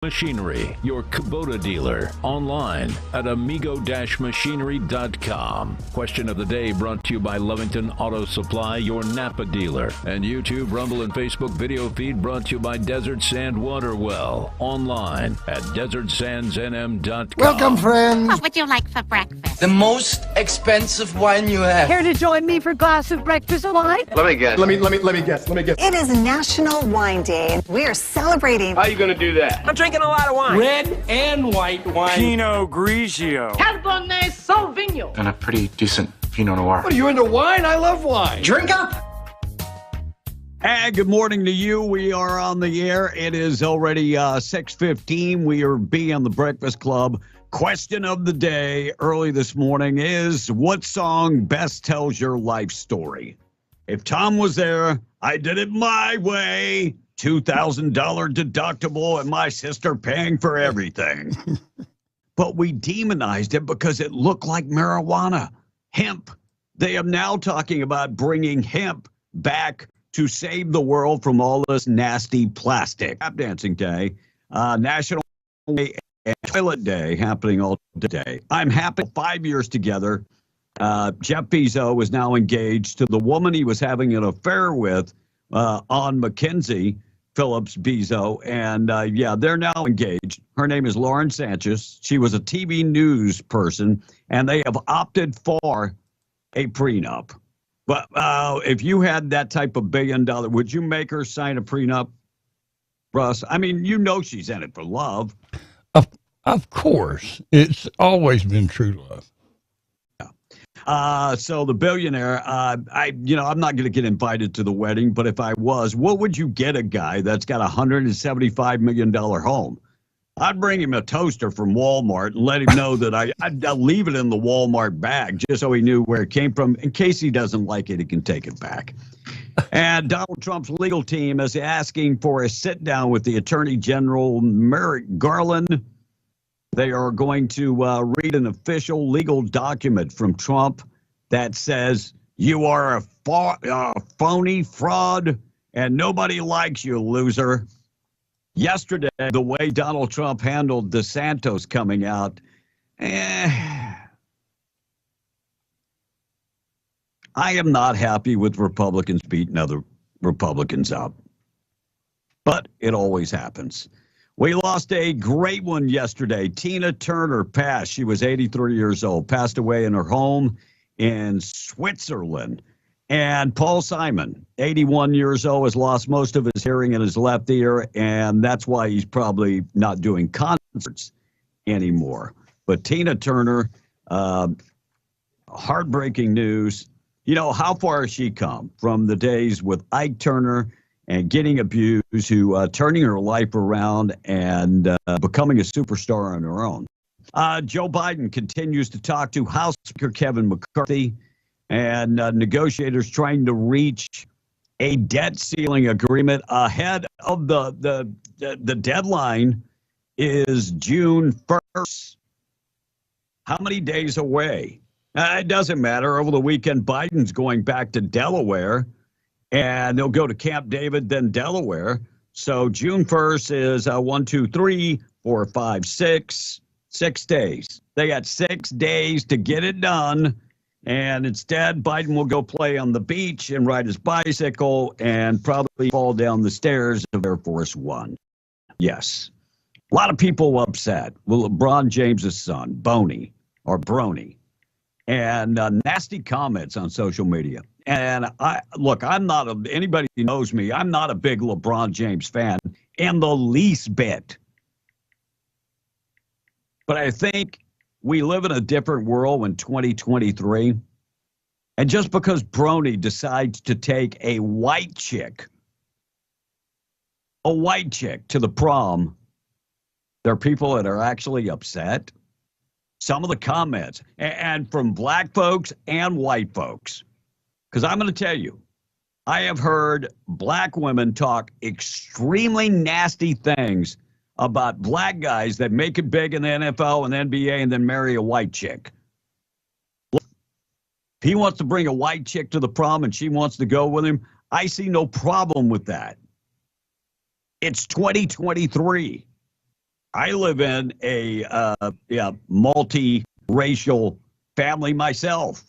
Machinery, your Kubota dealer, online at amigo-machinery.com. Question of the day brought to you by Lovington Auto Supply, your Napa dealer. And YouTube, Rumble, and Facebook video feed brought to you by Desert Sand Water Well, online at desertsandsnm.com. Welcome, friends. What would you like for breakfast? The most expensive wine you have. Care to join me for a glass of breakfast wine? Let me guess. Let me guess. It is National Wine Day. We are celebrating. How are you going to do that? I'm drinking a lot of wine. Red and white wine. Pinot Grigio. Cabernet Sauvignon. And a pretty decent Pinot Noir. What, are you into wine? I love wine. Drink up. Hey, good morning to you. We are on the air. It is already 6:15. We are on the Breakfast Club. Question of the day early this morning is, what song best tells your life story? If Tom was there, I did it my way. $2,000 deductible and my sister paying for everything. But we demonized it because it looked like marijuana. Hemp. They are now talking about bringing hemp back to save the world from all this nasty plastic. Tap Dancing Day, National Day, and Toilet Day happening all day. I'm happy 5 years together. Jeff Bezos is now engaged to the woman he was having an affair with on Mackenzie Phillips Bezos. And they're now engaged. Her name is Lauren Sanchez. She was a TV news person, and they have opted for a prenup. But if you had that type of $1 billion, would you make her sign a prenup, Russ? I mean, you know she's in it for love. Of course. It's always been true love. So the billionaire, I'm not going to get invited to the wedding, but if I was, what would you get a guy that's got a $175 million home? I'd bring him a toaster from Walmart and let him know that I'd leave it in the Walmart bag just so he knew where it came from. In case he doesn't like it, he can take it back. And Donald Trump's legal team is asking for a sit down with the Attorney General Merrick Garland. They are going to read an official legal document from Trump that says you are a phony fraud and nobody likes you, loser. Yesterday, the way Donald Trump handled DeSantis coming out, I am not happy with Republicans beating other Republicans up. But it always happens. We lost a great one yesterday. Tina Turner passed. She was 83 years old, passed away in her home in Switzerland. And Paul Simon, 81 years old, has lost most of his hearing in his left ear, and that's why he's probably not doing concerts anymore. But Tina Turner, heartbreaking news. You know, how far has she come from the days with Ike Turner and getting abused to turning her life around and becoming a superstar on her own? Joe Biden continues to talk to House Speaker Kevin McCarthy and negotiators trying to reach a debt ceiling agreement ahead of the deadline is June 1st. How many days away? It doesn't matter. Over the weekend, Biden's going back to Delaware, and they'll go to Camp David, then Delaware. So June 1st is 1, 2, 3, 4, 5, 6 days. They got 6 days to get it done. And instead, Biden will go play on the beach and ride his bicycle and probably fall down the stairs of Air Force One. Yes. A lot of people upset. Well, LeBron James' son, Boney, or Brony, and nasty comments on social media. And I'm not anybody who knows me, I'm not a big LeBron James fan in the least bit. But I think we live in a different world in 2023. And just because Brony decides to take a white chick to the prom, there are people that are actually upset. Some of the comments, and from black folks and white folks. Because I'm going to tell you, I have heard black women talk extremely nasty things about black guys that make it big in the NFL and NBA and then marry a white chick. If he wants to bring a white chick to the prom and she wants to go with him, I see no problem with that. It's 2023. I live in a multi-racial family myself.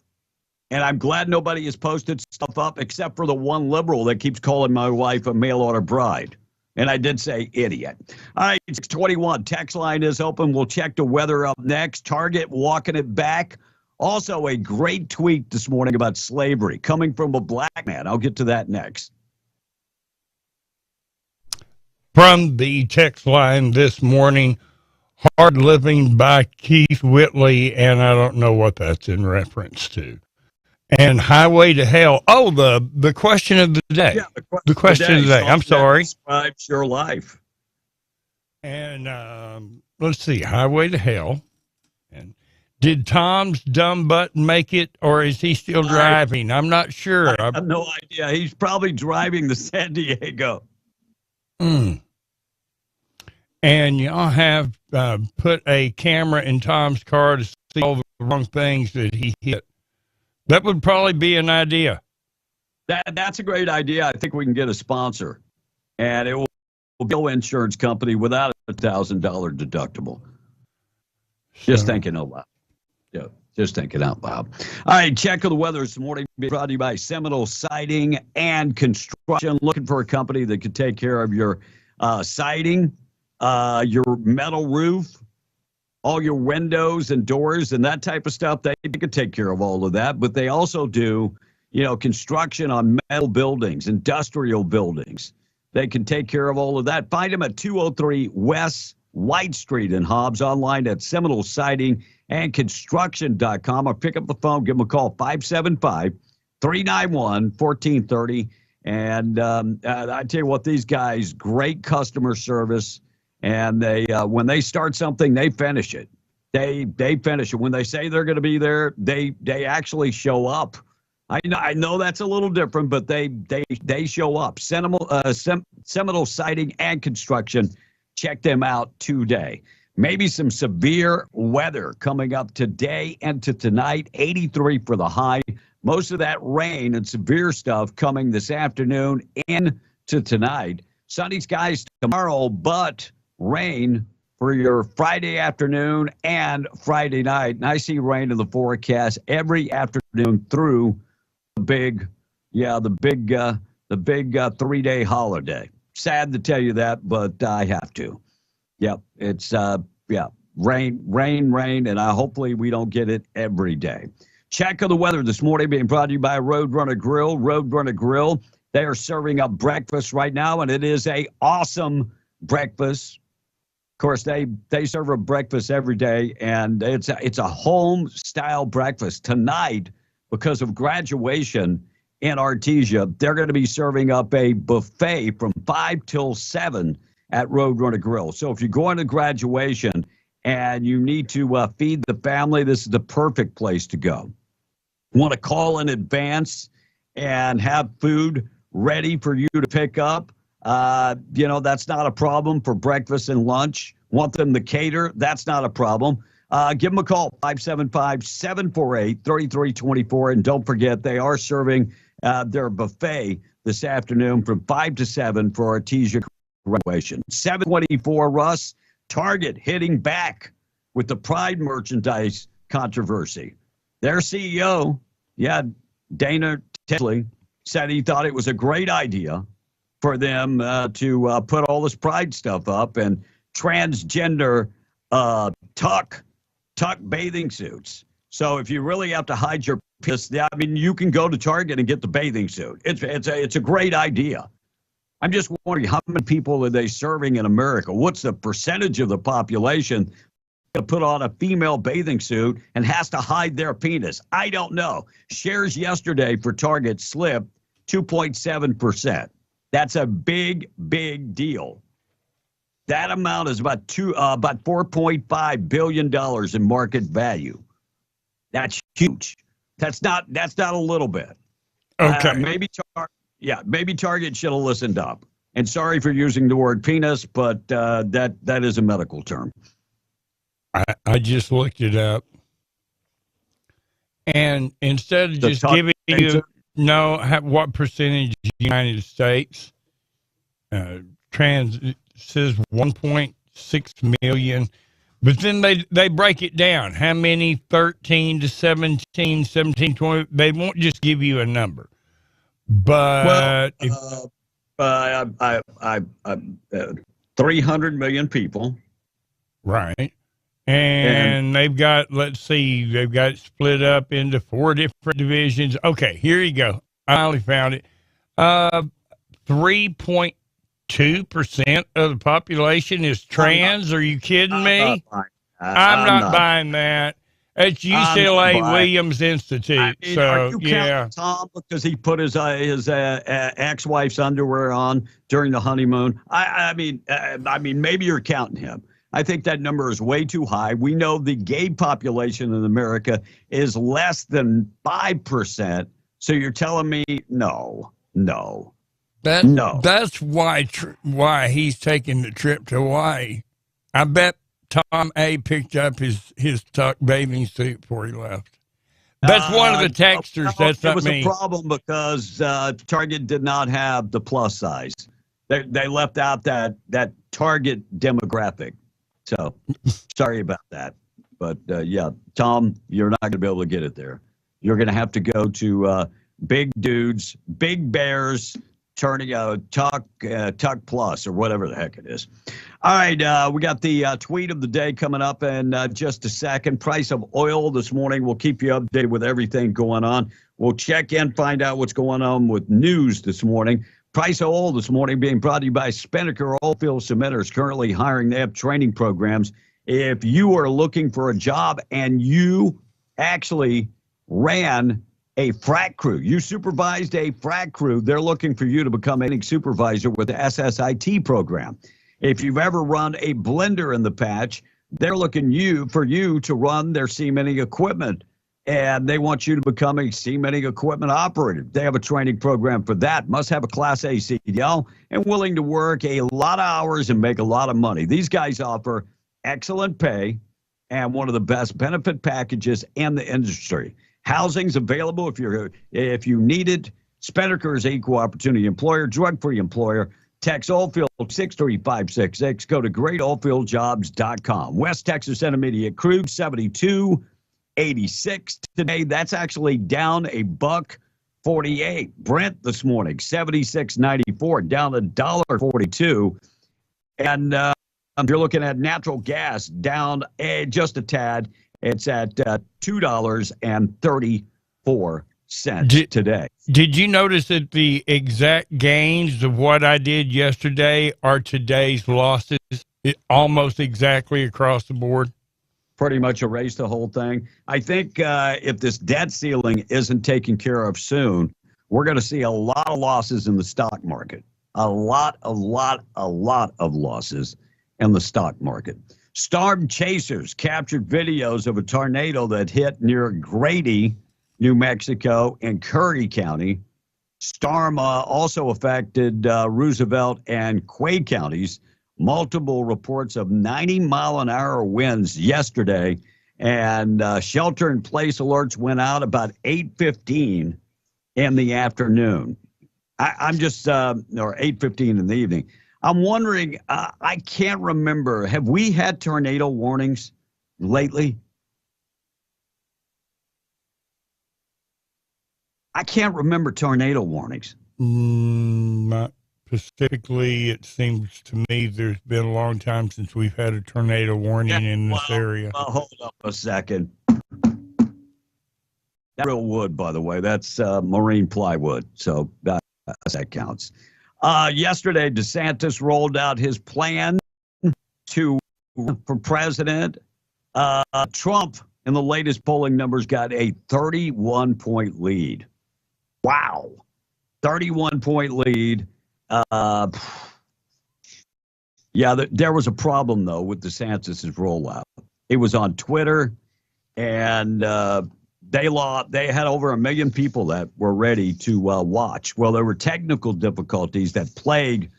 And I'm glad nobody has posted stuff up except for the one liberal that keeps calling my wife a mail-order bride. And I did say idiot. All right, 621. Text line is open. We'll check the weather up next. Target walking it back. Also, a great tweet this morning about slavery coming from a black man. I'll get to that next. From the text line this morning, Hard Living by Keith Whitley, and I don't know what that's in reference to. And Highway to Hell. Oh, the question of the day. Yeah, the question of the day. I'm sorry. Describes your life. And let's see. Highway to Hell. And did Tom's dumb butt make it, or is he still driving? I'm not sure. I have no idea. He's probably driving to San Diego. And y'all have put a camera in Tom's car to see all the wrong things that he hit. That would probably be an idea. That's a great idea. I think we can get a sponsor, and it will be an insurance company without a $1,000 deductible. Just thinking out loud. Yeah, just thinking out loud. All right, check of the weather this morning brought to you by Seminole Siding and Construction. Looking for a company that could take care of your siding, your metal roof, all your windows and doors and that type of stuff. They can take care of all of that, but they also do, construction on metal buildings, industrial buildings. They can take care of all of that. Find them at 203 West White Street in Hobbs, online at Seminole Siding and Construction.com, or pick up the phone, give them a call, 575-391-1430. And I tell you what, these guys, great customer service. And they, when they start something, they finish it. They finish it. When they say they're going to be there, they actually show up. I know that's a little different, but they show up. Seminole Siding and Construction. Check them out today. Maybe some severe weather coming up today and to tonight. 83 for the high. Most of that rain and severe stuff coming this afternoon into tonight. Sunny skies tomorrow, but rain for your Friday afternoon and Friday night. And I see rain in the forecast every afternoon through the big 3-day holiday. Sad to tell you that, but I have to. Yep. It's, rain, and hopefully we don't get it every day. Check of the weather this morning being brought to you by Roadrunner Grill. Roadrunner Grill, they are serving up breakfast right now, and it is a awesome breakfast. Of course, they serve a breakfast every day, and it's a home-style breakfast. Tonight, because of graduation in Artesia, they're going to be serving up a buffet from 5 till 7 at Roadrunner Grill. So if you're going to graduation and you need to feed the family, this is the perfect place to go. Want to call in advance and have food ready for you to pick up? That's not a problem for breakfast and lunch. Want them to cater? That's not a problem. Give them a call, 575-748-3324. And don't forget, they are serving their buffet this afternoon from 5 to 7 for Artesia graduation. 724, Russ. Target hitting back with the Pride merchandise controversy. Their CEO, Dana Tesley, said he thought it was a great idea for them to put all this Pride stuff up and transgender tuck bathing suits. So if you really have to hide your piss, you can go to Target and get the bathing suit. It's a great idea. I'm just wondering, how many people are they serving in America? What's the percentage of the population to put on a female bathing suit and has to hide their penis? I don't know. Shares yesterday for Target slipped 2.7%. That's a big, big deal. That amount is about $4.5 billion in market value. That's huge. That's not a little bit. Okay. Maybe Target should have listened up. And sorry for using the word penis, but that is a medical term. I just looked it up. And instead of just giving you what percentage of the United States says 1.7%, 6 million. But then they break it down. How many 13 to 17, 17, 20? They won't just give you a number. But 300 million people. Right. And they've got, they've got it split up into 4 different divisions. Okay, here you go. I finally found it. 3.2% of the population is trans. Are you kidding me? I'm not buying that. It's UCLA Williams Institute. Are you counting Tom because he put his ex-wife's underwear on during the honeymoon? I mean, maybe you're counting him. I think that number is way too high. We know the gay population in America is less than 5%. So you're telling me no. That's why he's taking the trip to Hawaii. I bet Tom A. picked up his tuck bathing suit before he left. That's one of the texters. That's not me. It was a problem because Target did not have the plus size. They left out that Target demographic. So sorry about that. But, Tom, you're not going to be able to get it there. You're going to have to go to big dudes, big bears, turning Tuck Plus or whatever the heck it is. All right, we got the tweet of the day coming up in just a second. Price of oil this morning. We'll keep you updated with everything going on. We'll check in, find out what's going on with news this morning. Price of oil this morning being brought to you by Spinnaker Oilfield Cementers, currently hiring. They have training programs. If you are looking for a job and you actually ran a frac crew, you supervised a frac crew, they're looking for you to become a supervisor with the SSIT program. If you've ever run a blender in the patch, they're looking for you to run their cementing equipment. And they want you to become a cementing equipment operator. They have a training program for that. Must have a Class A CDL and willing to work a lot of hours and make a lot of money. These guys offer excellent pay and one of the best benefit packages in the industry. Housing's available if you need it. Spinnaker is an equal opportunity employer, drug-free employer. Text Oilfield 63566. Go to greatoilfieldjobs.com. West Texas Intermediate crude 72.86 today. That's actually down $1.48. Brent this morning 76.94, down $1.42. And if you're looking at natural gas, down just a tad. It's at $2.34 today. Did you notice that the exact gains of what I did yesterday are today's losses? Almost exactly across the board. Pretty much erased the whole thing. I think if this debt ceiling isn't taken care of soon, we're going to see a lot of losses in the stock market. A lot of losses in the stock market. Storm chasers captured videos of a tornado that hit near Grady, New Mexico, and Curry County. Storm also affected Roosevelt and Quay counties. Multiple reports of 90-mile-an-hour winds yesterday, and shelter-in-place alerts went out about 8:15 in the afternoon. I'm just, or 8:15 in the evening. I'm wondering, I can't remember. Have we had tornado warnings lately? I can't remember tornado warnings. Not specifically. It seems to me there's been a long time since we've had a tornado warning in this area. Well, hold up a second. That's real wood, by the way. That's marine plywood, so that counts. Yesterday, DeSantis rolled out his plan for president. Trump, in the latest polling numbers, got a 31-point lead. Wow. 31-point lead. There was a problem, though, with DeSantis' rollout. It was on Twitter, and they had over 1 million people that were ready to watch. Well, there were technical difficulties that plagued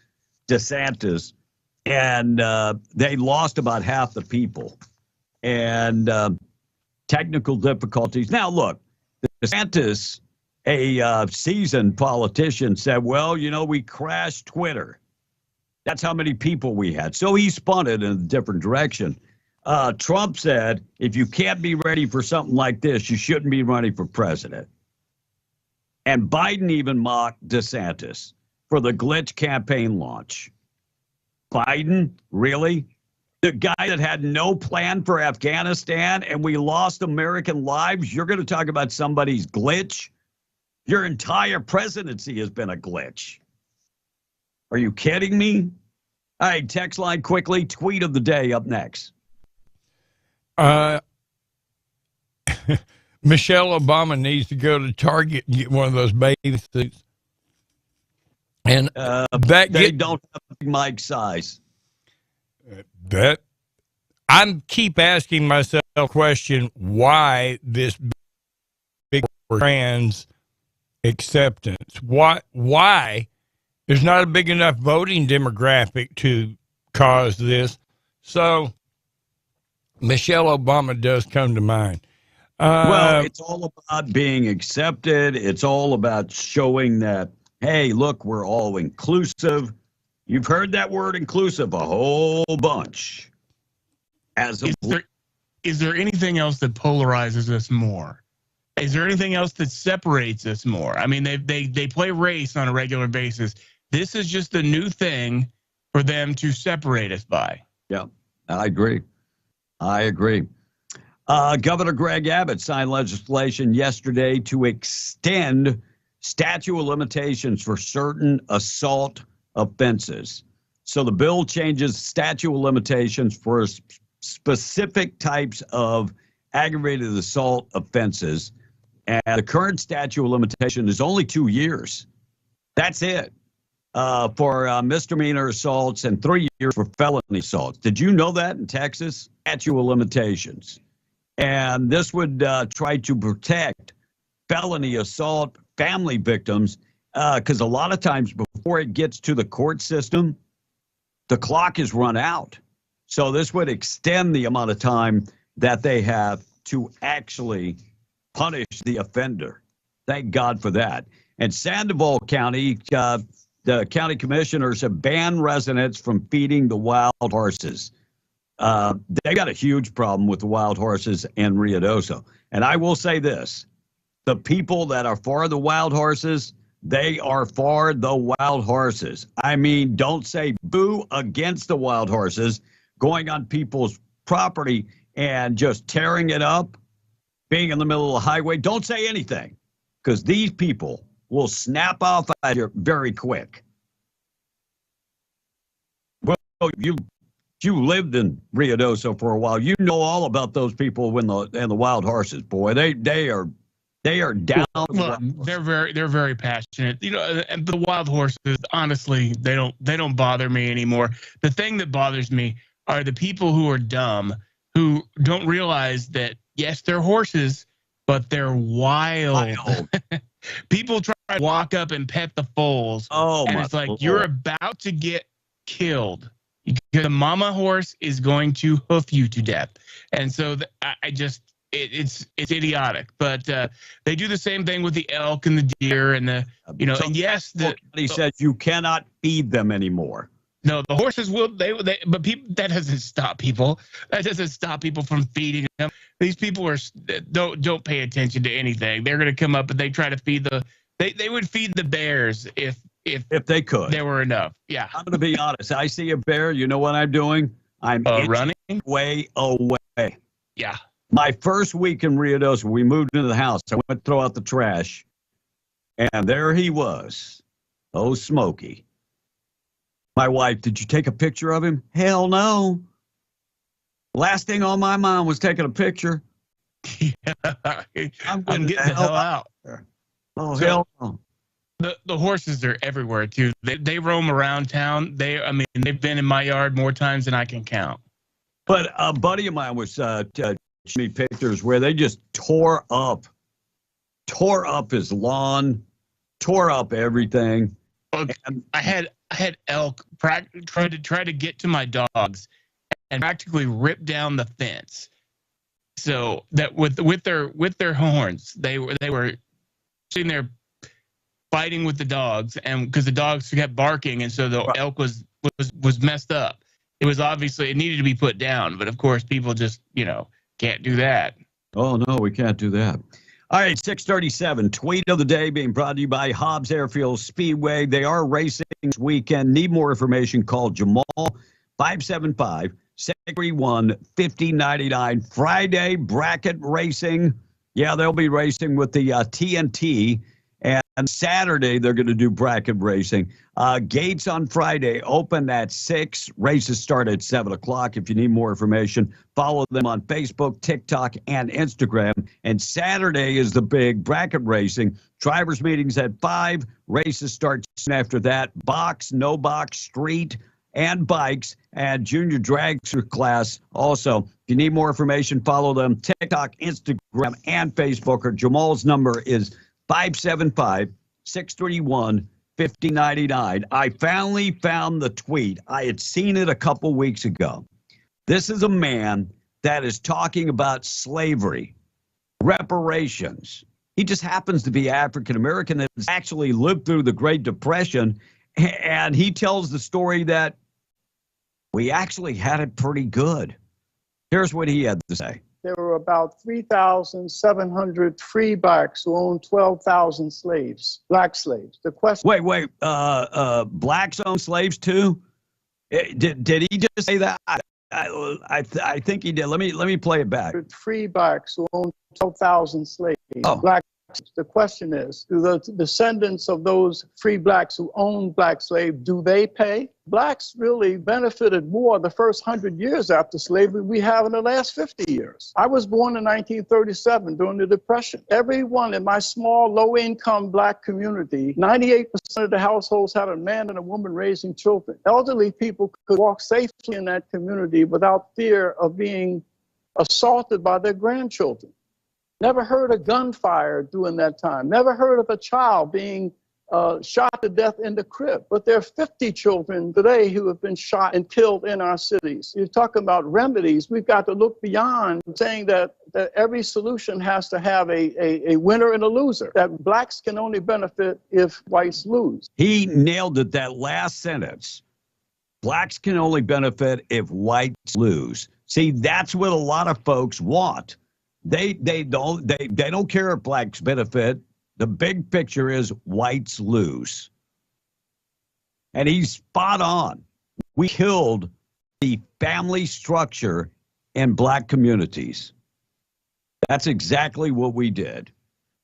DeSantis, and they lost about half the people. And technical difficulties. Now, look, DeSantis, a seasoned politician, said, well, we crashed Twitter. That's how many people we had. So he spun it in a different direction. Trump said, if you can't be ready for something like this, you shouldn't be running for president. And Biden even mocked DeSantis for the glitch campaign launch. Biden, really? The guy that had no plan for Afghanistan and we lost American lives, you're going to talk about somebody's glitch? Your entire presidency has been a glitch. Are you kidding me? All right, text line quickly. Tweet of the day up next. Michelle Obama needs to go to Target and get one of those bathing suits. And they don't have Mike size. That I keep asking myself the question, why this big trans acceptance? Why there's not a big enough voting demographic to cause this? So Michelle Obama does come to mind. Well, it's all about being accepted. It's all about showing that, hey, look, we're all inclusive. You've heard that word inclusive a whole bunch. Is there anything else that polarizes us more? Is there anything else that separates us more? I mean, they play race on a regular basis. This is just a new thing for them to separate us by. Yeah, I agree. Governor Greg Abbott signed legislation yesterday to extend statute of limitations for certain assault offenses. So the bill changes statute of limitations for specific types of aggravated assault offenses. And the current statute of limitation is only 2 years. That's it for misdemeanor assaults and 3 years for felony assaults. Did you know that in Texas? Statute of limitations. And this would try to protect felony assault family victims because a lot of times before it gets to the court system, the clock is run out. So this would extend the amount of time that they have to actually punish the offender. Thank God for that. And Sandoval County, the county commissioners have banned residents from feeding the wild horses. They've got a huge problem with the wild horses in Ruidoso. And I will say this, the people that are for the wild horses, they are for the wild horses. I mean, don't say boo against the wild horses going on people's property and just tearing it up, being in the middle of the highway. Don't say anything because these people will snap off at you very quick. Well, you lived in Ruidoso for a while. You know all about those people and the wild horses, boy. They are down. Well, they're very passionate. You know, and the wild horses, honestly, they don't bother me anymore. The thing that bothers me are the people who are dumb, who don't realize that yes, they're horses, but they're wild. People try to walk up and pet the foals. Oh, and it's like Lord. You're about to get killed. The mama horse is going to hoof you to death. And so it's idiotic. But they do the same thing with the elk and the deer and the, you know, so and yes, he says you cannot feed them anymore. No, the horses will, but people, that doesn't stop people. That doesn't stop people from feeding them. These people don't pay attention to anything. They're going to come up and they try to feed they would feed the bears if they could. There were enough. Yeah. I'm going to be honest. I see a bear. You know what I'm doing? I'm running way away. Yeah. My first week in Ruidoso, we moved into the house. I went to throw out the trash, and there he was. Oh, Smokey. My wife, did you take a picture of him? Hell no. Last thing on my mind was taking a picture. I'm getting the hell out. Oh, hell no. The horses are everywhere too. They roam around town. They've been in my yard more times than I can count. But a buddy of mine was showing me pictures where they just tore up his lawn, tore up everything. And I had elk try to get to my dogs and practically rip down the fence. So that with their horns, they were sitting there fighting with the dogs, and because the dogs kept barking, and so the elk was was messed up. It was obviously, it needed to be put down, but of course people just, can't do that. Oh, no, we can't do that. All right, 637, tweet of the day being brought to you by Hobbs Airfield Speedway. They are racing this weekend. Need more information, call Jamal, 575-631-5099. Friday, bracket racing. Yeah, they'll be racing with the TNT. And Saturday, they're going to do bracket racing. Gates on Friday open at 6. Races start at 7 o'clock. If you need more information, follow them on Facebook, TikTok, and Instagram. And Saturday is the big bracket racing. Drivers' meetings at 5. Races start soon after that. Box, no box, street, and bikes, and junior dragster class also. If you need more information, follow them, TikTok, Instagram, and Facebook. Or Jamal's number is 575-631-5099. I finally found the tweet. I had seen it a couple weeks ago. This is a man that is talking about slavery, reparations. He just happens to be African American and has actually lived through the Great Depression. And he tells the story that we actually had it pretty good. Here's what he had to say. There were about 3,700 free blacks who owned 12,000 slaves, black slaves. The question. Wait. Blacks own slaves too? Did he just say that? I think he did. Let me play it back. Free blacks who owned 12,000 slaves. Oh. Black. The question is, do the descendants of those free blacks who owned black slaves, do they pay? Blacks really benefited more the first 100 years after slavery we have in the last 50 years. I was born in 1937 during the Depression. Everyone in my small, low-income black community, 98% of the households had a man and a woman raising children. Elderly people could walk safely in that community without fear of being assaulted by their grandchildren. Never heard a gunfire during that time. Never heard of a child being shot to death in the crib. But there are 50 children today who have been shot and killed in our cities. You're talking about remedies. We've got to look beyond saying that every solution has to have a winner and a loser, that blacks can only benefit if whites lose. He nailed it, that last sentence. Blacks can only benefit if whites lose. See, that's what a lot of folks want. They don't care if blacks benefit. The big picture is whites lose. And he's spot on. We killed the family structure in black communities. That's exactly what we did.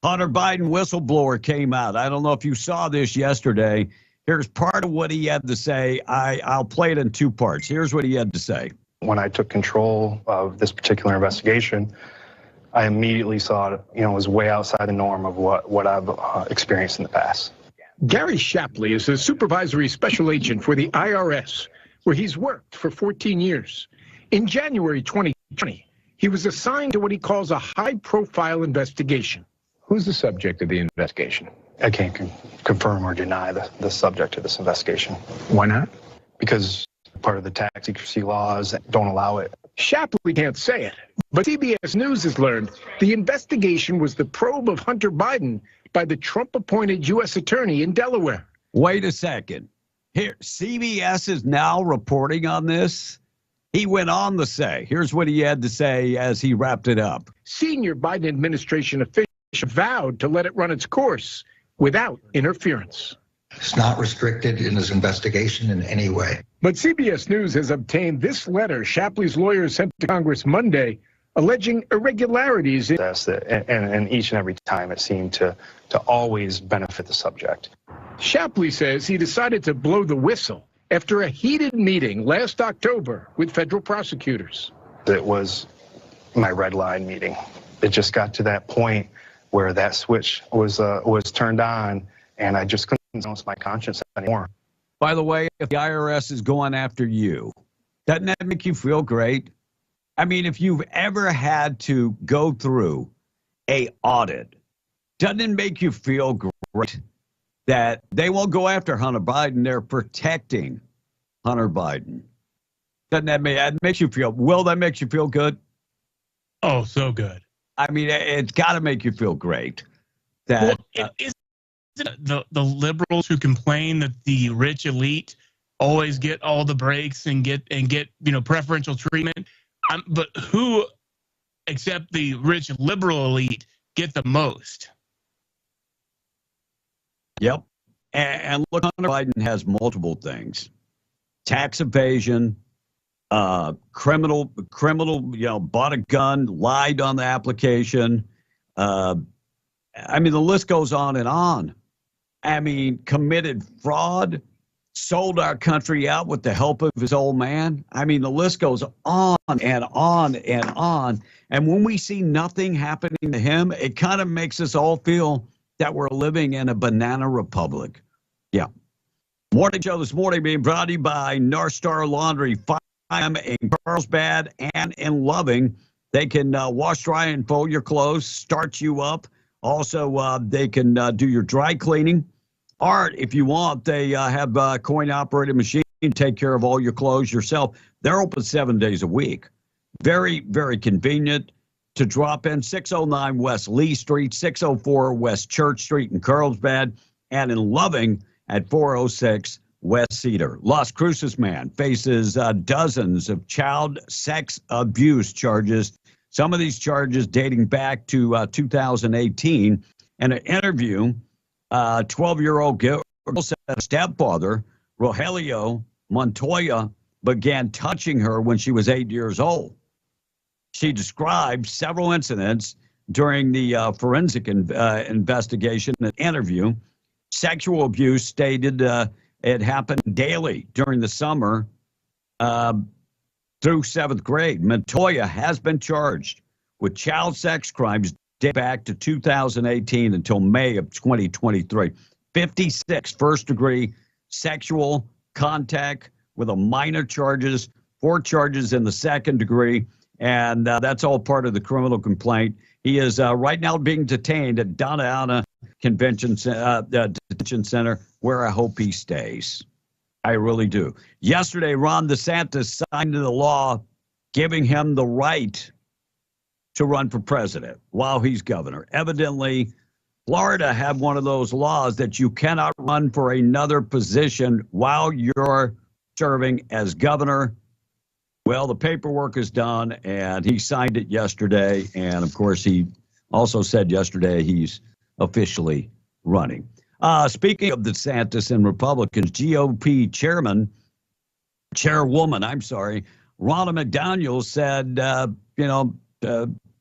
Hunter Biden whistleblower came out. I don't know if you saw this yesterday. Here's part of what he had to say. I'll play it in two parts. Here's what he had to say. When I took control of this particular investigation, I immediately saw it, was way outside the norm of what I've experienced in the past. Gary Shapley is a supervisory special agent for the IRS, where he's worked for 14 years. In January 2020, he was assigned to what he calls a high-profile investigation. Who's the subject of the investigation? I can't confirm or deny the subject of this investigation. Why not? Because part of the tax secrecy laws don't allow it. Shapley can't say it, but CBS News has learned the investigation was the probe of Hunter Biden by the Trump-appointed U.S. attorney in Delaware. Wait a second. Here, CBS is now reporting on this. He went on to say, here's what he had to say as he wrapped it up. Senior Biden administration officials vowed to let it run its course without interference. It's not restricted in his investigation in any way. But CBS News has obtained this letter Shapley's lawyers sent to Congress Monday, alleging irregularities. And each and every time it seemed to always benefit the subject. Shapley says he decided to blow the whistle after a heated meeting last October with federal prosecutors. It was my red line meeting. It just got to that point where that switch was turned on, and I just couldn't silence my conscience anymore. By the way, if the IRS is going after you, doesn't that make you feel great? I mean, if you've ever had to go through a audit, doesn't it make you feel great that they won't go after Hunter Biden? They're protecting Hunter Biden. Doesn't that makes you feel, Will, that makes you feel good? Oh, so good. I mean, it's got to make you feel great. That the liberals who complain that the rich elite always get all the breaks and get preferential treatment. But who, except the rich liberal elite, get the most? Yep. And look, Hunter Biden has multiple things: tax evasion, criminal, bought a gun, lied on the application. I mean, the list goes on and on. I mean, committed fraud, sold our country out with the help of his old man. I mean, the list goes on and on and on. And when we see nothing happening to him, it kind of makes us all feel that we're living in a banana republic. Yeah. Morning show this morning being brought to you by North Star Laundry. Find them in Carlsbad and in Loving. They can wash, dry, and fold your clothes, start you up. Also, they can do your dry cleaning. Art, if you want, they have a coin-operated machine. Take care of all your clothes yourself. They're open 7 days a week. Very, very convenient to drop in. 609 West Lee Street, 604 West Church Street in Carlsbad, and in Loving at 406 West Cedar. Las Cruces man faces dozens of child sex abuse charges. Some of these charges dating back to 2018. In an interview, 12-year-old girl said her stepfather, Rogelio Montoya, began touching her when she was 8 years old. She described several incidents during the forensic investigation and interview. Sexual abuse stated it happened daily during the summer through 7th grade. Montoya has been charged with child sex crimes dating back to 2018 until May of 2023. 56 first-degree sexual contact with a minor charges, 4 charges in the second degree, and that's all part of the criminal complaint. He is right now being detained at Donna Ana Detention Center, where I hope he stays. I really do. Yesterday, Ron DeSantis signed into the law giving him the right to run for president while he's governor. Evidently, Florida had one of those laws that you cannot run for another position while you're serving as governor. Well, the paperwork is done, and he signed it yesterday. And, of course, he also said yesterday he's officially running. Speaking of DeSantis and Republicans, GOP chairwoman, Ronna McDaniel said,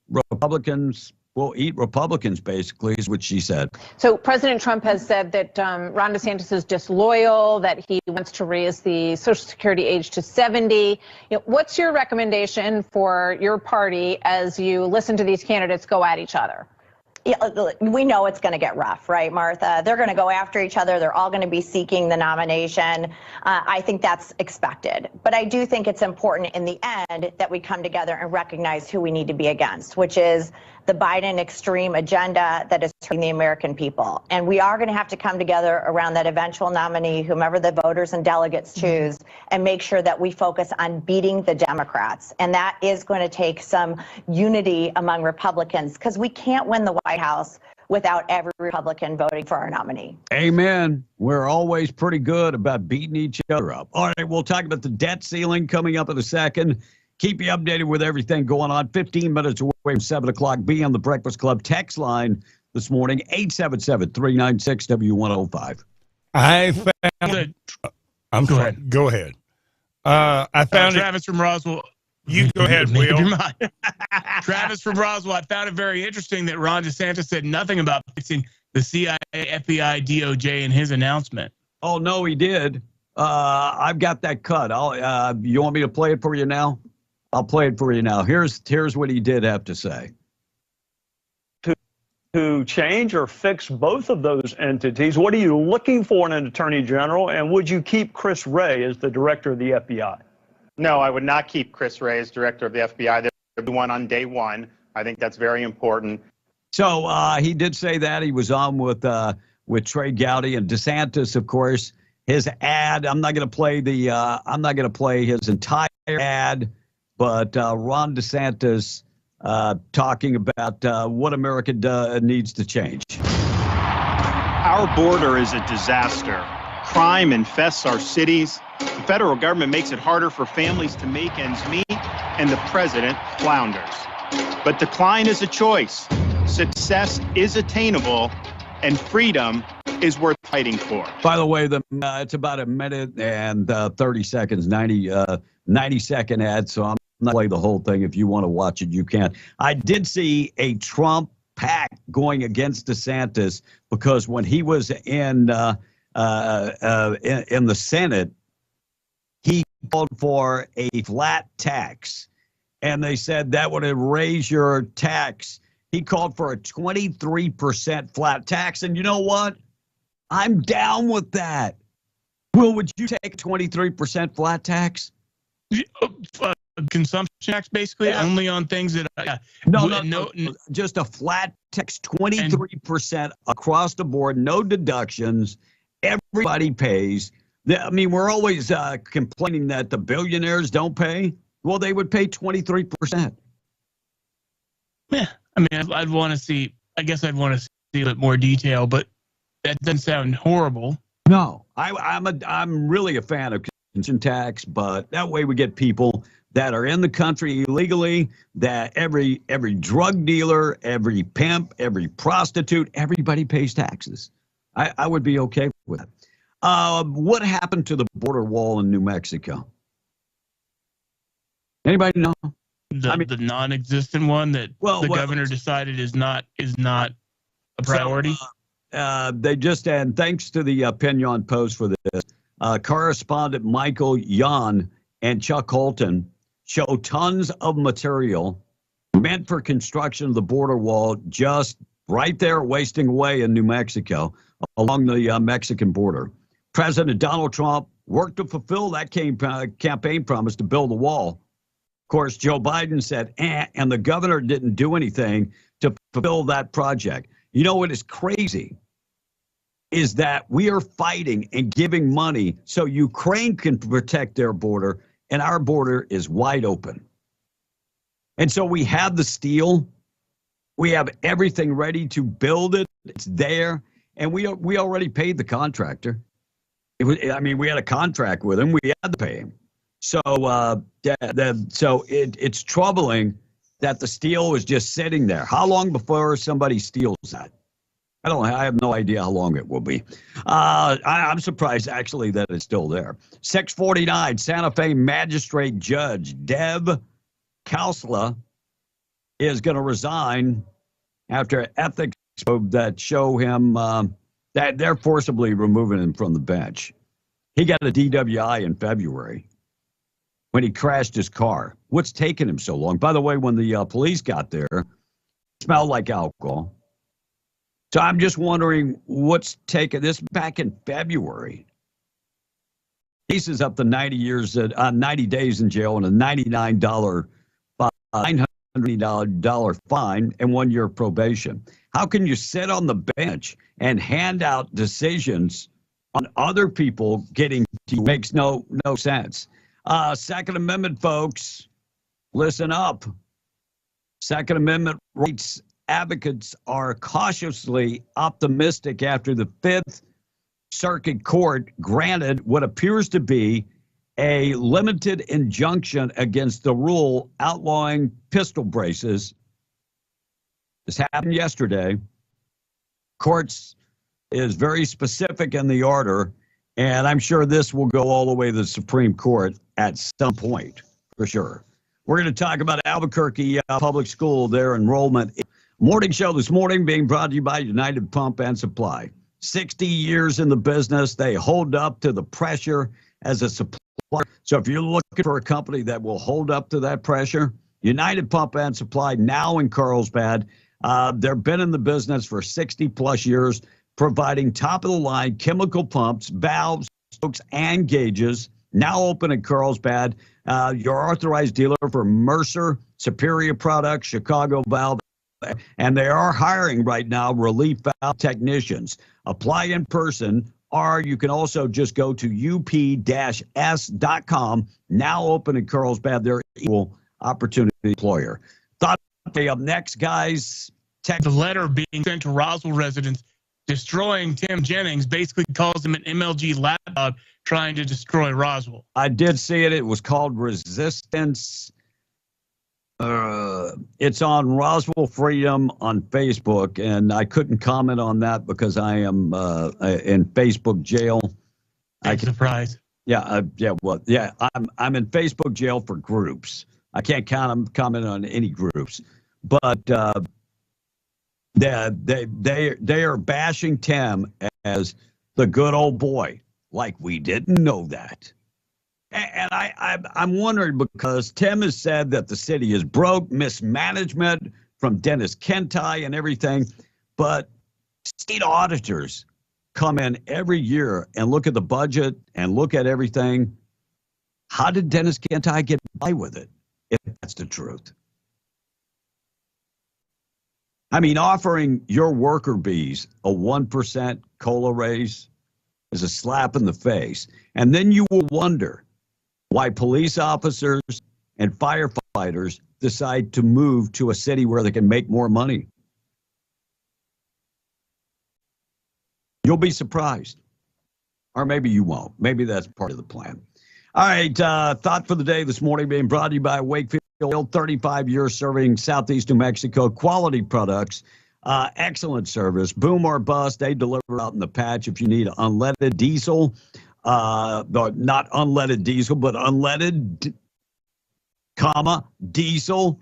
Republicans will eat Republicans, basically, is what she said. So President Trump has said that Ron DeSantis is disloyal, that he wants to raise the Social Security age to 70. What's your recommendation for your party as you listen to these candidates go at each other? Yeah, we know it's going to get rough, right, Martha? They're going to go after each other. They're all going to be seeking the nomination. I think that's expected. But I do think it's important in the end that we come together and recognize who we need to be against, which is the Biden extreme agenda that is hurting the American people. And we are going to have to come together around that eventual nominee, whomever the voters and delegates choose, and make sure that we focus on beating the Democrats. And that is going to take some unity among Republicans, because we can't win the White House without every Republican voting for our nominee. Amen. We're always pretty good about beating each other up. All right, we'll talk about the debt ceiling coming up in a second. Keep you updated with everything going on. 15 minutes away from 7 o'clock. Be on the Breakfast Club text line this morning, 877-396-W105. I found I'm sorry. Go ahead. I found Travis from Roswell. You go ahead, Will. Travis from Roswell. I found it very interesting that Ron DeSantis said nothing about fixing the CIA, FBI, DOJ in his announcement. Oh, no, he did. I've got that cut. You want me to play it for you now? I'll play it for you now. Here's what he did have to say. To change or fix both of those entities, what are you looking for in an attorney general? And would you keep Chris Wray as the director of the FBI? No, I would not keep Chris Wray as director of the FBI. There would be one on day one. I think that's very important. So he did say that. He was on with Trey Gowdy and DeSantis, of course. His ad. I'm not going to play his entire ad, but Ron DeSantis talking about what America needs to change. Our border is a disaster. crime infests our cities, the federal government makes it harder for families to make ends meet, and the president flounders. But decline is a choice. Success is attainable, and freedom is worth fighting for. By the way, it's about a minute and 30 seconds, 90-second ad, so I'm not play the whole thing. If you want to watch it, you can. I did see a Trump PAC going against DeSantis because when he was in the Senate, he called for a flat tax, and they said that would raise your tax. He called for a 23% flat tax, and you know what? I'm down with that. Will, would you take a 23% flat tax? Consumption tax, basically, only on things that no, just a flat tax, 23% across the board, no deductions. Everybody pays. I mean, we're always complaining that the billionaires don't pay. Well, they would pay 23%. Yeah, I mean, I'd want to see. I guess I'd want to see a bit more detail, but that doesn't sound horrible. No, I'm really a fan of consumption tax, but that way we get people that are in the country illegally, that every drug dealer, every pimp, every prostitute, everybody pays taxes. I would be okay with it. What happened to the border wall in New Mexico? Anybody know? The non-existent one that the governor decided is not a priority. They just, and thanks to the Pinion Post for this, correspondent Michael Yon and Chuck Holton show tons of material meant for construction of the border wall just right there wasting away in New Mexico along the Mexican border. President Donald Trump worked to fulfill that campaign promise to build the wall. Of course, Joe Biden said, and the governor didn't do anything to fulfill that project. You know what is crazy is that we are fighting and giving money so Ukraine can protect their border, and our border is wide open. And so we have the steel. We have everything ready to build it. It's there. And we already paid the contractor. We had a contract with him. We had to pay him. So it's troubling that the steel is just sitting there. How long before somebody steals that? I have no idea how long it will be. I'm surprised, actually, that it's still there. 649, Santa Fe Magistrate Judge Deb Kausla is going to resign after ethics that show him that they're forcibly removing him from the bench. He got a DWI in February when he crashed his car. What's taking him so long? By the way, when the police got there, it smelled like alcohol. So I'm just wondering what's taken this back in February. Case is up to 90 days in jail and a $900 fine and 1 year probation. How can you sit on the bench and hand out decisions on other people getting to? Makes no sense. Second Amendment folks, listen up. Second Amendment rights advocates are cautiously optimistic after the Fifth Circuit Court granted what appears to be a limited injunction against the rule outlawing pistol braces. This happened yesterday. Courts is very specific in the order, and I'm sure this will go all the way to the Supreme Court at some point, for sure. We're going to talk about Albuquerque Public School, their enrollment. Morning show this morning being brought to you by United Pump and Supply. 60 years in the business. They hold up to the pressure as a supplier. So if you're looking for a company that will hold up to that pressure, United Pump and Supply, now in Carlsbad. They've been in the business for 60 plus years, providing top of the line chemical pumps, valves, spokes, and gauges. Now open in Carlsbad. Your authorized dealer for Mercer, Superior Products, Chicago Valve, and they are hiring right now relief valve technicians. Apply in person, or you can also just go to up-s.com. Now open in Carlsbad, their equal opportunity employer. Thought up next, guys. The letter being sent to Roswell residents destroying Tim Jennings, basically calls him an MLG lapdog trying to destroy Roswell. I did see it. It was called Resistance. It's on Roswell Freedom on Facebook, and I couldn't comment on that because I am in Facebook jail. I'm surprised. Yeah, I'm in Facebook jail for groups. I can't comment on any groups, but they are bashing Tim as the good old boy, like we didn't know that. And I'm wondering, because Tim has said that the city is broke, mismanagement from Dennis Kentai and everything, but state auditors come in every year and look at the budget and look at everything. How did Dennis Kentai get by with it, if that's the truth? I mean, offering your worker bees a 1% COLA raise is a slap in the face. And then you will wonder why police officers and firefighters decide to move to a city where they can make more money. You'll be surprised. Or maybe you won't. Maybe that's part of the plan. All right, thought for the day this morning being brought to you by Wakefield, 35 years serving Southeast New Mexico, quality products, excellent service, boom or bust. They deliver out in the patch if you need unleaded diesel, not unleaded diesel, but unleaded, diesel,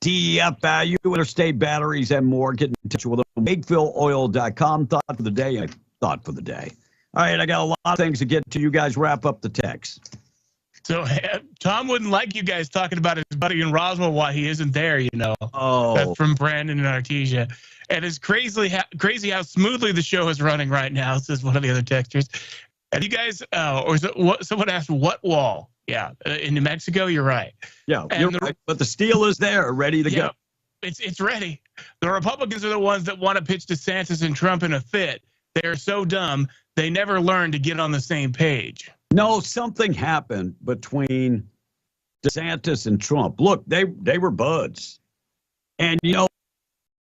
DEF value, interstate batteries, and more. Get in touch with them. WakefieldOil.com. Thought for the day and thought for the day. All right, I got a lot of things to get to. You guys wrap up the text. So Tom wouldn't like you guys talking about his buddy in Roswell while he isn't there, you know. Oh. That's from Brandon and Artesia. And it's crazy how smoothly the show is running right now, says one of the other texters. And you guys, someone asked, what wall? Yeah, in New Mexico, you're right. Yeah, you're right, but the steel is there, ready to go. It's ready. The Republicans are the ones that want to pitch DeSantis and Trump in a fit. They're so dumb, they never learn to get on the same page. No, something happened between DeSantis and Trump. Look, they were buds. And, you know,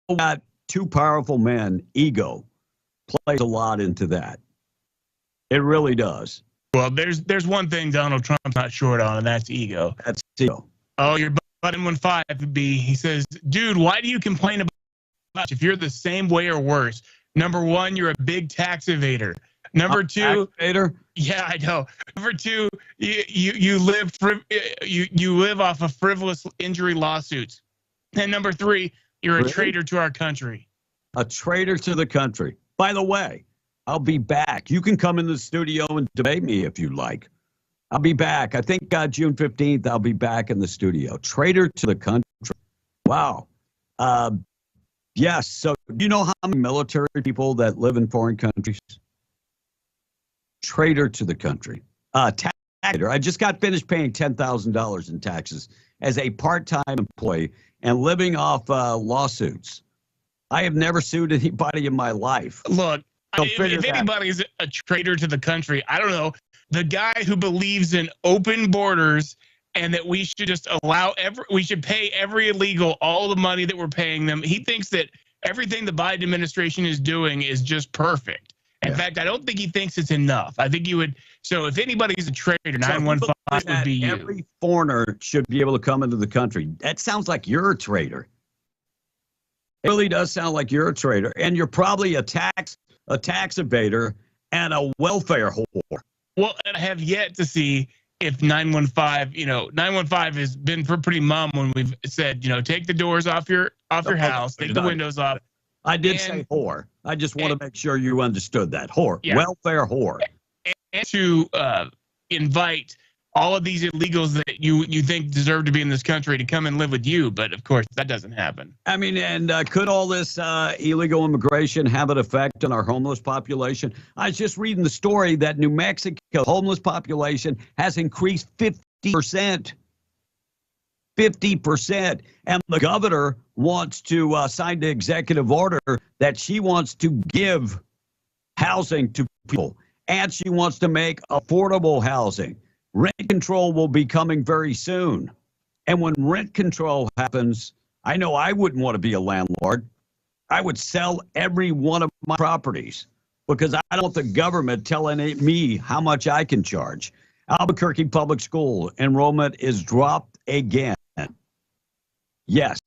that two powerful men, ego, plays a lot into that. It really does. Well, there's one thing Donald Trump's not short on, and that's ego. That's ego. Oh, your button 15 would be, he says, dude, why do you complain about if you're the same way or worse? Number one, you're a big tax evader. Number two, yeah, I know. Number two, you live off of frivolous injury lawsuits. And number three, you're a traitor to our country. A traitor to the country. By the way, I'll be back. You can come in the studio and debate me if you like. I'll be back. I think June 15th, I'll be back in the studio. Traitor to the country. Wow. Yes. So do you know how many military people that live in foreign countries? Traitor to the country. Tax evader. I just got finished paying $10,000 in taxes as a part-time employee and living off lawsuits. I have never sued anybody in my life. Look, if anybody's a traitor to the country, I don't know, the guy who believes in open borders and that we should just we should pay every illegal all the money that we're paying them. He thinks that everything the Biden administration is doing is just perfect. In fact, I don't think he thinks it's enough. I think you would. So if anybody's a traitor, 915 would be you. Every foreigner should be able to come into the country. That sounds like you're a traitor. It really does sound like you're a traitor, and you're probably a tax evader and a welfare whore. Well, and I have yet to see if 915, 915 has been pretty mum when we've said, take the doors off your house, take the windows off. I did say whore. I just want to make sure you understood that. Whore. Yeah. Welfare whore. And to invite all of these illegals that you think deserve to be in this country to come and live with you. But, of course, that doesn't happen. I mean, and could all this illegal immigration have an effect on our homeless population? I was just reading the story that New Mexico homeless population has increased 50%. 50%. And the governor wants to sign the executive order that she wants to give housing to people. And she wants to make affordable housing. Rent control will be coming very soon. And when rent control happens, I know I wouldn't want to be a landlord. I would sell every one of my properties because I don't want the government telling me how much I can charge. Albuquerque Public School enrollment is dropped again. Yes.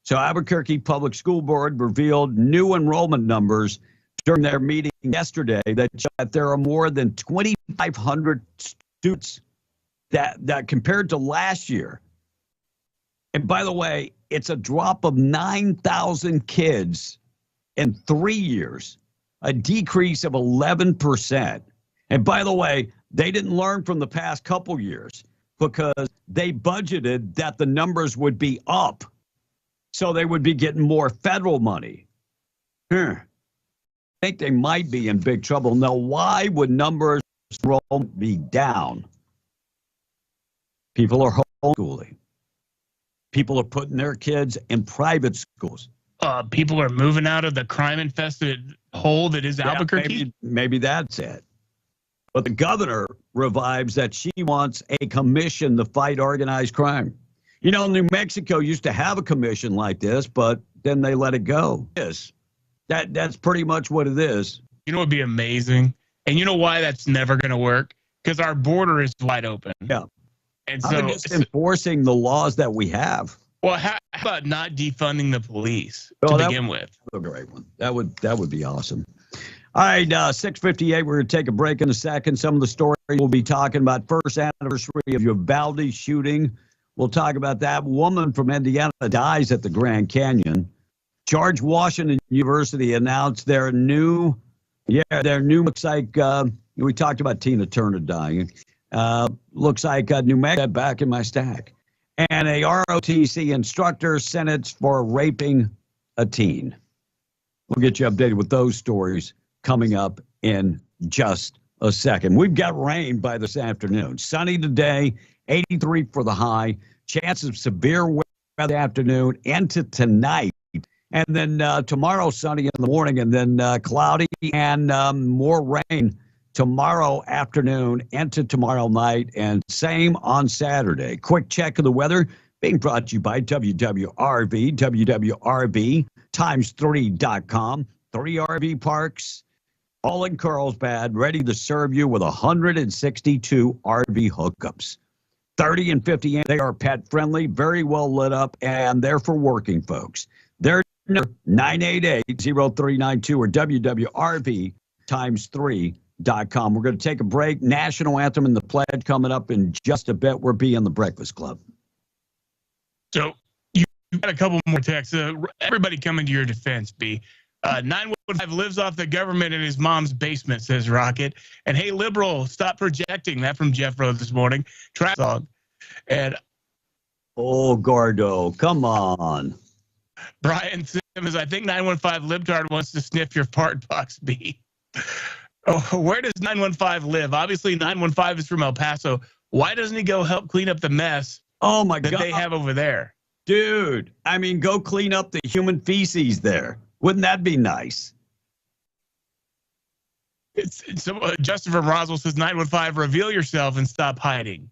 So Albuquerque Public School Board revealed new enrollment numbers during their meeting yesterday that there are more than 2,500 students that compared to last year. And by the way, it's a drop of 9,000 kids in 3 years, a decrease of 11%. And by the way, they didn't learn from the past couple years because they budgeted that the numbers would be up. So they would be getting more federal money. I think they might be in big trouble. Now, why would numbers be down? People are homeschooling. People are putting their kids in private schools. People are moving out of the crime-infested hole that is Albuquerque. Maybe that's it. But the governor revives that she wants a commission to fight organized crime. You know, New Mexico used to have a commission like this, but then they let it go. Yes, that's pretty much what it is. You know what would be amazing? And you know why that's never going to work? Because our border is wide open. Yeah. And so just enforcing the laws that we have. Well, how about not defunding the police to begin with? A great one. That would be awesome. All right, 6:58. We're going to take a break in a second. Some of the stories we'll be talking about. First anniversary of Uvalde shooting. We'll talk about that. Woman from Indiana dies at the Grand Canyon. George Washington University announced their new, looks like, we talked about Tina Turner dying. Looks like New Mexico back in my stack. And a ROTC instructor sentenced for raping a teen. We'll get you updated with those stories coming up in just a second. We've got rain by this afternoon. Sunny today, 83 for the high. Chance of severe weather afternoon into tonight. And then tomorrow, sunny in the morning, and then cloudy and more rain tomorrow afternoon into tomorrow night, and same on Saturday. Quick check of the weather being brought to you by WWRV, WWRV times3.com. 3 RV parks, all in Carlsbad, ready to serve you with 162 RV hookups. 30 and 50, they are pet friendly, very well lit up, and they're for working folks. They're 988-0392 or WWRV times3.com. We're going to take a break. National Anthem and the Pledge coming up in just a bit. We're being the Breakfast Club. So you got a couple more texts. Everybody coming to your defense, B. 915 lives off the government in his mom's basement, says Rocket. And hey, liberal, stop projecting. That from Jeff Rose this morning. Trap song. And oh, Gordo, come on. Brian Simmons, I think 915 libtard wants to sniff your fart box, B. Oh, where does 915 live? Obviously, 915 is from El Paso. Why doesn't he go help clean up the mess that they have over there? Dude, I mean, go clean up the human feces there. Wouldn't that be nice? Justin from Roswell says 915, reveal yourself and stop hiding.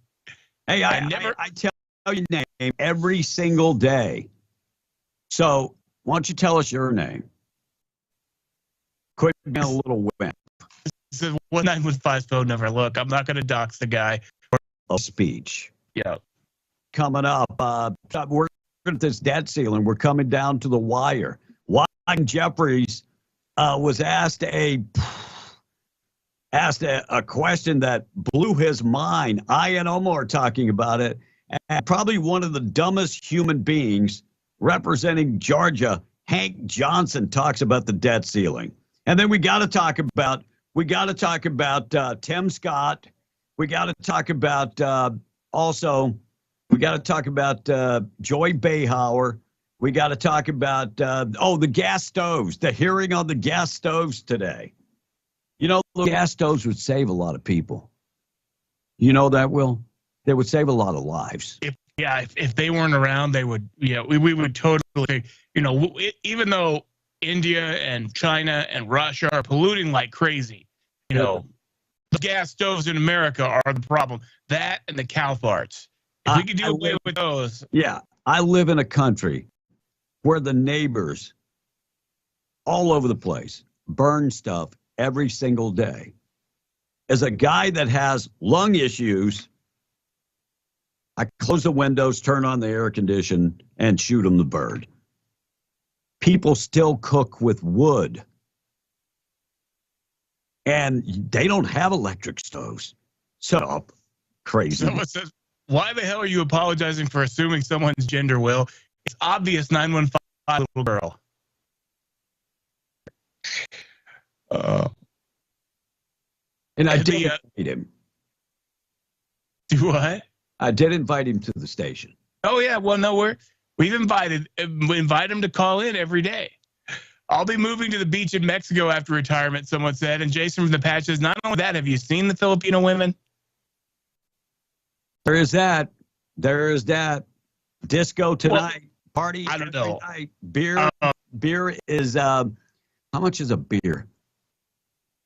Hey, I tell your name every single day. So why don't you tell us your name? Quit being a little wimp. This is 915's phone number. Look, I'm not going to dox the guy. A speech. Yeah. Coming up, we're at this debt ceiling. We're coming down to the wire. Wyden Jeffries was asked a question that blew his mind. I and Omar talking about it, and probably one of the dumbest human beings representing Georgia, Hank Johnson, talks about the debt ceiling. And then we got to talk about Tim Scott. We got to talk about Joy Behauer. We got to talk about the gas stoves. The hearing on the gas stoves today. You know, the gas stoves would save a lot of people. You know that, Will? They would save a lot of lives. If they weren't around, they would. Yeah, we would totally. You know, even though India and China and Russia are polluting like crazy, you know, the gas stoves in America are the problem. That and the cow farts. If we could do away with those. Yeah, I live in a country where the neighbors all over the place, burn stuff every single day. As a guy that has lung issues, I close the windows, turn on the air condition, and shoot them the bird. People still cook with wood. And they don't have electric stoves. Shut up. Crazy. Someone says, why the hell are you apologizing for assuming someone's gender, Will? It's obvious 915 little girl. And I did invite him. Do what? I did invite him to the station. Oh, yeah. Well, no, we invite him to call in every day. I'll be moving to the beach in Mexico after retirement, someone said. And Jason from the Patch says, not only that, have you seen the Filipino women? There is that. There is that. Disco tonight. Party. I don't know. Night. Beer. Beer is, how much is a beer?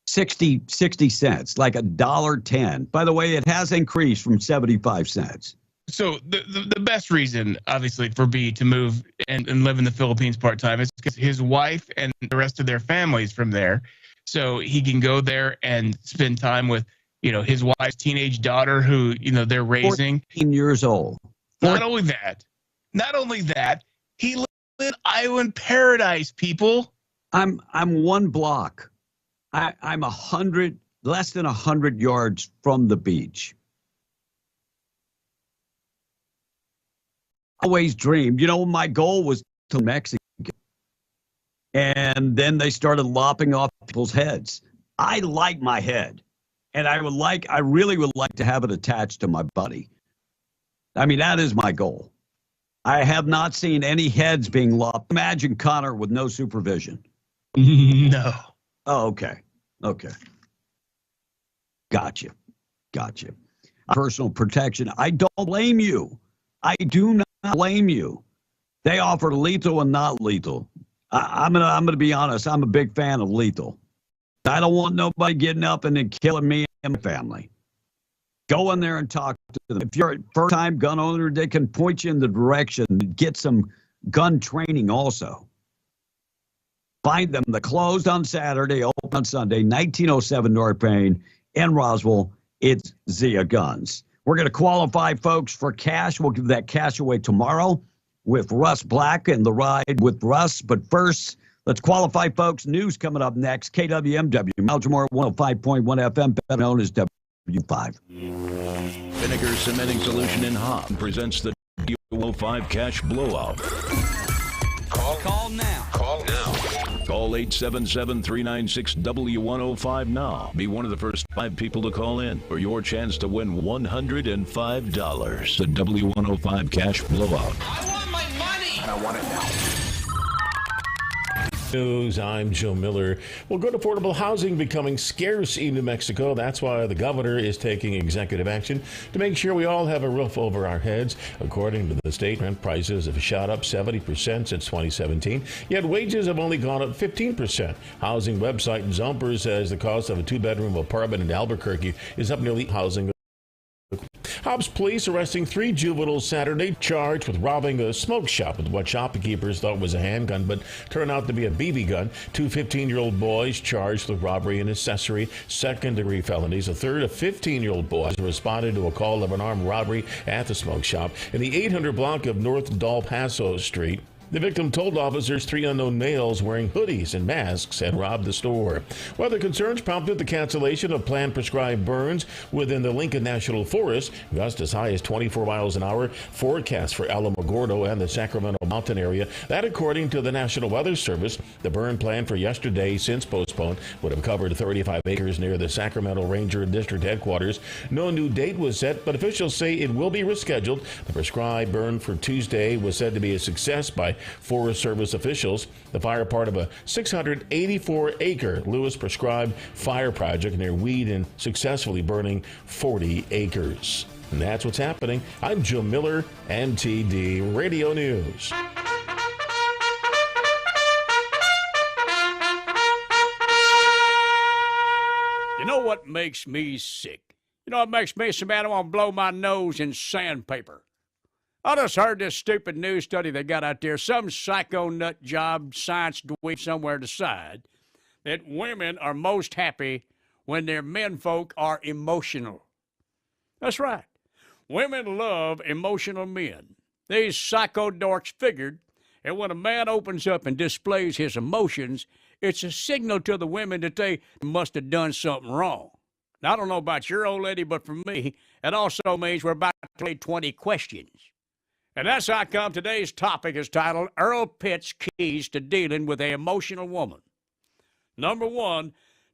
60 cents, like $1.10. By the way, it has increased from 75 cents. So the best reason, obviously, for B to move and live in the Philippines part-time is because his wife and the rest of their families from there. So he can go there and spend time with, his wife's teenage daughter who, they're raising. 14 years old. Not only that, he lives in island paradise, people. I'm one block. I'm less than 100 yards from the beach. Always dreamed, my goal was to Mexico. And then they started lopping off people's heads. I like my head. And I really would like to have it attached to my body. I mean, that is my goal. I have not seen any heads being lopped. Imagine Connor with no supervision. No. Oh, okay. Gotcha. Personal protection. I don't blame you. I do not blame you. They offer lethal and not lethal. I'm gonna be honest. I'm a big fan of lethal. I don't want nobody getting up and then killing me and my family. Go in there and talk to them. If you're a first-time gun owner, they can point you in the direction. Get some gun training also. Find them. They're closed on Saturday, open on Sunday, 1907 North Payne in Roswell. It's Zia Guns. We're going to qualify folks for cash. We'll give that cash away tomorrow with Russ Black and the Ride with Russ. But first, let's qualify folks. News coming up next. KWMW, Malmore 105.1 FM, better known as W5. Vinegar Cementing Solution in Hobb presents the W105 Cash Blowout. Call now. Call 877-396-W105 now. Be one of the first 5 people to call in for your chance to win $105. The W105 Cash Blowout. I want my money. And I want it now. News, I'm Joe Miller. Well, good affordable housing becoming scarce in New Mexico. That's why the governor is taking executive action to make sure we all have a roof over our heads. According to the state, rent prices have shot up 70% since 2017, yet wages have only gone up 15%. Housing website Zumper says the cost of a 2-bedroom apartment in Albuquerque is up nearly housing. Hobbs police arresting 3 juveniles Saturday charged with robbing a smoke shop with what shopkeepers thought was a handgun but turned out to be a BB gun. 2 15-year-old boys charged with robbery and accessory, second-degree felonies. A third of 15-year-old boys responded to a call of an armed robbery at the smoke shop in the 800 block of North Del Paso Street. The victim told officers 3 unknown males wearing hoodies and masks had robbed the store. Weather concerns prompted the cancellation of planned prescribed burns within the Lincoln National Forest. Gusts as high as 24 miles an hour forecast for Alamogordo and the Sacramento Mountain area. That, according to the National Weather Service, the burn plan for yesterday, since postponed, would have covered 35 acres near the Sacramento Ranger District headquarters. No new date was set, but officials say it will be rescheduled. The prescribed burn for Tuesday was said to be a success by Forest Service officials. The fire part of a 684-acre Lewis prescribed fire project near Weed, successfully burning 40 acres. And that's what's happening. I'm Joe Miller, MTD Radio News. You know what makes me sick? You know what makes me so bad I want to blow my nose in sandpaper? I just heard this stupid news study they got out there. Some psycho nut job science dweeb somewhere decide that women are most happy when their menfolk are emotional. That's right. Women love emotional men. These psycho dorks figured that when a man opens up and displays his emotions, it's a signal to the women that they must have done something wrong. Now, I don't know about your old lady, but for me, it also means we're about to play 20 questions. And that's how come today's topic is titled Earl Pitt's Keys to Dealing with an Emotional Woman. Number one,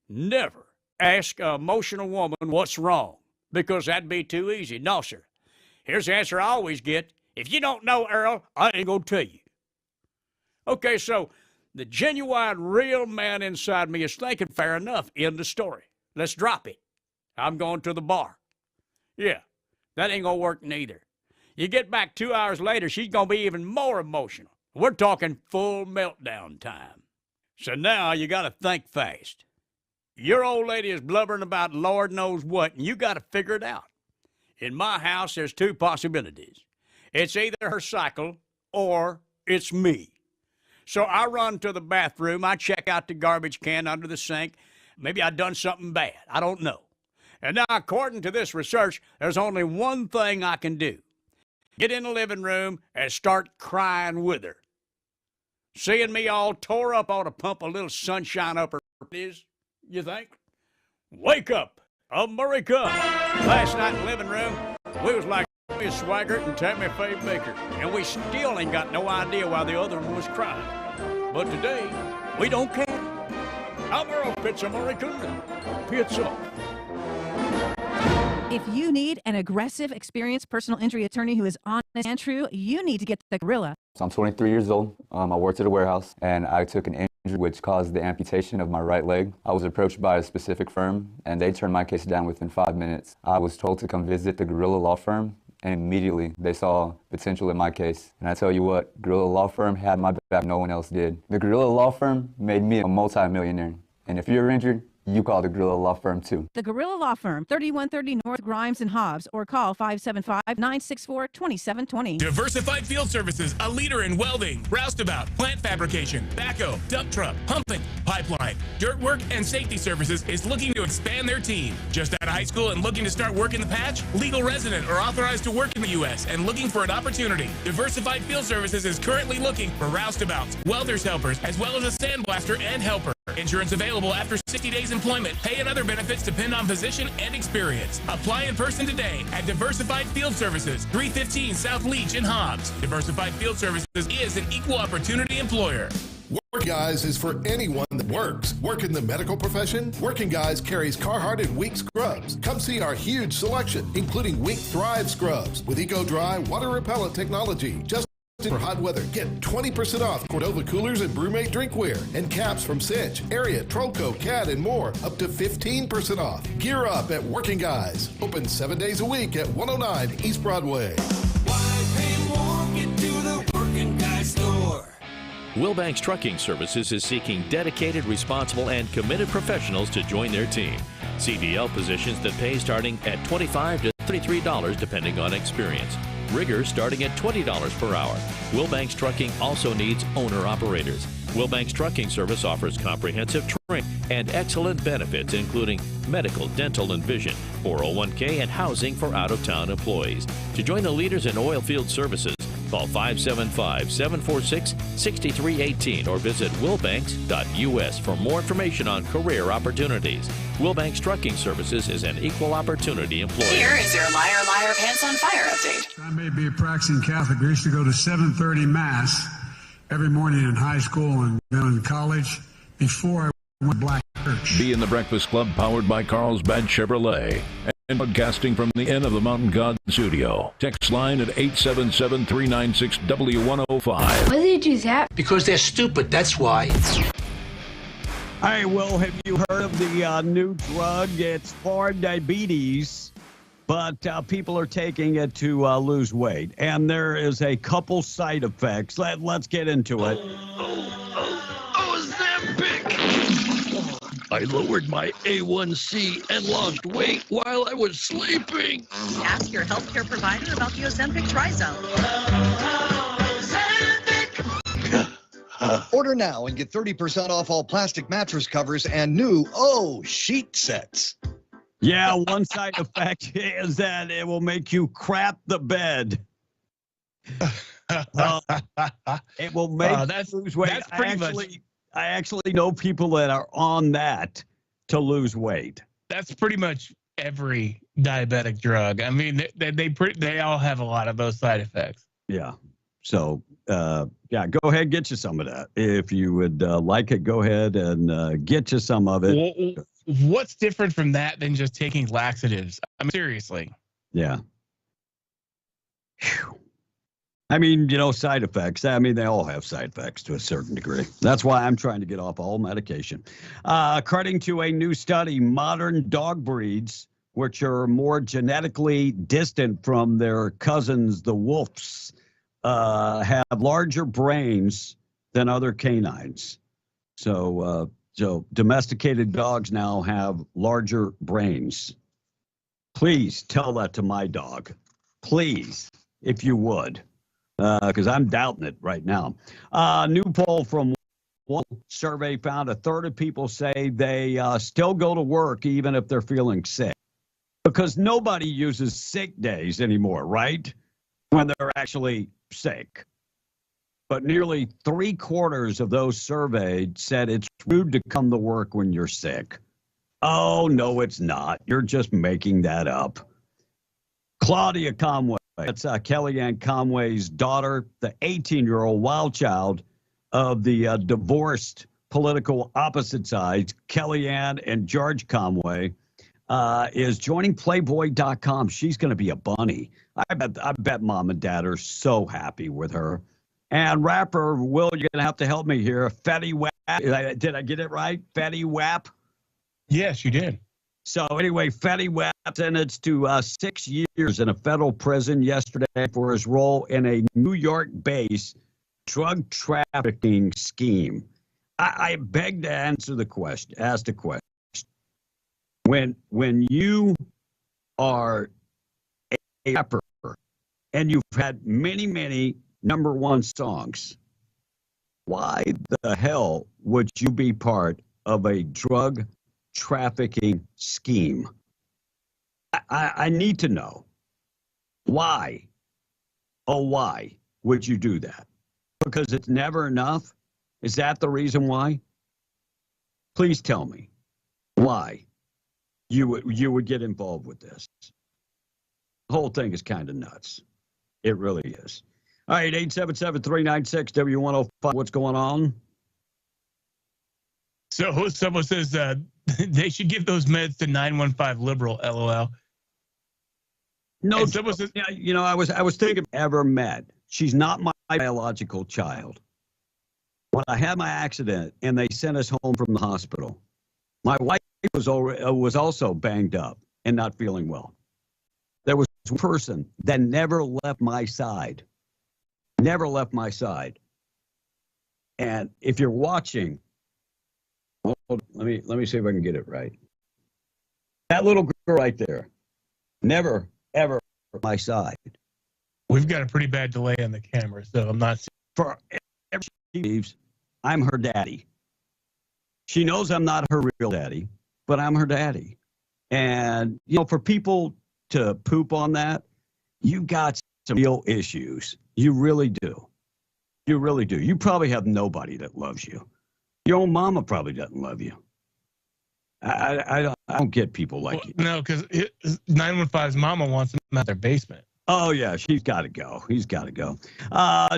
never ask an emotional woman what's wrong, because that'd be too easy. No, sir. Here's the answer I always get. If you don't know, Earl, I ain't gonna tell you. Okay, so the genuine, real man inside me is thinking, fair enough, end the story. Let's drop it. I'm going to the bar. Yeah, that ain't gonna work neither. You get back 2 hours later, she's gonna be even more emotional. We're talking full meltdown time. So now you gotta think fast. Your old lady is blubbering about Lord knows what, and you gotta figure it out. In my house, there's two possibilities. It's either her cycle or it's me. So I run to the bathroom, I check out the garbage can under the sink. Maybe I done something bad, I don't know. And now, according to this research, there's only one thing I can do. Get in the living room and start crying with her. Seeing me all tore up ought to pump a little sunshine up her is, you think? Wake up, America! Last night in the living room, we was like Tommy Swaggart and Tammy Faye Baker, and we still ain't got no idea why the other one was crying. But today, we don't care. I'm Earl Pitt's American. Pitt's up. If you need an aggressive, experienced personal injury attorney who is honest and true, you need to get the Gorilla. So I'm 23 years old. I worked at a warehouse, and I took an injury which caused the amputation of my right leg. I was approached by a specific firm, and they turned my case down within 5 minutes. I was told to come visit the Gorilla Law Firm, and immediately they saw potential in my case. And I tell you what, Gorilla Law Firm had my back, no one else did. The Gorilla Law Firm made me a multi-millionaire. And if you're injured, you call the Gorilla Law Firm too. The Gorilla Law Firm, 3130 North Grimes and Hobbs, or call 575-964-2720. Diversified Field Services, a leader in welding, roustabout, plant fabrication, backhoe, dump truck, pumping, pipeline, dirt work, and safety services is looking to expand their team. Just out of high school and looking to start work in the patch? Legal resident or authorized to work in the U.S. and looking for an opportunity. Diversified Field Services is currently looking for roustabouts, welders helpers, as well as a sandblaster and helper. Insurance available after 60 days employment. Pay and other benefits depend on position and experience. Apply in person today at Diversified Field Services, 315 South Leach in Hobbs. Diversified Field Services is an equal opportunity employer. Working Guys is for anyone that works. Work in the medical profession? Working Guys carries Carhartt and Wink scrubs. Come see our huge selection, including Wink Thrive scrubs with Eco-Dry water repellent technology. Just for hot weather, get 20% off Cordova coolers and Brewmate drinkware and caps from Cinch, Ariat, Troco, CAD, and more, up to 15% off. Gear up at Working Guys. Open 7 days a week at 109 East Broadway. Why pay more? Get to the Working Guys store. Wilbanks Trucking Services is seeking dedicated, responsible, and committed professionals to join their team. CDL positions that pay starting at $25 to $33 depending on experience. Riggers starting at $20 per hour. Wilbanks Trucking also needs owner-operators. Wilbanks Trucking Service offers comprehensive training and excellent benefits, including medical, dental, and vision, 401k, and housing for out-of-town employees. To join the leaders in oil field services, call 575-746-6318 or visit wilbanks.us for more information on career opportunities. Wilbanks Trucking Services is an equal opportunity employer. Here is your Liar Liar Pants on Fire update. I may be a practicing Catholic. I used to go to 7:30 Mass every morning in high school and then in college before I went to Black Church. Be in the Breakfast Club, powered by Carlsbad Chevrolet. And broadcasting from the Inn of the Mountain God studio. Text line at 877-396-W105. Why did you do that? Because they're stupid, that's why. Hey, Will, have you heard of the new drug? It's for diabetes, but people are taking it to lose weight. And there is a couple side effects. Let's get into it. I lowered my A1C and lost weight while I was sleeping. Ask your healthcare provider about the Ozempic Trizone. Order now and get 30% off all plastic mattress covers and new sheet sets. Yeah, one side effect is that it will make you crap the bed. It will make you lose weight. That's pretty much. I actually know people that are on that to lose weight. That's pretty much every diabetic drug. I mean, they all have a lot of those side effects. Yeah. So, go ahead, get you some of that. If you would like it, go ahead and get you some of it. Well, what's different from that than just taking laxatives? I mean, seriously. Yeah. Whew. I mean, side effects. I mean, they all have side effects to a certain degree. That's why I'm trying to get off all medication. According to a new study, modern dog breeds, which are more genetically distant from their cousins, the wolves, have larger brains than other canines. So domesticated dogs now have larger brains. Please tell that to my dog. Please, if you would. Because I'm doubting it right now. New poll from one survey found a third of people say they still go to work even if they're feeling sick. Because nobody uses sick days anymore, right? When they're actually sick. But nearly 3/4 of those surveyed said it's rude to come to work when you're sick. Oh, no, it's not. You're just making that up. Claudia Conway. That's Kellyanne Conway's daughter, the 18-year-old wild child of the divorced political opposite sides, Kellyanne and George Conway, is joining Playboy.com. She's going to be a bunny. I bet mom and dad are so happy with her. And rapper, Will, you're going to have to help me here. Fetty Wap. Did I get it right? Fetty Wap? Yes, you did. So anyway, Fetty Wap sentenced to 6 years in a federal prison yesterday for his role in a New York-based drug trafficking scheme. I beg to ask the question. When you are a rapper and you've had many, many #1 songs, why the hell would you be part of a drug trafficking scheme? I need to know why. Oh, why would you do that? Because it's never enough? Is that the reason why? Please tell me why you would get involved with this. The whole thing is kind of nuts. It really is. All right, 877-396-W105. What's going on? So someone says they should give those meds to 915 liberal, LOL. No, I was thinking ever met. She's not my biological child. When I had my accident and they sent us home from the hospital, my wife was also banged up and not feeling well. There was one person that never left my side. Never left my side. And if you're watching, let me see if I can get it right. That little girl right there, never, ever my side. We've got a pretty bad delay on the camera, so I'm not. For every she leaves, I'm her daddy. She knows I'm not her real daddy, but I'm her daddy. And, for people to poop on that, you got some real issues. You really do. You really do. You probably have nobody that loves you. Your own mama probably doesn't love you. I don't get people like you. No, because 915's mama wants him out their basement. Oh, yeah, she's got to go. He's got to go.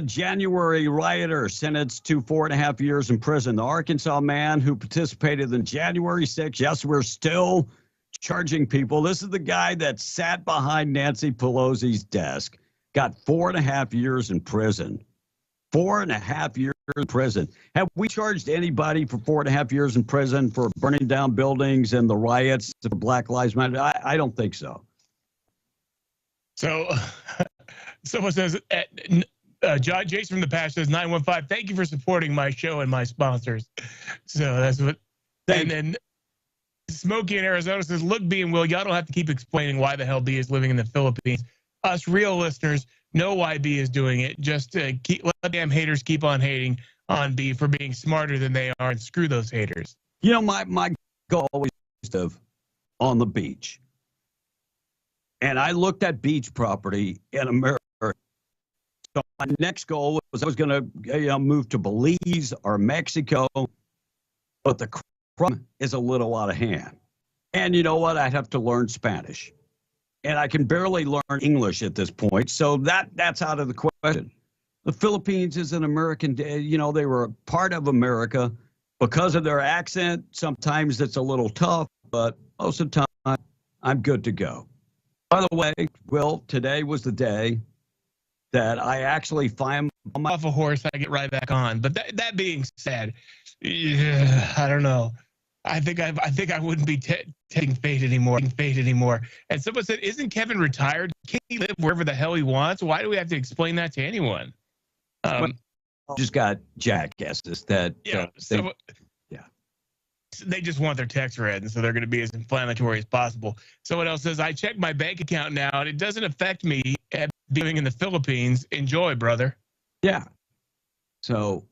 January rioter sentenced to 4.5 years in prison. The Arkansas man who participated in January 6th. Yes, we're still charging people. This is the guy that sat behind Nancy Pelosi's desk. Got 4.5 years in prison. 4.5 years in prison. Have we charged anybody for 4.5 years in prison for burning down buildings and the riots for Black Lives Matter? I don't think so. So someone says, Jason from the past says, 915, thank you for supporting my show and my sponsors. So that's what. And then Smokey in Arizona says, look, B and Will, y'all don't have to keep explaining why the hell B is living in the Philippines. Us real listeners know why B is doing it. Just let damn haters keep on hating. on B for being smarter than they are, and screw those haters. You know, my goal always was on the beach. And I looked at beach property in America. So my next goal was I was going to move to Belize or Mexico. But the crime is a little out of hand. And you know what? I'd have to learn Spanish. And I can barely learn English at this point. So that's out of the question. The Philippines is an American, they were a part of America because of their accent. Sometimes it's a little tough, but most of the time, I'm good to go. By the way, Will, today was the day that I actually find I'm off a horse, I get right back on. But that being said, I don't know. I think I wouldn't be taking fate anymore. And someone said, "Isn't Kevin retired? Can't he live wherever the hell he wants? Why do we have to explain that to anyone?" Just got jackasses that. They just want their text read, and so they're going to be as inflammatory as possible. Someone else says, "I checked my bank account now, and it doesn't affect me at being in the Philippines. Enjoy, brother." Yeah. So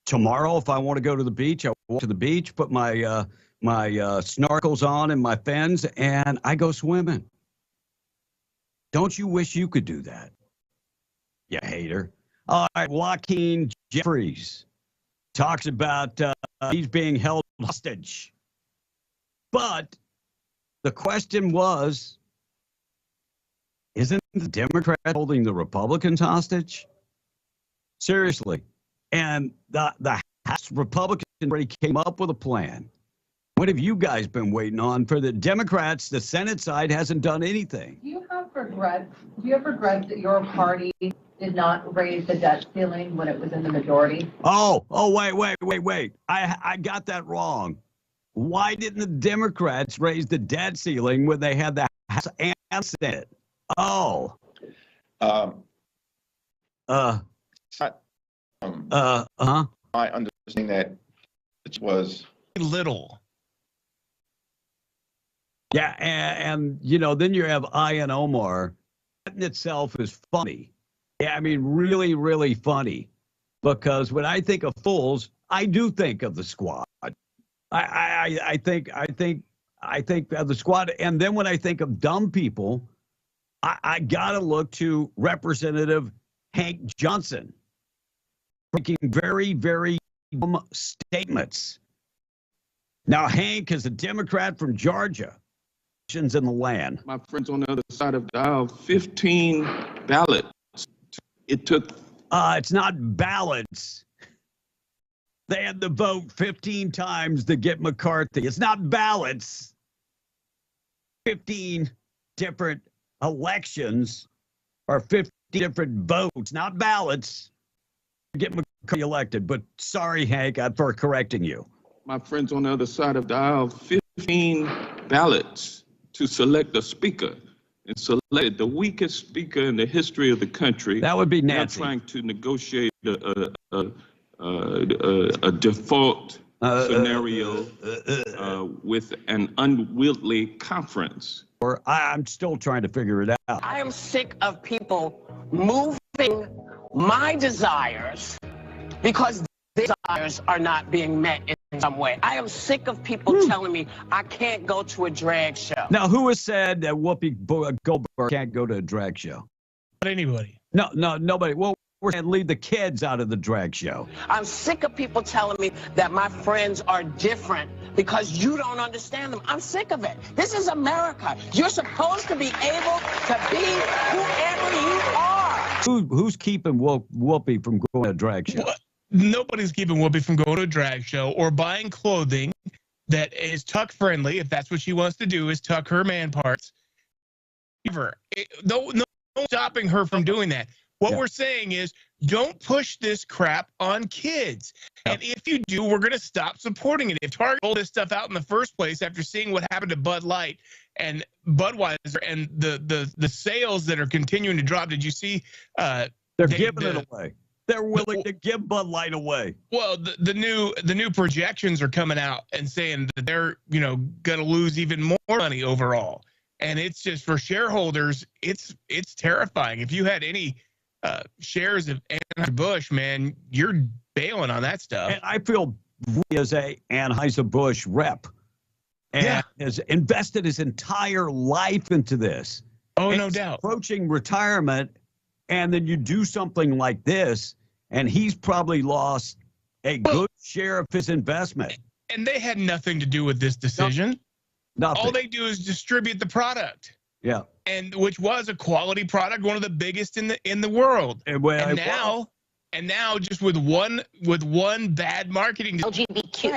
tomorrow, if I want to go to the beach, I walk to the beach, put my my snorkels on and my fins, and I go swimming. Don't you wish you could do that? You hater. All right, Joaquin Jeffries talks about he's being held hostage. But the question was, isn't the Democrat holding the Republicans hostage? Seriously. And the House Republicans already came up with a plan. What have you guys been waiting on? For the Democrats, the Senate side hasn't done anything. Do you have regret that your party did not raise the debt ceiling when it was in the majority? Oh, wait. I got that wrong. Why didn't the Democrats raise the debt ceiling when they had the House and Senate? Oh. My understanding that it was little. Yeah, and then you have Ian Omar. That in itself is funny. Yeah, I mean, really, really funny. Because when I think of fools, I do think of the squad. I think of the squad, and then when I think of dumb people, I gotta look to Representative Hank Johnson, making very, very dumb statements. Now, Hank is a Democrat from Georgia. In the land. My friends on the other side of the aisle, 15 ballots. It took. It's not ballots. They had to vote 15 times to get McCarthy. It's not ballots. 15 different elections or 50 different votes, not ballots, to get McCarthy elected. But sorry, Hank, for correcting you. My friends on the other side of the aisle, 15 ballots to select a speaker, and selected the weakest speaker in the history of the country. That would be Nancy. Not trying to negotiate a default scenario with an unwieldy conference. Or I'm still trying to figure it out. I am sick of people moving my desires because their desires are not being met in some way. I am sick of people telling me I can't go to a drag show. Now, who has said that Whoopi Goldberg can't go to a drag show? Not anybody. No, nobody. Well, we're going to leave the kids out of the drag show. I'm sick of people telling me that my friends are different because you don't understand them. I'm sick of it. This is America. You're supposed to be able to be whoever you are. Who's keeping Whoopi from going to a drag show? What? Nobody's keeping Whoopi from going to a drag show or buying clothing that is tuck friendly. If that's what she wants to do, is tuck her man parts. No stopping her from doing that. What we're saying is, don't push this crap on kids. And if you do, we're going to stop supporting it. If Target rolled this stuff out in the first place after seeing what happened to Bud Light and Budweiser and the sales that are continuing to drop, did you see? They're giving it away. They're willing to give Bud Light away. Well, the new projections are coming out and saying that they're going to lose even more money overall, and it's just for shareholders. It's terrifying. If you had any shares of Anheuser-Busch, man, you're bailing on that stuff. And I feel he is a Anheuser-Busch rep and has invested his entire life into this. Oh, and no he's doubt. Approaching retirement, and then you do something like this, and he's probably lost a good share of his investment. And they had nothing to do with this decision. Nothing. All they do is distribute the product. Yeah. And which was a quality product, one of the biggest in the world. And now just with one bad marketing LGBTQ,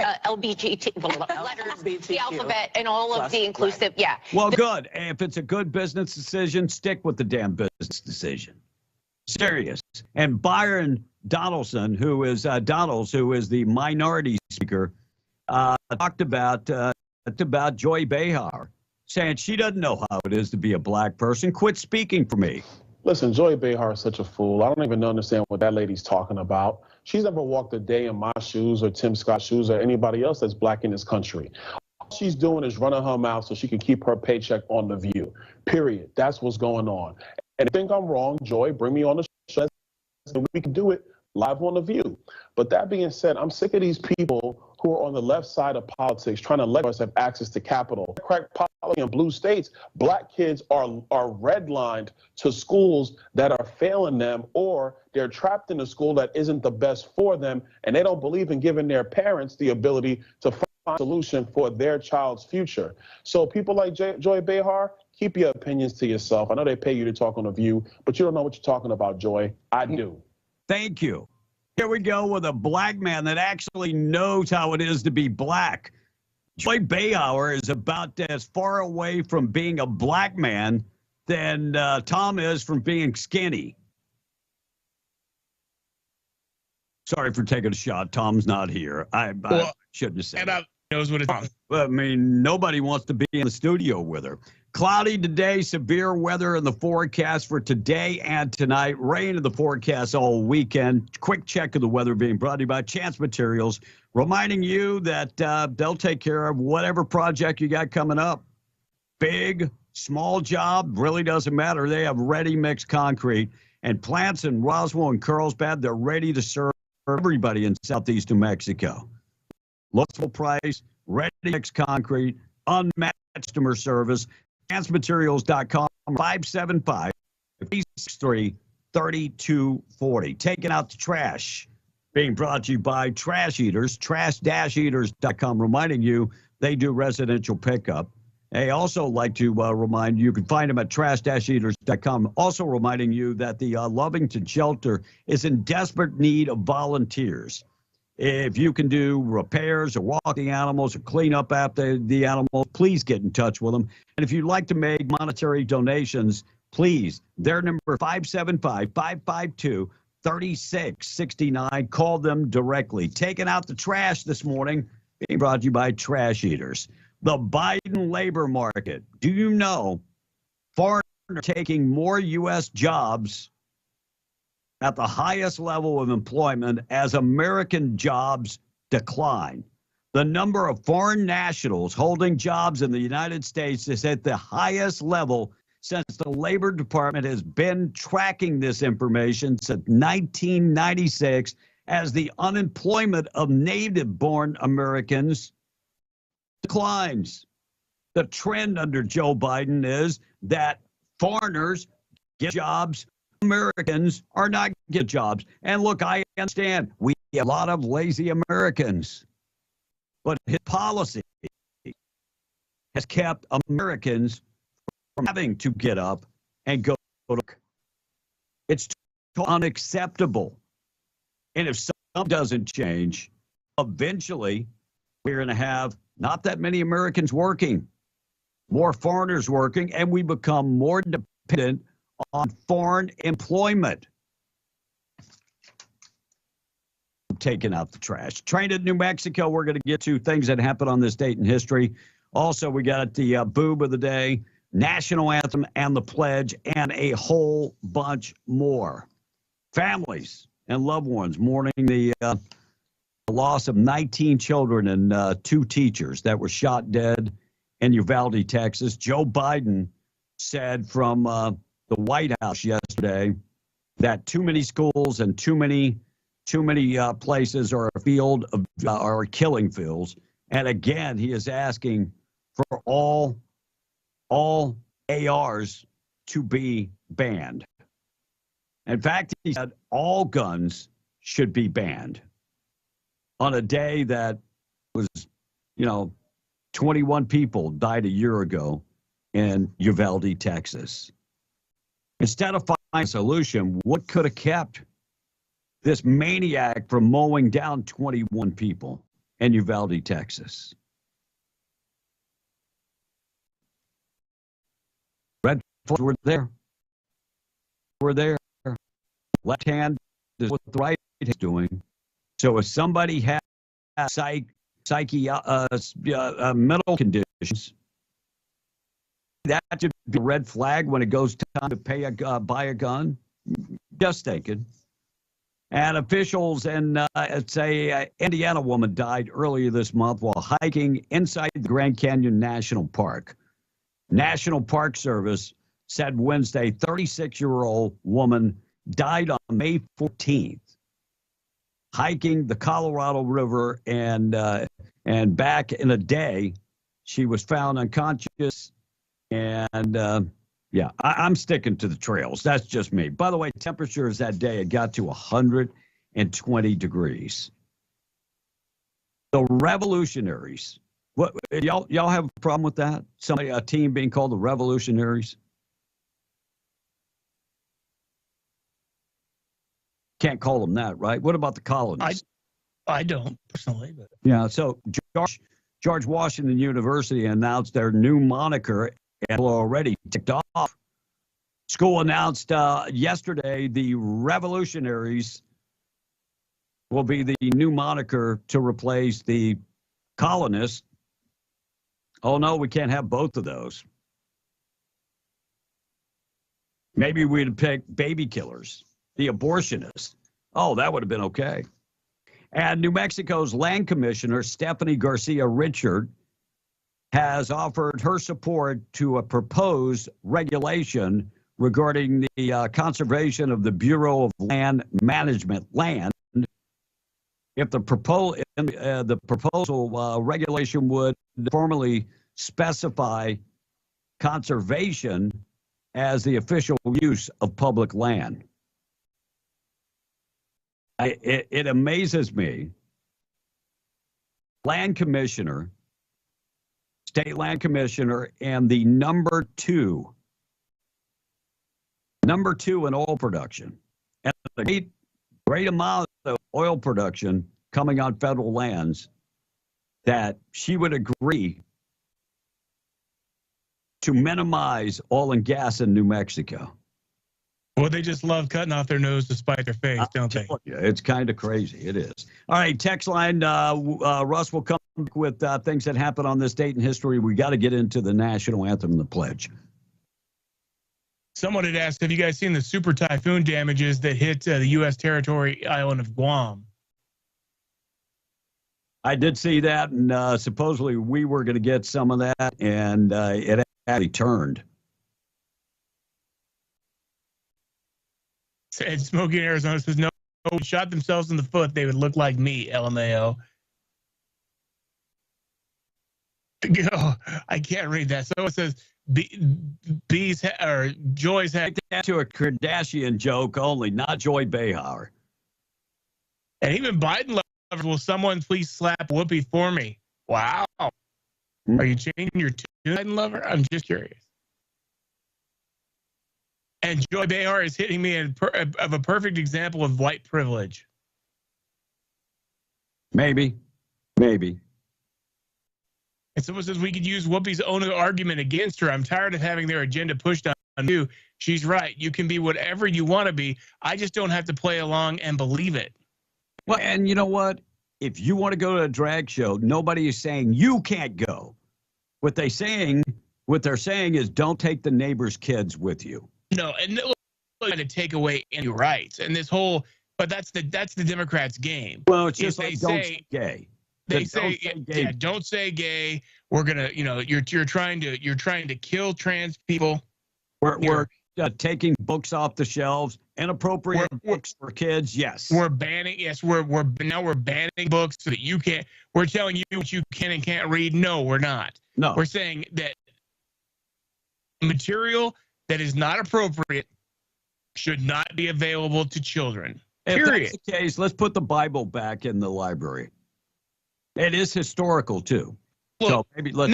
the alphabet and all of the inclusive, Well, good. If it's a good business decision, stick with the damn business decision. Serious. And Byron Donaldson, who is the minority speaker, talked about Joy Behar, saying she doesn't know how it is to be a black person. Quit speaking for me. Listen, Joy Behar is such a fool. I don't even understand what that lady's talking about. She's never walked a day in my shoes or Tim Scott's shoes or anybody else that's black in this country. All she's doing is running her mouth so she can keep her paycheck on The View. Period. That's what's going on. And if you think I'm wrong, Joy, bring me on the show. We can do it live on The View. But that being said, I'm sick of these people who are on the left side of politics trying to let us have access to capital. Crack policy in blue states, black kids are redlined to schools that are failing them, or they're trapped in a school that isn't the best for them, and they don't believe in giving their parents the ability to find a solution for their child's future. So people like Joy Behar, keep your opinions to yourself. I know they pay you to talk on The View, but you don't know what you're talking about, Joy. I do. Thank you. Here we go with a black man that actually knows how it is to be black. Joy Behar is about as far away from being a black man than Tom is from being skinny. Sorry for taking a shot. Tom's not here. I shouldn't have said that. Knows what it's on. I mean, nobody wants to be in the studio with her. Cloudy today, severe weather in the forecast for today and tonight. Rain in the forecast all weekend. Quick check of the weather being brought to you by Chance Materials, reminding you that they'll take care of whatever project you got coming up. Big, small job, really doesn't matter. They have ready-mix concrete. And plants in Roswell and Carlsbad, they're ready to serve everybody in southeast New Mexico. Lowest price, ready-mix concrete, unmatched customer service. ChanceMaterials.com, 575-363-3240. Taking out the trash. Being brought to you by Trash Eaters, trash-eaters.com, reminding you they do residential pickup. They also like to remind you can find them at trash-eaters.com. Also reminding you that the Lovington Shelter is in desperate need of volunteers. If you can do repairs or walk the animals or clean up after the animals, please get in touch with them. And if you'd like to make monetary donations, please, their number 575-552-3669. Call them directly. Taking out the trash this morning, being brought to you by Trash Eaters. The Biden labor market. Do you know foreigners are taking more U.S. jobs at the highest level of employment as American jobs decline? The number of foreign nationals holding jobs in the United States is at the highest level since the Labor Department has been tracking this information since 1996, as the unemployment of native-born Americans declines. The trend under Joe Biden is that foreigners get jobs, Americans are not getting jobs. And look, I understand we have a lot of lazy Americans, but his policy has kept Americans from having to get up and go to work. It's unacceptable. And if something doesn't change, eventually we're going to have not that many Americans working, more foreigners working, and we become more dependent on foreign employment. Taking out the trash. Trained in New Mexico, we're going to get to things that happened on this date in history. Also, we got the boob of the day, national anthem and the pledge, and a whole bunch more. Families and loved ones mourning the loss of 19 children and 2 teachers that were shot dead in Uvalde, Texas. Joe Biden said from the White House yesterday that too many schools and too many places are a field of are killing fields. And again, he is asking for all ARs to be banned. In fact, he said all guns should be banned on a day that was, 21 people died a year ago in Uvalde, Texas. Instead of finding a solution, what could have kept this maniac from mowing down 21 people in Uvalde, Texas? Red flags were there. Left hand is what the right is doing. So if somebody has mental conditions, that should be a red flag when it goes time to buy a gun. Just thinking. And officials in, Indiana woman died earlier this month while hiking inside the Grand Canyon National Park. National Park Service said Wednesday 36-year-old woman died on May 14th, hiking the Colorado River, and back in a day, she was found unconscious. And I'm sticking to the trails. That's just me. By the way, temperatures that day, it got to 120 degrees. The revolutionaries. What y'all have a problem with that? A team being called the revolutionaries? Can't call them that, right? What about the colonists? I don't personally, but yeah. So George Washington University announced their new moniker, and already ticked off. School announced yesterday the revolutionaries will be the new moniker to replace the colonists. Oh no, we can't have both of those. Maybe we'd pick baby killers, the abortionists. Oh, that would have been okay. And New Mexico's land commissioner, Stephanie Garcia Richard, has offered her support to a proposed regulation regarding the conservation of the Bureau of Land Management land. If the proposal regulation would formally specify conservation as the official use of public land. It amazes me. State land commissioner, and the number two in oil production, and the great amount of oil production coming on federal lands, that she would agree to minimize oil and gas in New Mexico. Well, they just love cutting off their nose to spite their face, don't they? Yeah, it's kind of crazy. It is. All right, text line. Russ will come with things that happen on this date in history. We got to get into the national anthem and the pledge. Someone had asked, have you guys seen the super typhoon damages that hit the U.S. territory island of Guam? I did see that, and supposedly we were going to get some of that, and it actually turned. And Smoky in Arizona says, no, shot themselves in the foot, they would look like me, LMAO. Oh, I can't read that. So it says, Joy's had that to a Kardashian joke only, not Joy Behar. And even Biden lovers, will someone please slap Whoopi for me? Wow. Are you changing your tune, Biden lover? I'm just curious. And Joy Behar is hitting me of a perfect example of white privilege. Maybe. And someone says we could use Whoopi's own argument against her. I'm tired of having their agenda pushed on you. She's right. You can be whatever you want to be. I just don't have to play along and believe it. Well, and you know what? If you want to go to a drag show, nobody is saying you can't go. What they're saying is don't take the neighbor's kids with you. No, and they're trying to take away any rights. And this whole, but that's the Democrats' game. Well, it's just like don't say gay. They say, yeah, don't say gay. We're gonna, you're trying to kill trans people. We're taking books off the shelves, inappropriate books for kids. Yes, we're banning. Yes, we're banning books so that you can't. We're telling you what you can and can't read. No, we're not. No, we're saying that material that is not appropriate should not be available to children. Period. If that's the case, let's put the Bible back in the library. It is historical too. Look, so maybe let's.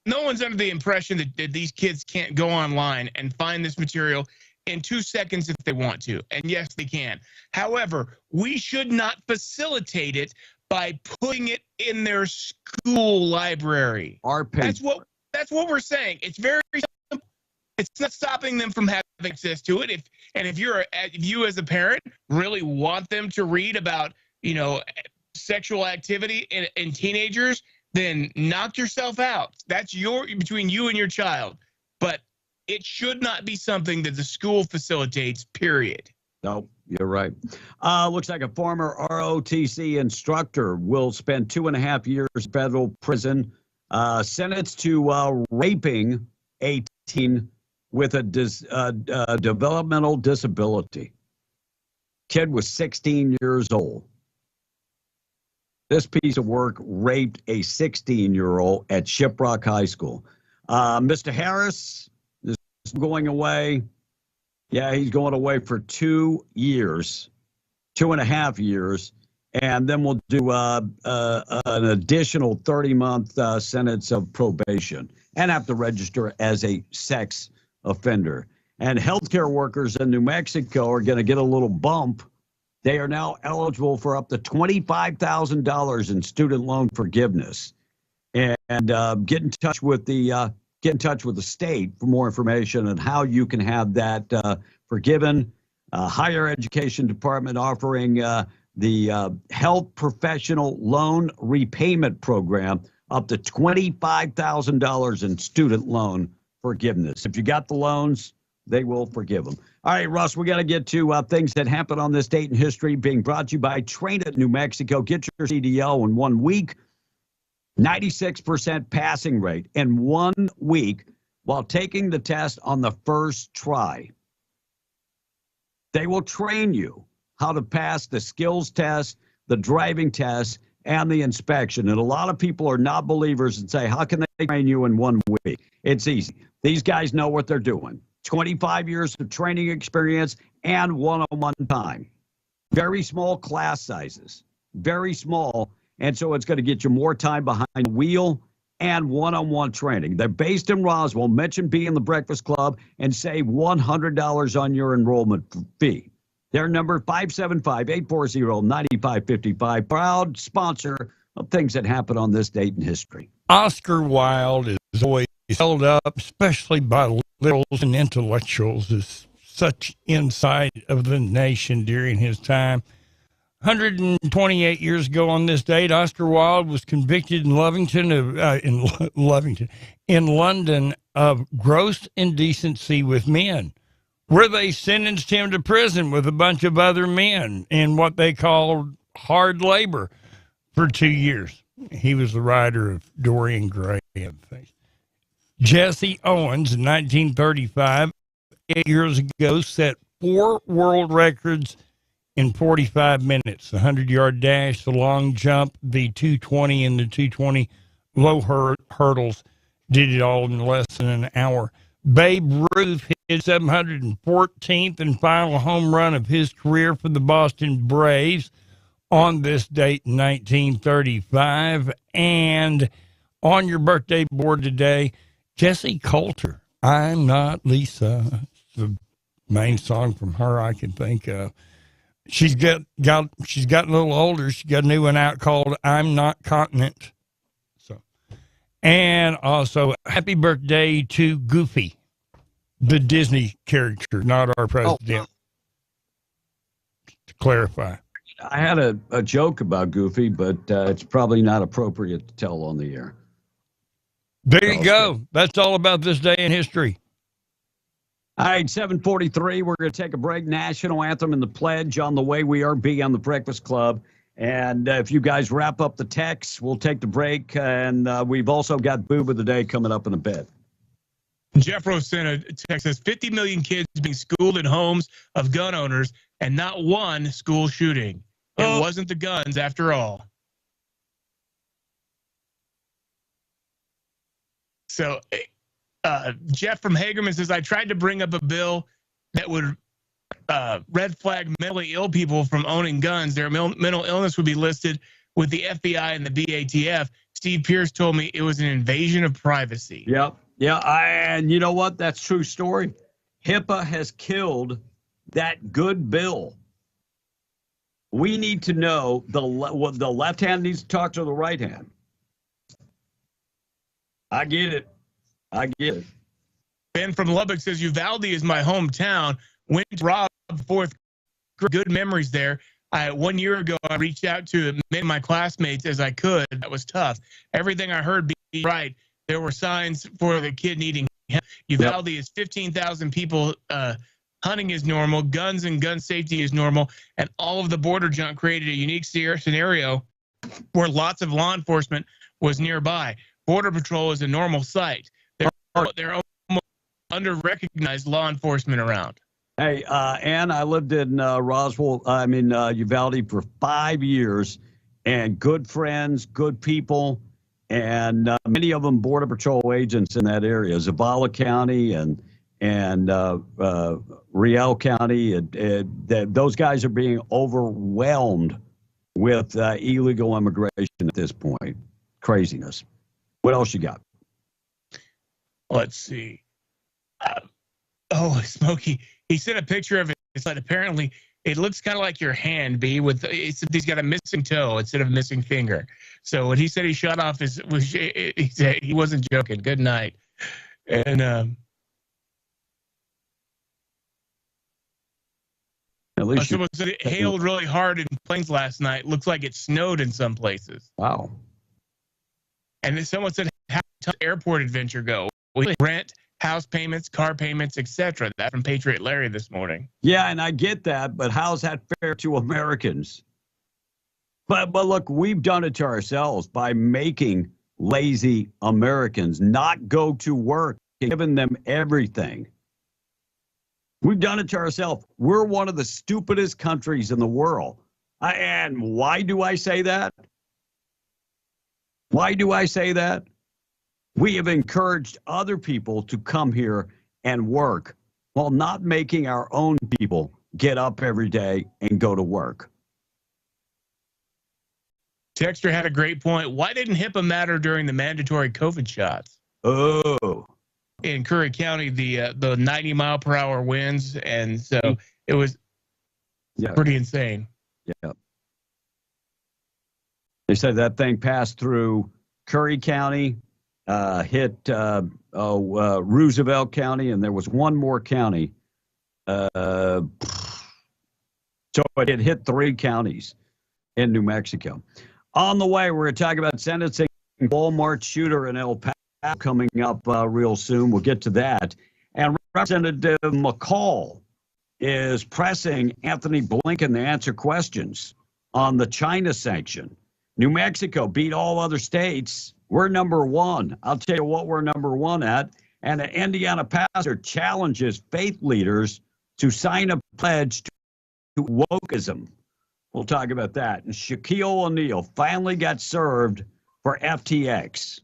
No one's under the impression that these kids can't go online and find this material in 2 seconds if they want to. And yes, they can. However, we should not facilitate it by putting it in their school library. That's what we're saying. It's very simple. It's not stopping them from having access to it. If you as a parent really want them to read about, sexual activity in teenagers, then knock yourself out. That's between you and your child. But it should not be something that the school facilitates, period. No, you're right. Looks like a former ROTC instructor will spend 2.5 years in federal prison, sentenced to raping a teen with a developmental disability. Kid was 16 years old. This piece of work raped a 16-year-old at Shiprock High School. Mr. Harris is going away. Yeah, he's going away for 2 years, 2.5 years, and then we'll do an additional 30-month sentence of probation and have to register as a sex offender. And healthcare workers in New Mexico are going to get a little bump. They are now eligible for up to $25,000 in student loan forgiveness. And get in touch with the state for more information on how you can have that forgiven. Higher Education Department offering the Health Professional Loan Repayment Program, up to $25,000 in student loan forgiveness. If you got the loans, they will forgive them. All right, Russ, we got to get to things that happened on this date in history, being brought to you by Train at New Mexico. Get your CDL in 1 week. 96% passing rate in 1 week while taking the test on the first try. They will train you how to pass the skills test, the driving test, and the inspection. And a lot of people are not believers and say, how can they train you in 1 week? It's easy. These guys know what they're doing. 25 years of training experience and one-on-one time. Very small class sizes. Very small. And so it's going to get you more time behind the wheel and one-on-one training. They're based in Roswell. Mention B in the Breakfast Club and save $100 on your enrollment fee. Their number 575-840-9555. Proud sponsor of things that happen on this date in history. Oscar Wilde is always held up, especially by liberals and intellectuals, as such insight of the nation during his time. 128 years ago on this date, Oscar Wilde was convicted in London of gross indecency with men, where they sentenced him to prison with a bunch of other men in what they called hard labor for 2 years. He was the writer of Dorian Gray. Jesse Owens in 1935, 8 years ago, set 4 world records in 45 minutes. The 100-yard dash, the long jump, the 220 and the 220 low hurdles, did it all in less than an hour. Babe Ruth hit 714th and final home run of his career for the Boston Braves on this date in 1935. And on your birthday board today, Jessie Coulter, I'm Not Lisa. It's the main song from her I can think of. She's gotten a little older. She got a new one out called I'm Not Continent. And also, happy birthday to Goofy, the Disney character, not our president. To clarify. I had a joke about Goofy, but it's probably not appropriate to tell on the air. There you go. That's all about this day in history. All right, 7:43. We're going to take a break. National anthem and the pledge on the way. We are B on the Breakfast Club. And if you guys wrap up the text, we'll take the break. And we've also got Boob of the Day coming up in a bit. Jeff Rose sent a text says 50 million kids being schooled in homes of gun owners and not one school shooting. It wasn't the guns after all. So Jeff from Hagerman says, I tried to bring up a bill that would red flag mentally ill people from owning guns. Their mental illness would be listed with the FBI and the BATF. Steve Pierce told me it was an invasion of privacy. Yep. Yeah, and you know what? That's true story. HIPAA has killed that good bill. We need to know what the left hand needs to talk to the right hand. I get it. Ben from Lubbock says, Uvalde is my hometown. Went to Rob fourth. Good memories there. 1 year ago, I reached out to as many of my classmates as I could. That was tough. Everything I heard be right. There were signs for the kid needing help. Uvalde is 15,000 people. Hunting is normal. Guns and gun safety is normal. And all of the border junk created a unique scenario where lots of law enforcement was nearby. Border Patrol is a normal sight. There are almost under-recognized law enforcement around. Hey, Ann, I lived in Uvalde for 5 years, and good friends, good people, and many of them Border Patrol agents in that area, Zavala County and Riel County. Those guys are being overwhelmed with illegal immigration at this point. Craziness. What else you got? Let's see. Smokey. He sent a picture of it. It's like apparently it looks kind of like your hand, B. He's got a missing toe instead of a missing finger. So when he said he shut off he wasn't joking. Good night. And at least someone said it hailed really hard in Plains last night. Looks like it snowed in some places. Wow. And then someone said, how does airport adventure go? Rent, house payments, car payments, etc. That from Patriot Larry this morning. Yeah, and I get that, but how's that fair to Americans? But look, we've done it to ourselves by making lazy Americans not go to work and giving them everything. We've done it to ourselves. We're one of the stupidest countries in the world. And why do I say that? Why do I say that? We have encouraged other people to come here and work while not making our own people get up every day and go to work. Texter had a great point. Why didn't HIPAA matter during the mandatory COVID shots? Oh. In Curry County, the 90-mile-per-hour winds, and so it was pretty insane. Yeah. They said that thing passed through Curry County, hit Roosevelt County, and there was one more county. So it hit 3 counties in New Mexico. On the way, we're going to talk about sentencing Walmart shooter in El Paso coming up real soon. We'll get to that. And Representative McCall is pressing Anthony Blinken to answer questions on the China sanction. New Mexico beat all other states. We're number 1. I'll tell you what we're number 1 at. And an Indiana pastor challenges faith leaders to sign a pledge to wokeism. We'll talk about that. And Shaquille O'Neal finally got served for FTX.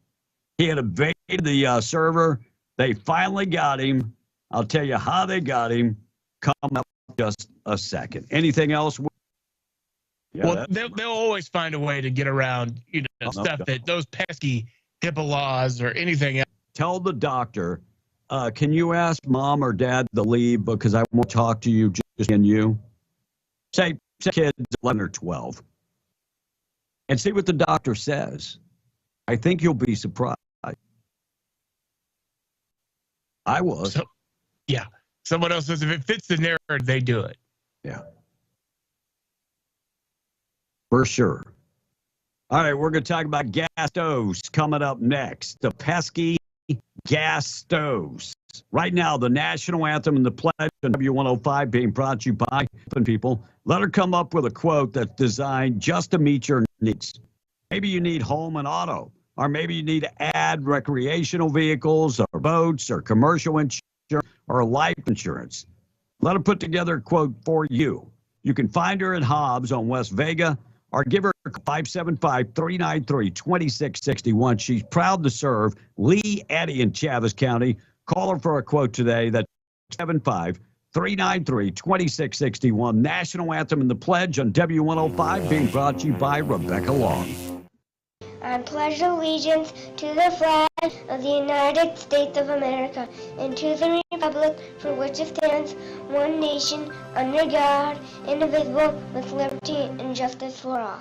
He had evaded the server. They finally got him. I'll tell you how they got him. Come up just a second. Anything else? Yeah, they'll always find a way to get around, stuff that those pesky HIPAA laws or anything else. Tell the doctor, can you ask mom or dad to leave because I want to talk to you, just and you? Say kids 11 or 12. And see what the doctor says. I think you'll be surprised. I was. Yeah. Someone else says if it fits the narrative, they do it. Yeah. For sure. All right, we're going to talk about gas stoves coming up next. The pesky gas stoves. Right now, the national anthem and the pledge on W105 being brought to you by people. Let her come up with a quote that's designed just to meet your needs. Maybe you need home and auto, or maybe you need to add recreational vehicles or boats or commercial insurance or life insurance. Let her put together a quote for you. You can find her at Hobbs on West Vega or give her 575-393-2661. She's proud to serve Lee, Eddy, and Chaves County. Call her for a quote today. That's 575-393-2661. National Anthem and the Pledge on W105 being brought to you by Rebecca Long. I pledge allegiance to the flag of the United States of America and to the republic for which it stands, one nation, under God, indivisible, with liberty and justice for all.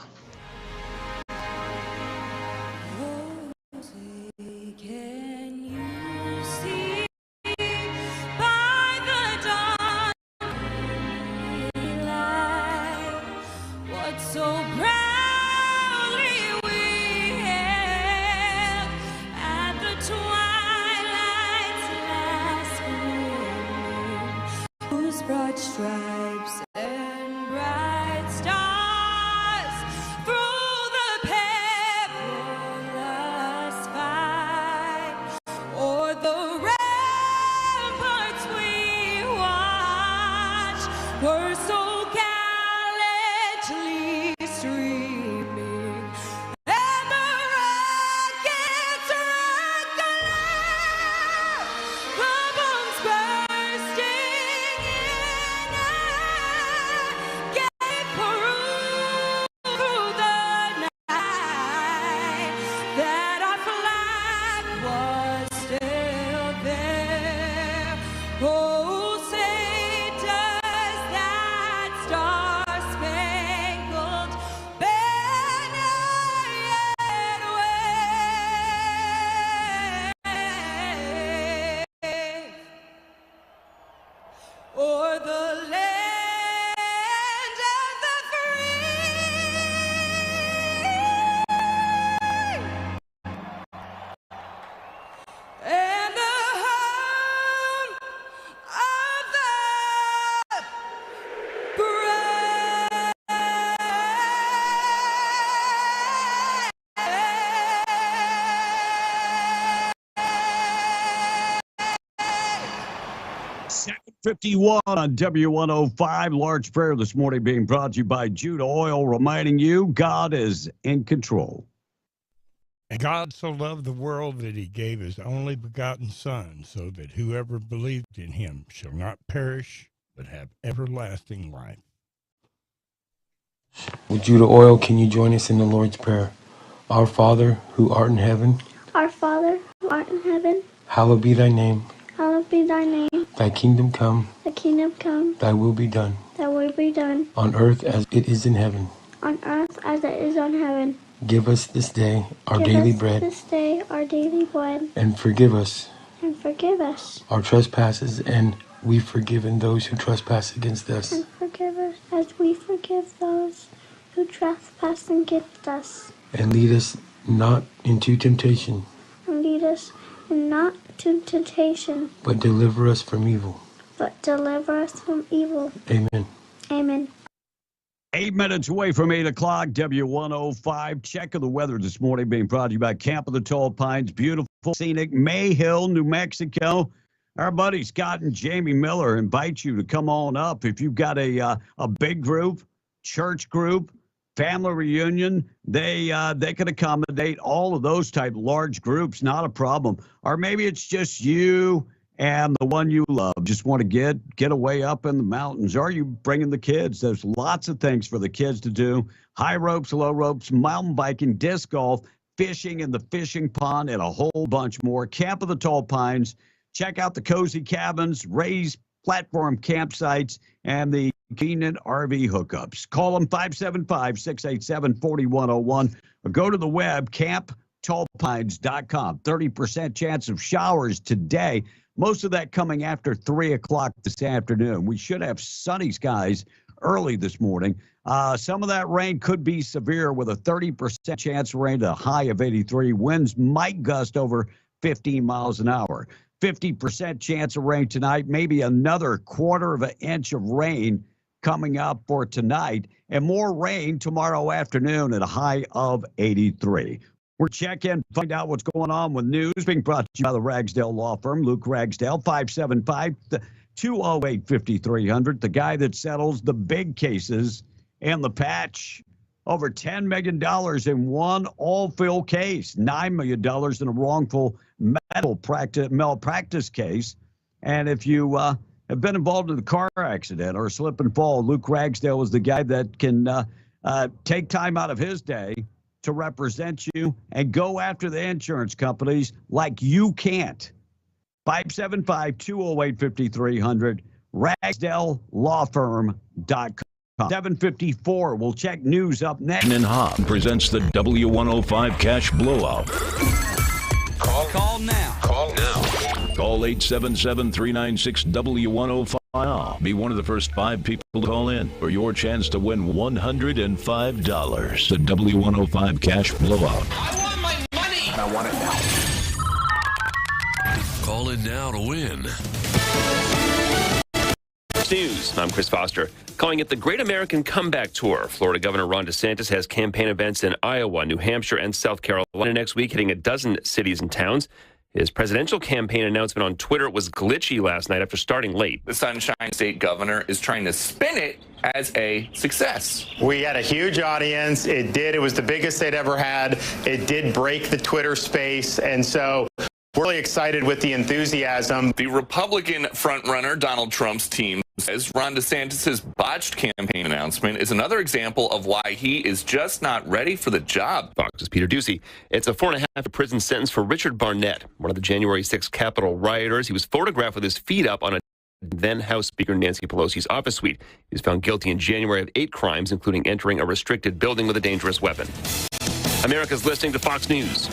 Broad stripes and bright stars through the perilous fight, o'er the ramparts we watch were so gallantly streaming, and the rockets regular, the bombs bursting. Or the land of the free and the home of the brave. 7:51 on W105. Large prayer this morning being brought to you by Judah Oil, reminding you God is in control. And God so loved the world that he gave his only begotten Son, so that whoever believed in him shall not perish, but have everlasting life. With Judah Oil, can you join us in the Lord's Prayer? Our Father, who art in heaven, Our Father, who art in heaven, hallowed be thy name. hallowed be thy name. Thy kingdom come, Thy kingdom come, thy will be done, thy will be done, on earth as it is in heaven. on earth as it is on heaven. Give us this day our Give daily us bread, this day our daily bread, and forgive us and forgive us, our trespasses, and we forgiven those who trespass against us. and forgive us as we forgive those who trespass against us. And lead us not into temptation, And lead us not to temptation, but deliver us from evil. but deliver us from evil. Amen. Amen. 8 minutes away from 8 o'clock, W105. Check of the weather this morning being brought to you by Camp of the Tall Pines. Beautiful, scenic Mayhill, New Mexico. Our buddy Scott and Jamie Miller invite you to come on up. If you've got a big group, church group, family reunion, they can accommodate all of those type large groups, not a problem. Or maybe it's just you and the one you love, just want to get away up in the mountains. Or you bringing the kids? There's lots of things for the kids to do. High ropes, low ropes, mountain biking, disc golf, fishing in the fishing pond, and a whole bunch more. Camp of the Tall Pines. Check out the cozy cabins, raised platform campsites, and the convenient RV hookups. Call them 575-687-4101 or go to the web, camptallpines.com. 30% chance of showers today. Most of that coming after 3 o'clock this afternoon. We should have sunny skies early this morning. Some of that rain could be severe with a 30% chance of rain to a high of 83. Winds might gust over 15 miles an hour. 50% chance of rain tonight, maybe another quarter of an inch of rain coming up for tonight, and more rain tomorrow afternoon at a high of 83. We're checking, find out what's going on with news. Being brought to you by the Ragsdale Law Firm, Luke Ragsdale, 575-208-5300. The guy that settles the big cases and the patch. Over $10 million in one all-fill case, $9 million in a wrongful malpractice case. And if you have been involved in a car accident or a slip and fall, Luke Ragsdale is the guy that can take time out of his day to represent you and go after the insurance companies like you can't. 575-208-5300, RagsdaleLawFirm.com. 754. We'll check news up next. And Hobb presents the W105 Cash Blowout. Call now. Call now. Call 877-396-W105. Be one of the first 5 people to call in for your chance to win $105. The W105 Cash Blowout. I want my money. And I want it now. Call in now to win. News. I'm Chris Foster. Calling it the Great American Comeback Tour. Florida Governor Ron DeSantis has campaign events in Iowa, New Hampshire, and South Carolina next week, hitting a dozen cities and towns. His presidential campaign announcement on Twitter was glitchy last night after starting late. The Sunshine State governor is trying to spin it as a success. We had a huge audience. It was the biggest they'd ever had. It did break the Twitter space. And so we're really excited with the enthusiasm. The Republican frontrunner Donald Trump's team says Ron DeSantis' botched campaign announcement is another example of why he is just not ready for the job. Fox's Peter Ducey. It's a 4.5-year prison sentence for Richard Barnett, one of the January 6th Capitol rioters. He was photographed with his feet up on a then House Speaker Nancy Pelosi's office suite. He was found guilty in January of 8 crimes, including entering a restricted building with a dangerous weapon. America's listening to Fox News.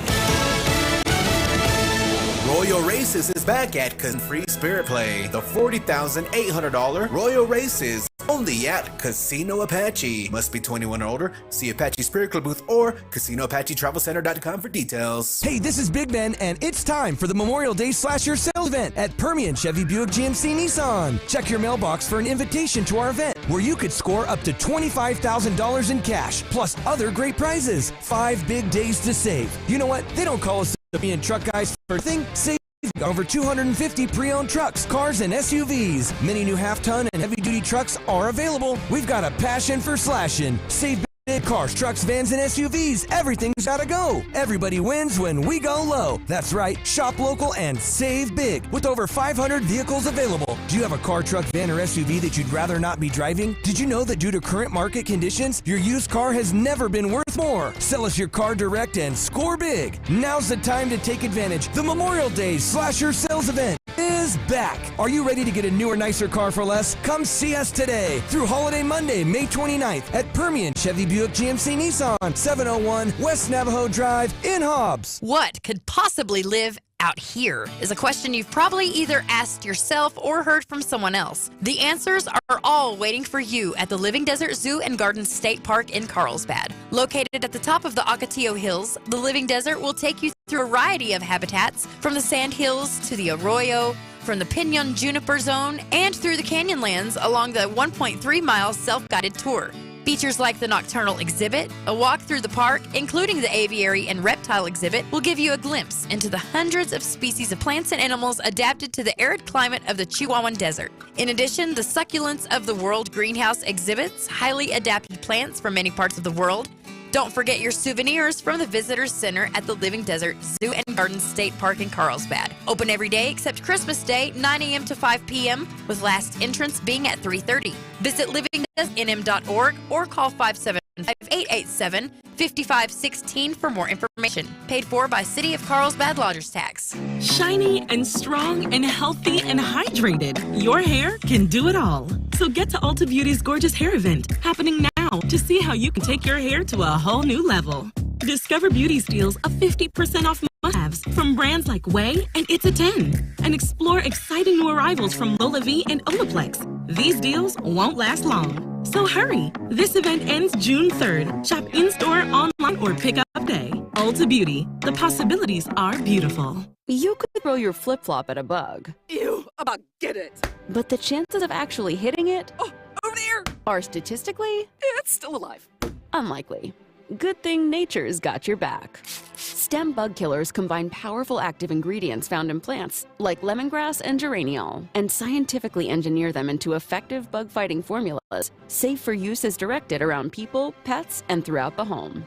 Royal Races is back at Free Spirit Play. The $40,800 Royal Races only at Casino Apache. Must be 21 or older. See Apache Spirit Club booth or CasinoApacheTravelCenter.com for details. Hey, this is Big Ben, and it's time for the Memorial Day Slasher Sales Event at Permian Chevy Buick GMC Nissan. Check your mailbox for an invitation to our event, where you could score up to $25,000 in cash, plus other great prizes. 5 big days to save. You know what? They don't call us the truck guys for nothing. Save over 250 pre-owned trucks, cars, and SUVs. Many new half-ton and heavy-duty trucks are available. We've got a passion for slashing. Save big cars, trucks, vans, and SUVs. Everything's gotta go. Everybody wins when we go low. That's right. Shop local and save big with over 500 vehicles available. Do you have a car, truck, van, or SUV that you'd rather not be driving? Did you know that due to current market conditions, your used car has never been worth more? Sell us your car direct and score big. Now's the time to take advantage. The Memorial Day Slasher Sales Event is back. Are you ready to get a newer, nicer car for less? Come see us today through Holiday Monday, May 29th at Permian Chevy Buick GMC Nissan, 701 West Navajo Drive in Hobbs. What could possibly live out here is a question you've probably either asked yourself or heard from someone else. The answers are all waiting for you at the Living Desert Zoo and Garden State Park in Carlsbad. Located at the top of the Ocotillo Hills, the Living Desert will take you through a variety of habitats, from the sand hills to the arroyo, from the Pinon Juniper Zone, and through the Canyonlands along the 1.3-mile self-guided tour. Features like the nocturnal exhibit, a walk through the park, including the aviary and reptile exhibit, will give you a glimpse into the hundreds of species of plants and animals adapted to the arid climate of the Chihuahuan Desert. In addition, the Succulents of the World greenhouse exhibits highly adapted plants from many parts of the world. Don't forget your souvenirs from the Visitors Center at the Living Desert Zoo and Garden State Park in Carlsbad. Open every day except Christmas Day, 9 a.m. to 5 p.m., with last entrance being at 3:30. Visit livingdesertnm.org or call 575-887-5516 for more information. Paid for by City of Carlsbad Lodgers Tax. Shiny and strong and healthy and hydrated. Your hair can do it all. So get to Ulta Beauty's gorgeous hair event happening now to see how you can take your hair to a whole new level. Discover beauty steals of 50% off must-haves from brands like Way and It's a 10. And explore exciting new arrivals from Lola V and Olaplex. These deals won't last long. So hurry. This event ends June 3rd. Shop in-store, online, or pick up day. Ulta Beauty. The possibilities are beautiful. You could throw your flip-flop at a bug. Ew, about get it. But the chances of actually hitting it over there are statistically it's still alive. Unlikely. good thing nature's got your back. Stem bug killers combine powerful active ingredients found in plants, like lemongrass and geraniol, and scientifically engineer them into effective bug-fighting formulas, safe for use as directed around people, pets, and throughout the home.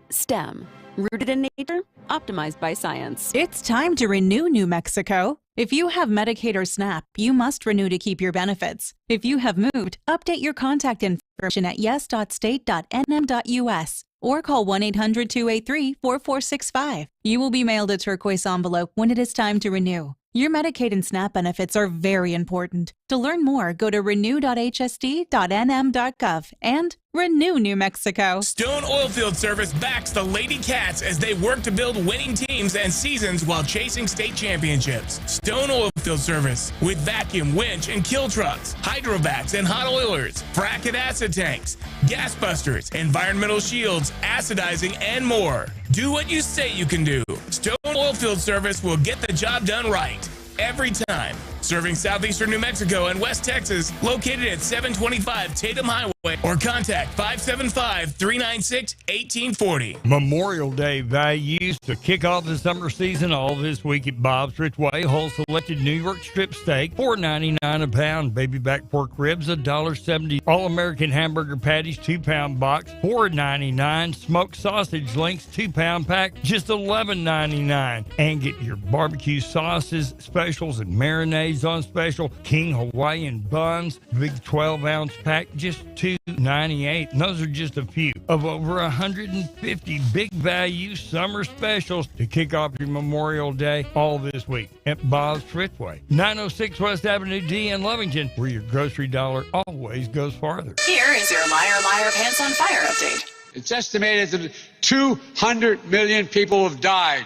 Stem. Rooted in nature, optimized by science. It's time to renew New Mexico. If you have Medicaid or SNAP, you must renew to keep your benefits. If you have moved, update your contact information at yes.state.nm.us or call 1-800-283-4465. You will be mailed a turquoise envelope when it is time to renew. Your Medicaid and SNAP benefits are very important. To learn more, go to renew.hsd.nm.gov and renew New Mexico. Stone Oilfield Service backs the Lady Cats as they work to build winning teams and seasons while chasing state championships. Stone Oilfield Service with vacuum, winch, and kill trucks, hydrovats and hot oilers, frac and acid tanks, gas busters, environmental shields, acidizing, and more. Do what you say you can do. Stone Oilfield Service will get the job done right every time. Serving southeastern New Mexico and West Texas, located at 725 Tatum Highway, or contact 575-396-1840. Memorial Day values to kick off the summer season all this week at Bob's Ridgeway. Whole selected New York strip steak, $4.99 a pound. Baby back pork ribs, $1.70. All-American hamburger patties, 2-pound box, $4.99. Smoked sausage links, 2-pound pack, just $11.99. And get your barbecue sauces, specials, and marinades on special. King Hawaiian buns, big 12-ounce pack, just $2.98. And those are just a few of over 150 big value summer specials to kick off your Memorial Day all this week at Bob's Ridgeway, 906 West Avenue D in Lovington, where your grocery dollar always goes farther. Here is your Liar Liar Pants on Fire update. It's estimated that 200 million people have died,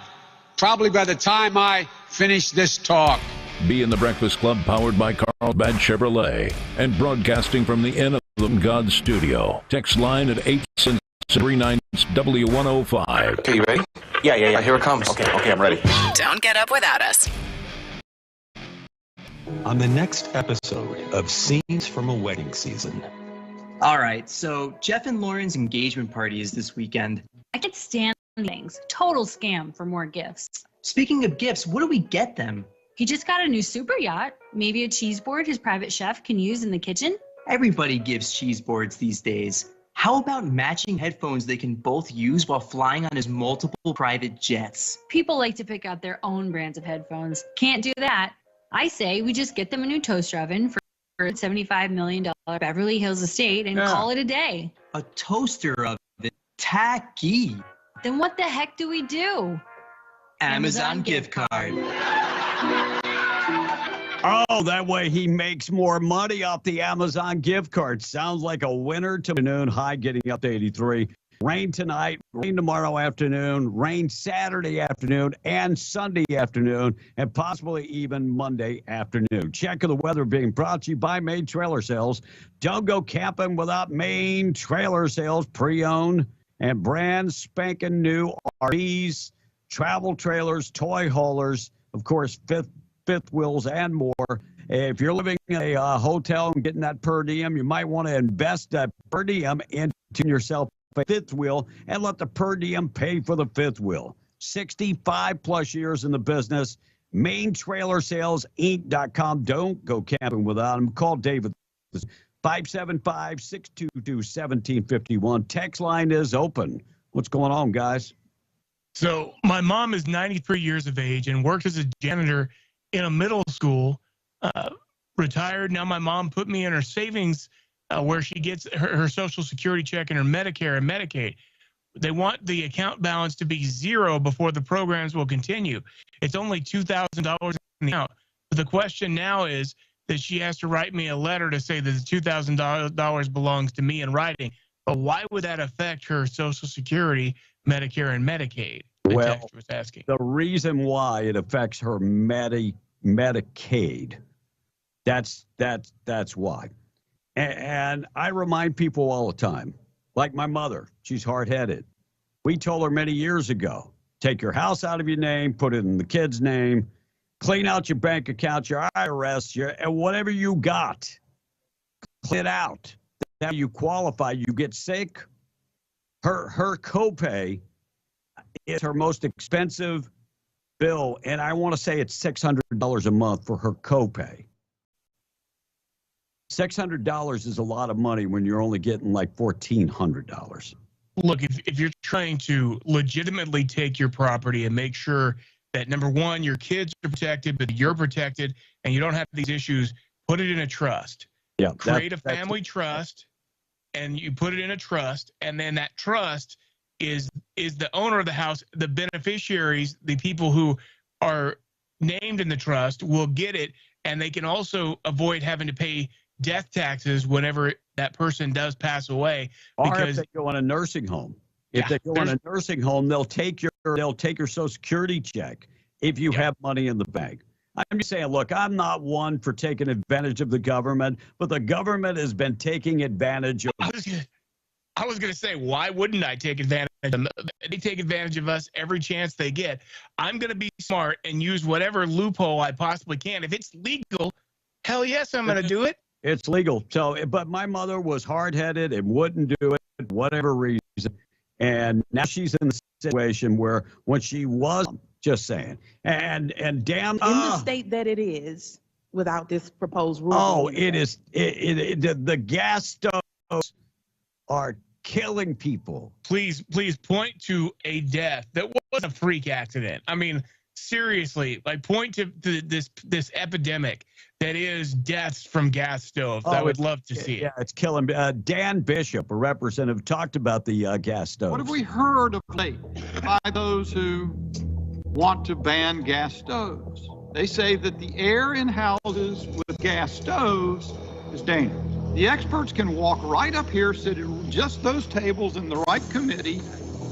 probably by the time I finish this talk. Be in the Breakfast Club, powered by Carlsbad Chevrolet, and broadcasting from the Inn of God studio. Text line at 839 W105. Okay, you ready? Yeah, here it comes. Okay, I'm ready. Don't get up without us. On the next episode of Scenes from a Wedding Season. All right, so Jeff and Lauren's engagement party is this weekend. I can't stand things. Total scam for more gifts. Speaking of gifts, what do we get them? He just got a new super yacht. Maybe a cheese board his private chef can use in the kitchen? Everybody gives cheese boards these days. How about matching headphones they can both use while flying on his multiple private jets? People like to pick out their own brands of headphones. Can't do that. I say we just get them a new toaster oven for $75 million Beverly Hills estate and call it a day. A toaster oven? Tacky. Then what the heck do we do? Amazon gift card. Oh, that way he makes more money off the Amazon gift card. Sounds like a winner to noon. High getting up to 83. Rain tonight, rain tomorrow afternoon, rain Saturday afternoon and Sunday afternoon, and possibly even Monday afternoon. Check of the weather being brought to you by Maine Trailer Sales. Don't go camping without Maine Trailer Sales. Pre-owned and brand spanking new RVs, travel trailers, toy haulers, of course, fifth wheels, and more. If you're living in a hotel and getting that per diem, you might want to invest that per diem into yourself a fifth wheel and let the per diem pay for the fifth wheel. 65 plus years in the business. MainTrailerSalesInc.com. Don't go camping without them. Call David. 575-622-1751. Text line is open. What's going on, guys? So my mom is 93 years of age and worked as a janitor in a middle school, retired. Now my mom put me in her savings where she gets her Social Security check and her Medicare and Medicaid. They want the account balance to be zero before the programs will continue. It's only $2,000 in the account. But the question now is that she has to write me a letter to say that the $2,000 belongs to me in writing. But why would that affect her Social Security, Medicare, and Medicaid? Well, the reason why it affects her Medicaid, that's why. And I remind people all the time, like my mother, she's hard-headed. We told her many years ago, take your house out of your name, put it in the kid's name, clean out your bank account, your IRS, and whatever you got, clean it out. Now you qualify, you get sick, Her copay is her most expensive bill, and I want to say it's $600 a month for her copay. $600 is a lot of money when you're only getting like $1,400. Look, if you're trying to legitimately take your property and make sure that, number one, your kids are protected, but you're protected, and you don't have these issues, put it in a trust. Yeah, create a family trust, and you put it in a trust, and then that trust is the owner of the house. The beneficiaries, the people who are named in the trust, will get it, and they can also avoid having to pay death taxes whenever that person does pass away. Or if they go on a nursing home. If they go on a nursing home, they'll take your Social Security check if you have money in the bank. I'm just saying, look, I'm not one for taking advantage of the government, but the government has been taking advantage of. I was going to say, why wouldn't I take advantage of them? They take advantage of us every chance they get. I'm going to be smart and use whatever loophole I possibly can. If it's legal, hell yes, I'm going to do it. It's legal. So, but my mother was hard-headed and wouldn't do it for whatever reason. And now she's in the situation where when she was, just saying, and damn, in the state that it is without this proposed rule. Oh, it is. The gas stoves are killing people. Please point to a death that wasn't a freak accident. I mean, seriously, like point to this epidemic that is deaths from gas stoves. I would love to see it. Yeah, it's killing. Dan Bishop, a representative, talked about the gas stoves. What have we heard of late by those who want to ban gas stoves? They say that the air in houses with gas stoves is dangerous. The experts can walk right up here, sit at just those tables in the right committee,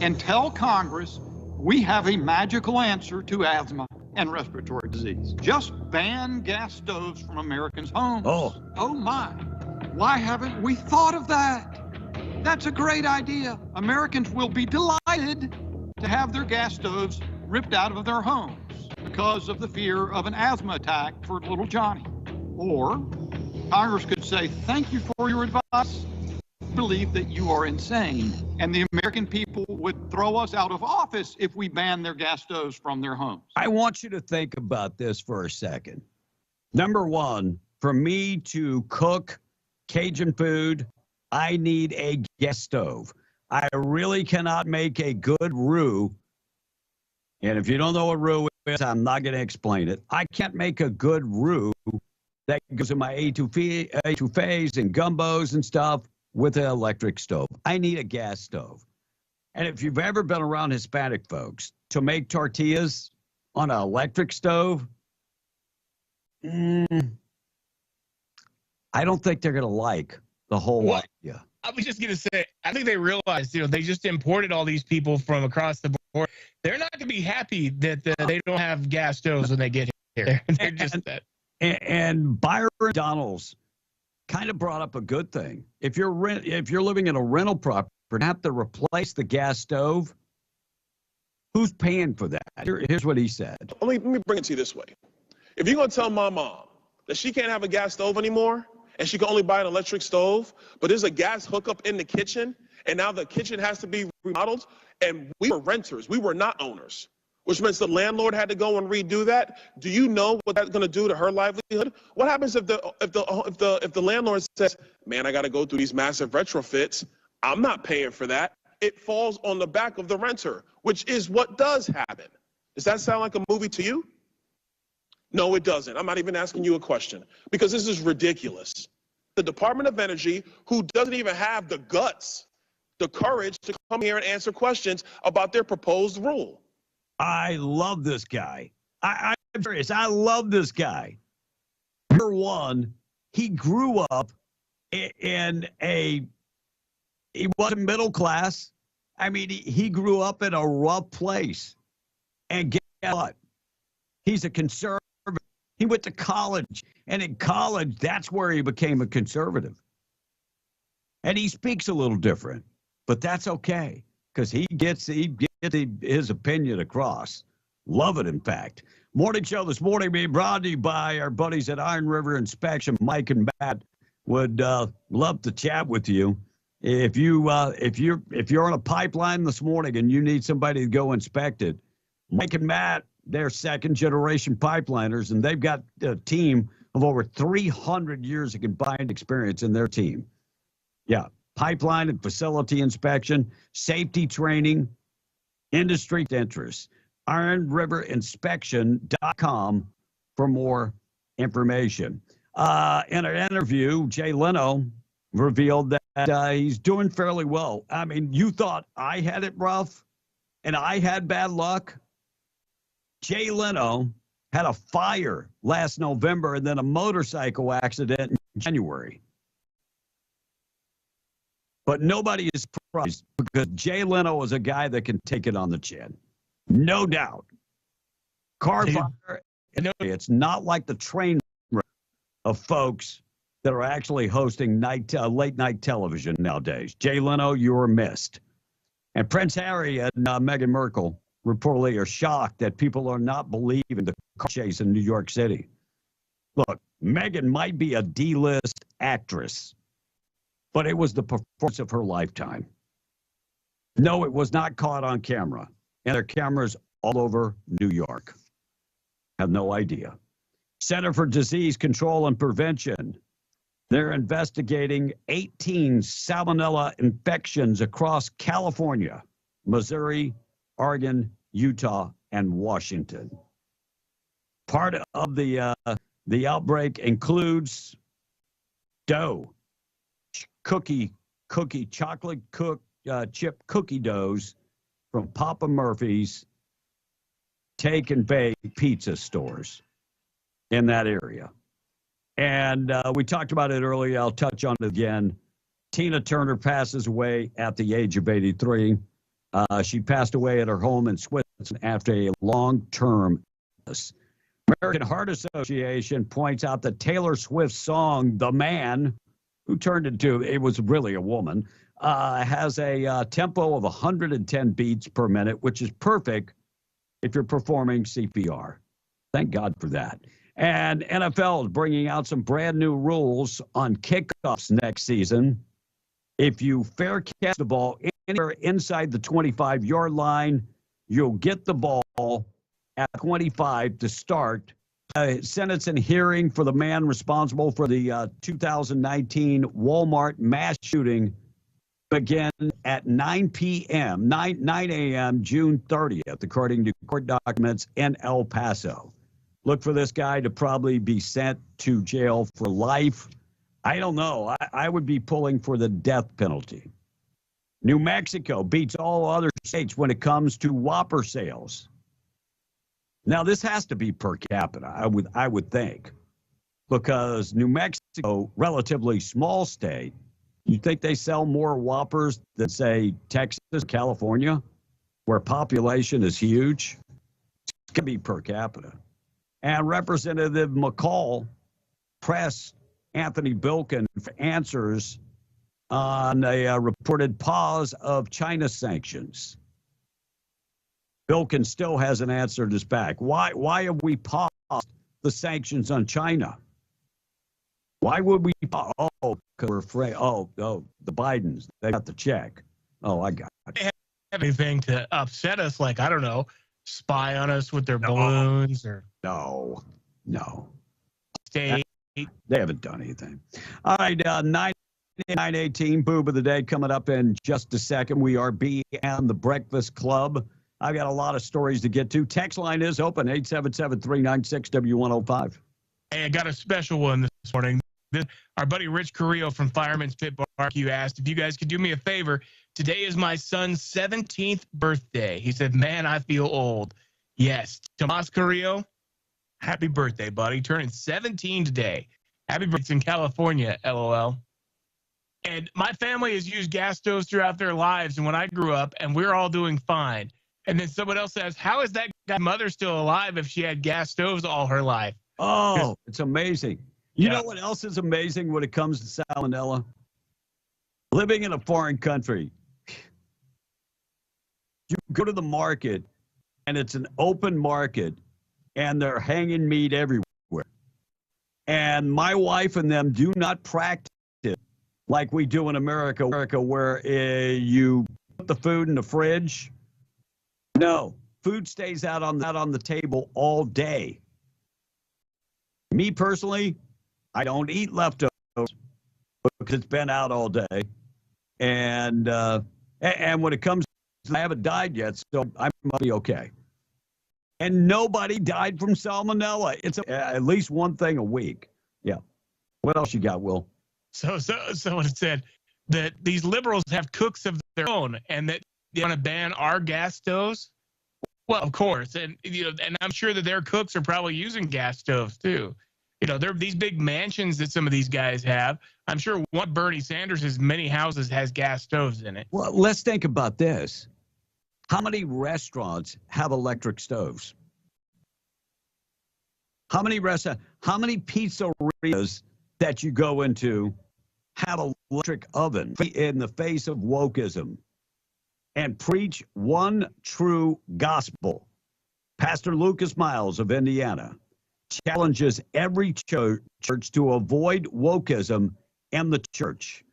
and tell Congress we have a magical answer to asthma and respiratory disease. Just ban gas stoves from Americans' homes. Oh my. Why haven't we thought of that? That's a great idea. Americans will be delighted to have their gas stoves ripped out of their homes because of the fear of an asthma attack for little Johnny. Or Congress could say, thank you for your advice. I believe that you are insane. And the American people would throw us out of office if we banned their gas stoves from their homes. I want you to think about this for a second. Number one, for me to cook Cajun food, I need a gas stove. I really cannot make a good roux. And if you don't know what roux is, I'm not going to explain it. I can't make a good roux that goes in my etouffees and gumbos and stuff with an electric stove. I need a gas stove. And if you've ever been around Hispanic folks, to make tortillas on an electric stove, I don't think they're going to like the whole idea. I was just going to say, I think they realized, they just imported all these people from across the board. They're not going to be happy that they don't have gas stoves when they get here. They're just that. And Byron Donalds kind of brought up a good thing. If you're living in a rental property and have to replace the gas stove, who's paying for that? Here's what he said. Let me bring it to you this way. If you're going to tell my mom that she can't have a gas stove anymore and she can only buy an electric stove, but there's a gas hookup in the kitchen and now the kitchen has to be remodeled, and we were renters, we were not owners, which means the landlord had to go and redo that. Do you know what that's going to do to her livelihood? What happens if the landlord says, man, I got to go through these massive retrofits. I'm not paying for that. It falls on the back of the renter, which is what does happen. Does that sound like a movie to you? No, it doesn't. I'm not even asking you a question because this is ridiculous. The Department of Energy, who doesn't even have the guts, the courage to come here and answer questions about their proposed rule. I love this guy. I'm serious. I love this guy. Number one, he grew up in he wasn't middle class. I mean, he grew up in a rough place. And guess what? He's a conservative. He went to college. And in college, that's where he became a conservative. And he speaks a little different. But that's okay, because he gets his opinion across. Love it, in fact. Morning show this morning being brought to you by our buddies at Iron River Inspection. Mike and Matt would love to chat with you. If you're on a pipeline this morning and you need somebody to go inspect it, Mike and Matt, they're second-generation pipeliners, and they've got a team of over 300 years of combined experience in their team. Yeah, pipeline and facility inspection, safety training, industry interests. IronRiverInspection.com for more information. In an interview, Jay Leno revealed that he's doing fairly well. I mean, you thought I had it rough and I had bad luck. Jay Leno had a fire last November and then a motorcycle accident in January. But nobody is surprised because Jay Leno is a guy that can take it on the chin. No doubt. Car fire, it's not like the train of folks that are actually hosting late night television nowadays. Jay Leno, you were missed. And Prince Harry and Meghan Markle reportedly are shocked that people are not believing the car chase in New York City. Look, Meghan might be a D-list actress, but it was the performance of her lifetime. No, it was not caught on camera. And there are cameras all over New York. Have no idea. Center for Disease Control and Prevention. They're investigating 18 salmonella infections across California, Missouri, Oregon, Utah, and Washington. Part of the outbreak includes dough, chocolate chip cookie doughs from Papa Murphy's take and bake pizza stores in that area. And we talked about it earlier. I'll touch on it again. Tina Turner passes away at the age of 83. She passed away at her home in Switzerland after a long-term illness. American Heart Association points out that Taylor Swift's song, The Man, who turned into, it was really a woman, has a tempo of 110 beats per minute, which is perfect if you're performing CPR. Thank God for that. And NFL is bringing out some brand new rules on kickoffs next season. If you fair catch the ball anywhere inside the 25-yard line, you'll get the ball at 25 to start. Sentencing hearing for the man responsible for the 2019 Walmart mass shooting begin at 9 p.m., 9 a.m., June 30th, according to court documents in El Paso. Look for this guy to probably be sent to jail for life. I don't know. I would be pulling for the death penalty. New Mexico beats all other states when it comes to Whopper sales. Now, this has to be per capita, I would think, because New Mexico, relatively small state, you think they sell more Whoppers than, say, Texas, California, where population is huge? It's going to be per capita. And Representative McCall pressed Anthony Bilkin for answers on a reported pause of China sanctions. Bilkin still hasn't answered us back. Why have we paused the sanctions on China? Why would we? Oh, because we're afraid. Oh, the Bidens, they got the check. Oh, I got it. They have anything to upset us, like, I don't know, spy on us with their balloons or. No. State. They haven't done anything. All right, 9:18, Boob of the Day coming up in just a second. We are B and the Breakfast Club. I've got a lot of stories to get to. Text line is open, 877-396-W105. Hey, I got a special one this morning. Our buddy Rich Carrillo from Fireman's Pit Barbecue asked if you guys could do me a favor. Today is my son's 17th birthday. He said, man, I feel old. Yes, Tomas Carrillo, happy birthday, buddy. Turning 17 today. Happy birthday in California, LOL. And my family has used gas stoves throughout their lives, and when I grew up, and we're all doing fine. And then someone else says, how is that guy's mother still alive if she had gas stoves all her life? Oh, it's amazing. You know what else is amazing when it comes to salmonella? Living in a foreign country. You go to the market, and it's an open market, and they're hanging meat everywhere. And my wife and them do not practice like we do in America, where you put the food in the fridge. No, food stays out on the table all day. Me personally, I don't eat leftovers because it's been out all day. And when it comes, I haven't died yet, so I must be okay. And nobody died from salmonella. It's at least one thing a week. Yeah. What else you got, Will? So someone said that these liberals have cooks of their own, and that they want to ban our gas stoves. Well, of course, and and I'm sure that their cooks are probably using gas stoves too. They're these big mansions that some of these guys have. I'm sure one Bernie Sanders' many houses has gas stoves in it. Well, let's think about this. How many restaurants have electric stoves? How many pizzerias that you go into have an electric oven? In the face of wokeism and preach one true gospel, Pastor Lucas Miles of Indiana challenges every church to avoid wokeism in the church.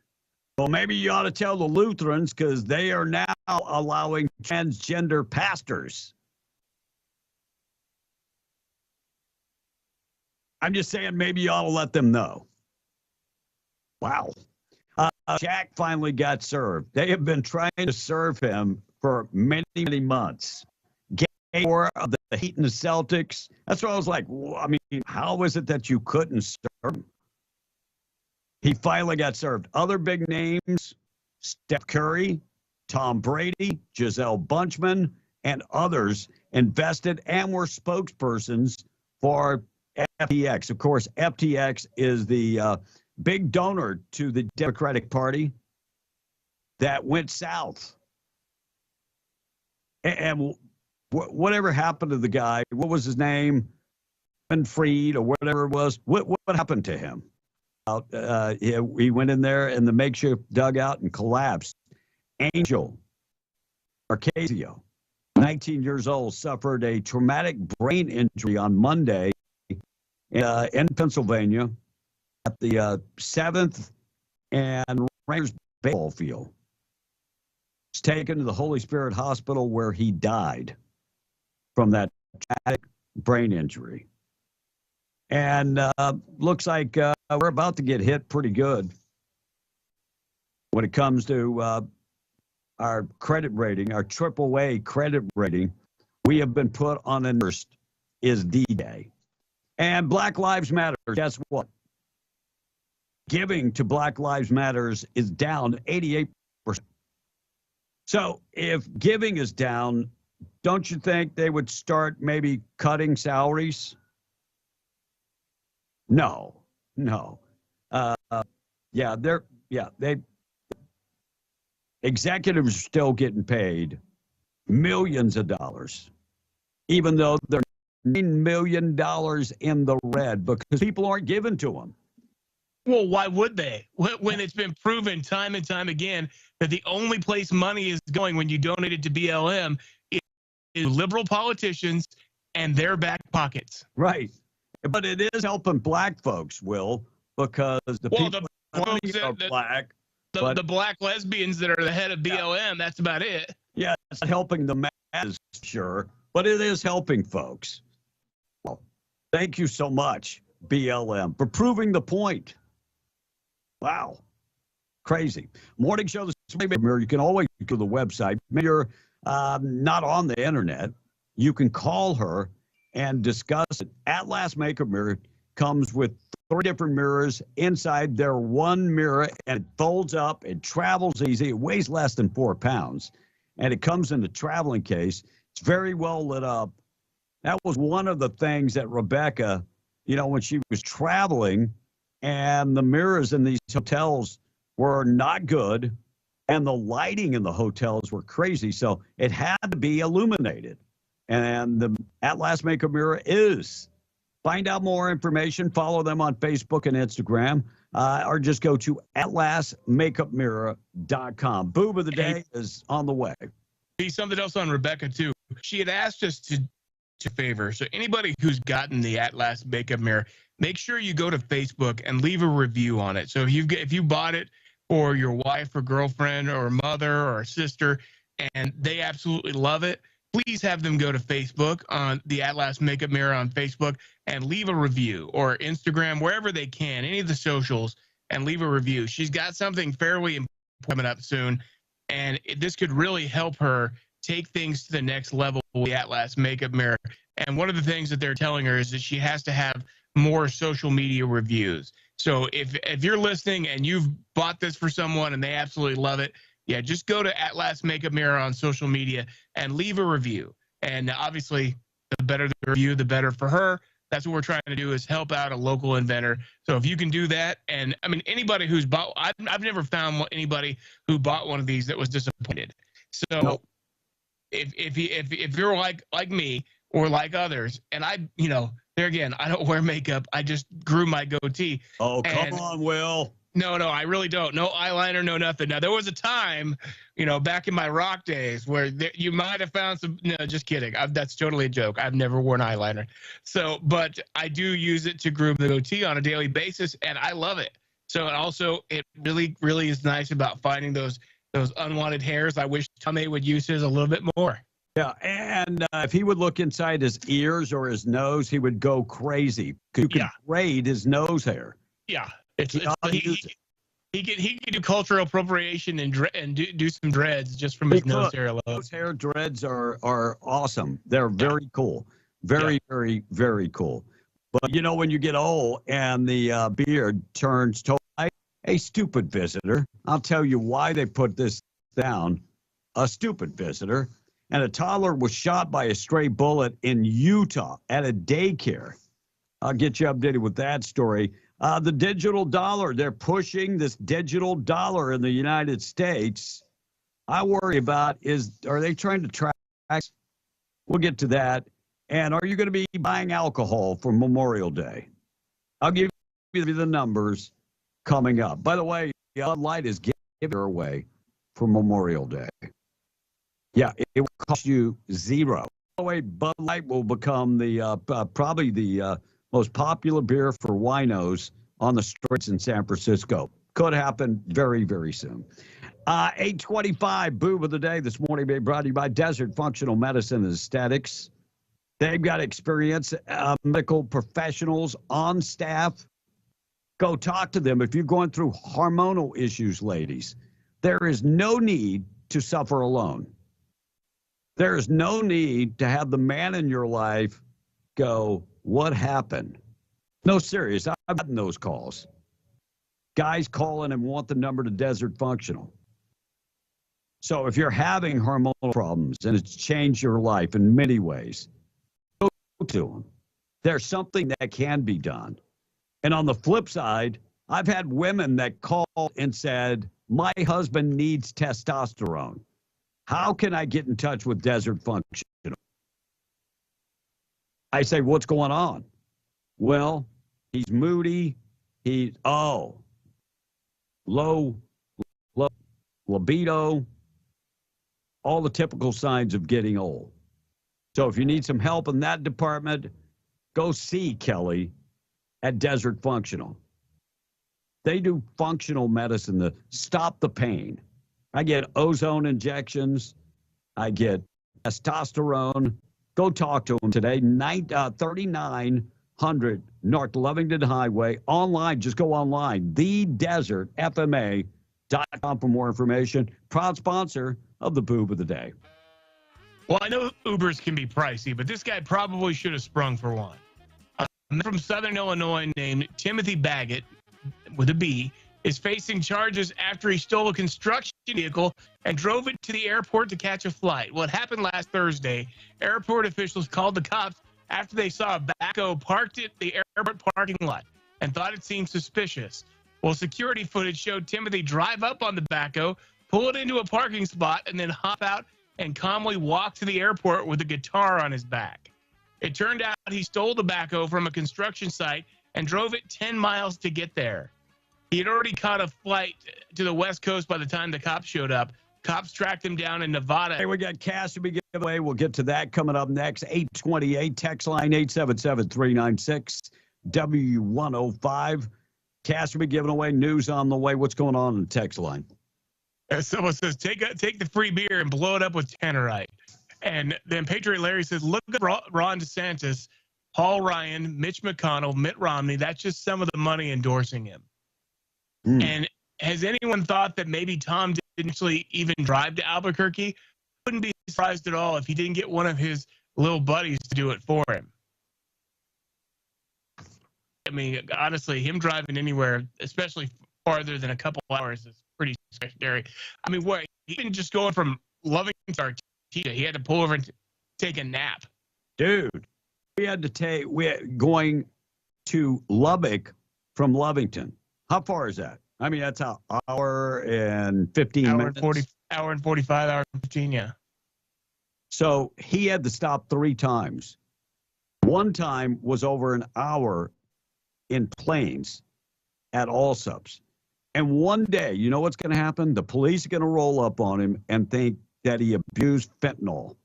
Well, maybe you ought to tell the Lutherans, because they are now allowing transgender pastors. I'm just saying, maybe you ought to let them know. Wow. Jack finally got served. They have been trying to serve him for many, many months. Game 4 of the Heat and the Celtics. That's what I was like, I mean, how is it that you couldn't serve him? He finally got served. Other big names, Steph Curry, Tom Brady, Gisele Bunchman, and others invested and were spokespersons for FTX. Of course, FTX is the big donor to the Democratic Party that went south. And whatever happened to the guy, what was his name? Freed or whatever it was. What happened to him? He went in there in the makeshift dugout and collapsed. Angel Marcasio, 19 years old, suffered a traumatic brain injury on Monday in Pennsylvania at the 7th and Rangers baseball field. He's taken to the Holy Spirit Hospital where he died from that traumatic brain injury. And looks like we're about to get hit pretty good when it comes to our credit rating, our AAA credit rating. We have been put on a first is D-Day. And Black Lives Matter, guess what? Giving to Black Lives Matters is down 88%. So if giving is down, don't you think they would start maybe cutting salaries? No. Executives are still getting paid millions of dollars, even though they're $9 million in the red because people aren't giving to them. Well, why would they? When it's been proven time and time again that the only place money is going when you donate it to BLM is liberal politicians and their back pockets. Right. But it is helping black folks, Will, because the people are black. The black lesbians that are the head of BLM, that's about it. Yeah, it's helping the masses, sure, but it is helping folks. Well, thank you so much, BLM, for proving the point. Wow. Crazy. Morning show, you can always go to the website. Maybe you're not on the internet. You can call her and discuss it. Atlas Makeup Mirror comes with 3 different mirrors inside their one mirror, and it folds up. It travels easy. It weighs less than 4 pounds, and it comes in a traveling case. It's very well lit up. That was one of the things that Rebecca, when she was traveling, and the mirrors in these hotels were not good, and the lighting in the hotels were crazy, so it had to be illuminated. And the Atlas Makeup Mirror is. Find out more information. Follow them on Facebook and Instagram, or just go to atlasmakeupmirror.com. Boob of the day is on the way. See, something else on Rebecca, too. She had asked us to favor. So anybody who's gotten the Atlas Makeup Mirror, make sure you go to Facebook and leave a review on it. So if you bought it, for your wife or girlfriend or mother or sister, and they absolutely love it, please have them go to Facebook on the At Last Makeup Mirror on Facebook and leave a review, or Instagram, wherever they can, any of the socials, and leave a review. She's got something fairly important coming up soon, and this could really help her take things to the next level with the At Last Makeup Mirror. And one of the things that they're telling her is that she has to have more social media reviews. So if you're listening and you've bought this for someone and they absolutely love it, yeah, just go to At Last Makeup Mirror on social media and leave a review. And obviously, the better the review, the better for her. That's what we're trying to do, is help out a local inventor. So if you can do that, and I mean, anybody who's bought, I've never found anybody who bought one of these that was disappointed. So Nope. if you're like me or like others, and there again, I don't wear makeup. I just grew my goatee. Oh, come on, Will. No, I really don't. No eyeliner, no nothing. Now, there was a time, back in my rock days where you might have found some. No, just kidding. That's totally a joke. I've never worn eyeliner. So, but I do use it to groom the goatee on a daily basis, and I love it. So, and also, it really, really is nice about finding those unwanted hairs. I wish Tommy would use his a little bit more. Yeah, and if he would look inside his ears or his nose, he would go crazy. You could braid his nose hair. Yeah. He could do cultural appropriation and do some dreads just from his nose hair alone. Those hair dreads are awesome. They're very cool. Very, very, very cool. But, when you get old and the beard turns totally, a stupid visitor. I'll tell you why they put this down. A stupid visitor. And a toddler was shot by a stray bullet in Utah at a daycare. I'll get you updated with that story. The digital dollar, they're pushing this digital dollar in the United States. I worry about are they trying to track? We'll get to that. And are you going to be buying alcohol for Memorial Day? I'll give you the numbers coming up. By the way, Bud Light is giving away for Memorial Day. Yeah, it will cost you $0. By the way, Bud Light will become the probably the most popular beer for winos on the streets in San Francisco. Could happen very, very soon. 8:25, boob of the day this morning, being brought to you by Desert Functional Medicine and Aesthetics. They've got experienced medical professionals on staff. Go talk to them if you're going through hormonal issues, ladies. There is no need to suffer alone. There is no need to have the man in your life go, what happened? No, serious. I've gotten those calls. Guys calling and want the number to Desert Functional. So if you're having hormonal problems and it's changed your life in many ways, go to them. There's something that can be done. And on the flip side, I've had women that called and said, my husband needs testosterone. How can I get in touch with Desert Functional? I say, what's going on? Well, he's moody. Low libido, all the typical signs of getting old. So if you need some help in that department, go see Kelly at Desert Functional. They do functional medicine to stop the pain. I get ozone injections. I get testosterone. Go talk to them today. 3900 North Lovington Highway. Online, just go online. TheDesertFMA.com for more information. Proud sponsor of the Boob of the Day. Well, I know Ubers can be pricey, but this guy probably should have sprung for one. A man from Southern Illinois named Timothy Baggett, with a B, is facing charges after he stole a construction vehicle and drove it to the airport to catch a flight. What happened last Thursday, airport officials called the cops after they saw a backhoe parked at the airport parking lot and thought it seemed suspicious. Well, security footage showed Timothy drive up on the backhoe, pull it into a parking spot, and then hop out and calmly walk to the airport with a guitar on his back. It turned out he stole the backhoe from a construction site and drove it 10 miles to get there. He had already caught a flight to the West Coast by the time the cops showed up. Cops tracked him down in Nevada. Hey, we got cash to be given away. We'll get to that coming up next. 828, text line 877-396-W105. Cash will be giving away. News on the way. What's going on in the text line? Someone says, take the free beer and blow it up with Tannerite. And then Patriot Larry says, look at Ron DeSantis, Paul Ryan, Mitch McConnell, Mitt Romney. That's just some of the money endorsing him. And has anyone thought that maybe Tom didn't actually even drive to Albuquerque? Wouldn't be surprised at all if he didn't get one of his little buddies to do it for him. I mean, honestly, him driving anywhere, especially farther than a couple hours, is pretty scary. I mean, what? He didn't just go from Lovington to Artesia. He had to pull over and take a nap. Dude, going to Lubbock from Lovington. How far is that? I mean, that's an hour and 15 minutes. Hour and 45, hour and 15, yeah. So he had to stop 3 times. One time was over an hour in Plains at Allsup's. And one day, you know what's going to happen? The police are going to roll up on him and think that he abused fentanyl.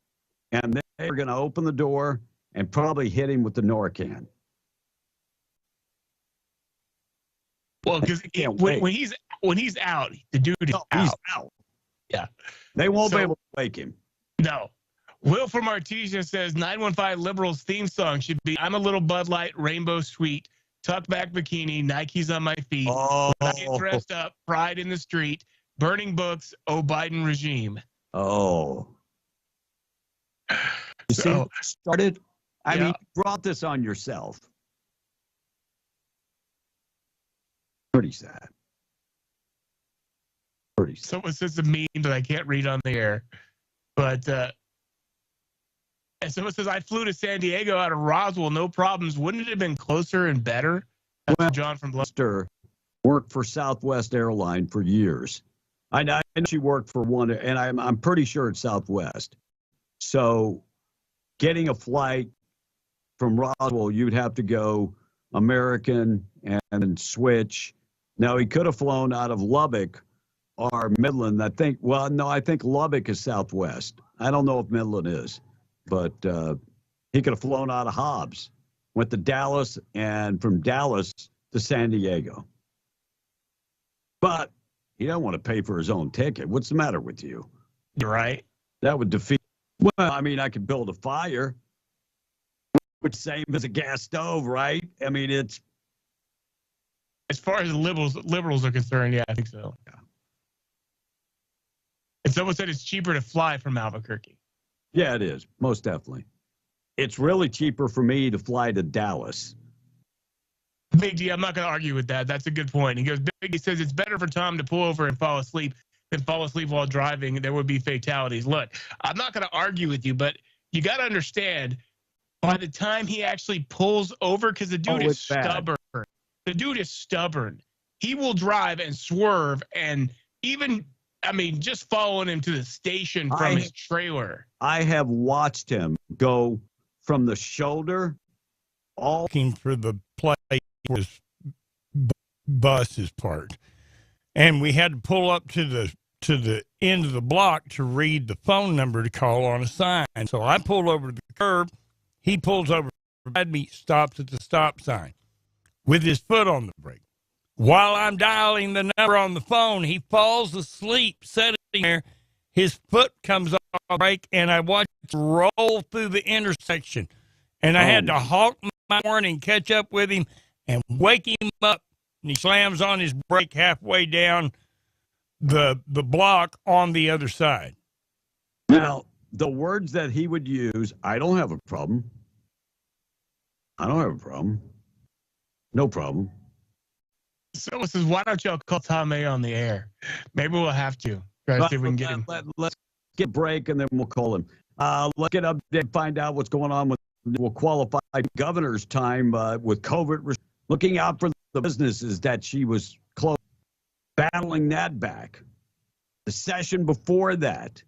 And they're going to open the door and probably hit him with the Narcan. Well, because when he's out, the dude is out. He's out. Yeah. They won't be able to wake him. No. Will from Artesia says 915 Liberals theme song should be I'm a little Bud Light, Rainbow Sweet, tuck back bikini, Nikes on my feet, when I get dressed up, pride in the street, burning books, oh Biden regime. Oh. You see how it started? I mean, you brought this on yourself. Pretty sad. Pretty sad. Someone says a meme that I can't read on the air. But and someone says, I flew to San Diego out of Roswell, no problems. Wouldn't it have been closer and better? Well, John from Bluster worked for Southwest Airline for years. I know she worked for one, and I'm pretty sure it's Southwest. So getting a flight from Roswell, you'd have to go American and then switch. Now, he could have flown out of Lubbock or Midland. I think Lubbock is Southwest. I don't know if Midland is, but he could have flown out of Hobbs, went to Dallas, and from Dallas to San Diego. But he don't want to pay for his own ticket. What's the matter with you? You're right. That would defeat. Well, I mean, I could build a fire, which same as a gas stove, right? I mean, it's. As far as the liberals are concerned, yeah, I think so. Yeah. And someone said it's cheaper to fly from Albuquerque. Yeah, it is. Most definitely. It's really cheaper for me to fly to Dallas. Big D, I'm not going to argue with that. That's a good point. He goes, Big, he says it's better for Tom to pull over and fall asleep than fall asleep while driving. There would be fatalities. Look, I'm not going to argue with you, but you got to understand, by the time he actually pulls over, because the dude is stubborn. The dude is stubborn. He will drive and swerve and even, I mean, just following him to the station from his trailer. I have watched him go from the shoulder all looking for the place where his bus is parked. And we had to pull up to the end of the block to read the phone number to call on a sign. So I pulled over to the curb. He pulls over beside me, stops at the stop sign with his foot on the brake. While I'm dialing the number on the phone, he falls asleep, sitting there. His foot comes off the brake, and I watch him roll through the intersection. And I had to honk my horn and catch up with him and wake him up. And he slams on his brake halfway down the block on the other side. Now, the words that he would use, I don't have a problem. I don't have a problem. No problem. Someone says, why don't y'all call Tom A on the air? Maybe we'll have to. Try to see if we can get him. Let's get a break, and then we'll call him. Let's get up there, find out what's going on with will qualify governor's time with COVID. Looking out for the businesses that she was close, battling that back. The session before that,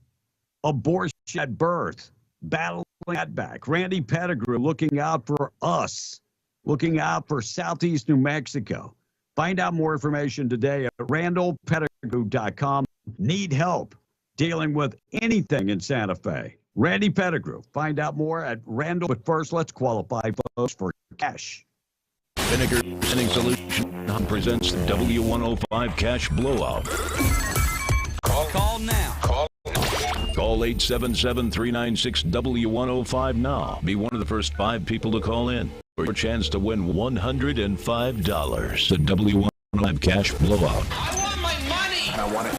abortion at birth, battling that back. Randy Pettigrew looking out for us, looking out for Southeast New Mexico. Find out more information today at randallpettigrew.com. Need help dealing with anything in Santa Fe? Randy Pettigrew. Find out more at Randall. But first, let's qualify folks for cash. Vinegar Solution presents W105 Cash Blowout. Call now. Call 877-396-W105 now. Be one of the first 5 people to call in for your chance to win $105. The W105 Cash Blowout. I want my money. I want it.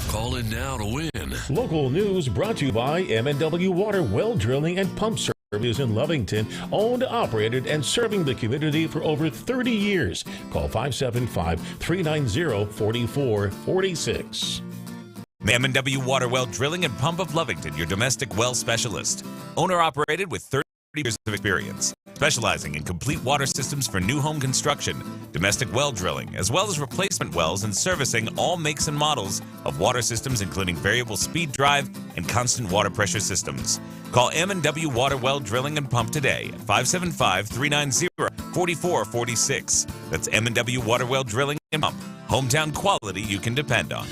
Call in now to win. Local news brought to you by M&W Water Well Drilling and Pump Service in Lovington, owned, operated, and serving the community for over 30 years. Call 575-390-4446. M&W Water Well Drilling and Pump of Lovington, your domestic well specialist. Owner-operated with 30 years of experience, specializing in complete water systems for new home construction, domestic well drilling, as well as replacement wells and servicing all makes and models of water systems, including variable speed drive and constant water pressure systems. Call M&W Water Well Drilling and Pump today at 575-390-4446. That's M&W Water Well Drilling and Pump. Hometown quality you can depend on.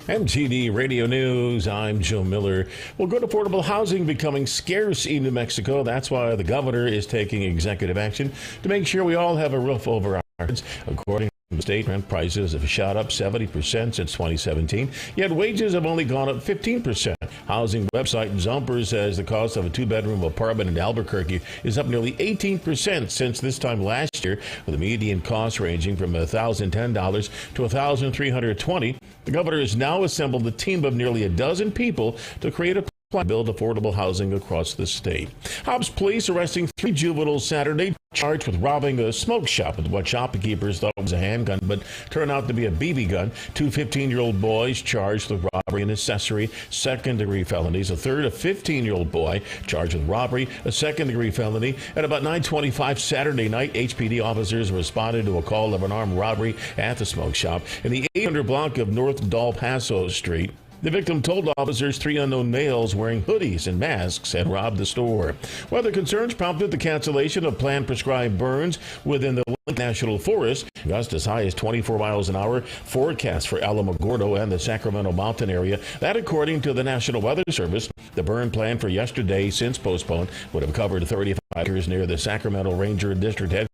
MTD Radio News, I'm Joe Miller. Well, good affordable housing becoming scarce in New Mexico. That's why the governor is taking executive action to make sure we all have a roof over our heads. According to the state, rent prices have shot up 70% since 2017, yet wages have only gone up 15%. Housing website Zumper says the cost of a 2-bedroom apartment in Albuquerque is up nearly 18% since this time last year, with the median cost ranging from $1,010 to $1,320. The governor has now assembled a team of nearly a dozen people to create a plan to build affordable housing across the state. Hobbs police arresting 3 juveniles Saturday, charged with robbing a smoke shop with what shopkeepers thought was a handgun, but turned out to be a BB gun. 2 15-year-old boys charged with robbery and accessory, second-degree felonies. A third, a 15-year-old boy, charged with robbery, a second-degree felony. At about 9:25 Saturday night, HPD officers responded to a call of an armed robbery at the smoke shop in the 800 block of North Del Paso Street. The victim told officers 3 unknown males wearing hoodies and masks had robbed the store. Weather concerns prompted the cancellation of planned prescribed burns within the National Forest. Gusts as high as 24 miles an hour forecast for Alamogordo and the Sacramento Mountain area. That, according to the National Weather Service, the burn plan for yesterday, since postponed, would have covered 35 acres near the Sacramento Ranger District headquarters.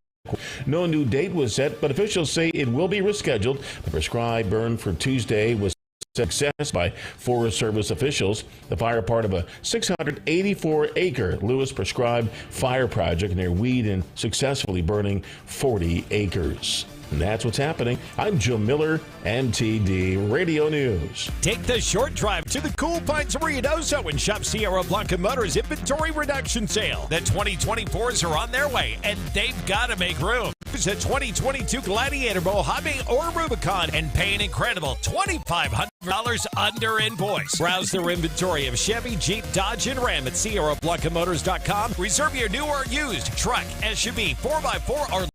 No new date was set, but officials say it will be rescheduled. The prescribed burn for Tuesday was success by Forest Service officials. The fire part of a 684-acre Lewis prescribed fire project near Weed, successfully burning 40 acres. And that's what's happening. I'm Joe Miller, MTD Radio News. Take the short drive to the Cool Pines of Ruidoso and shop Sierra Blanca Motors inventory reduction sale. The 2024s are on their way, and they've got to make room. It's a 2022 Gladiator, Mojave, or Rubicon, and pay an incredible $2,500 under invoice. Browse their inventory of Chevy, Jeep, Dodge, and Ram at SierraBlancaMotors.com. Reserve your new or used truck, SUV, 4x4, or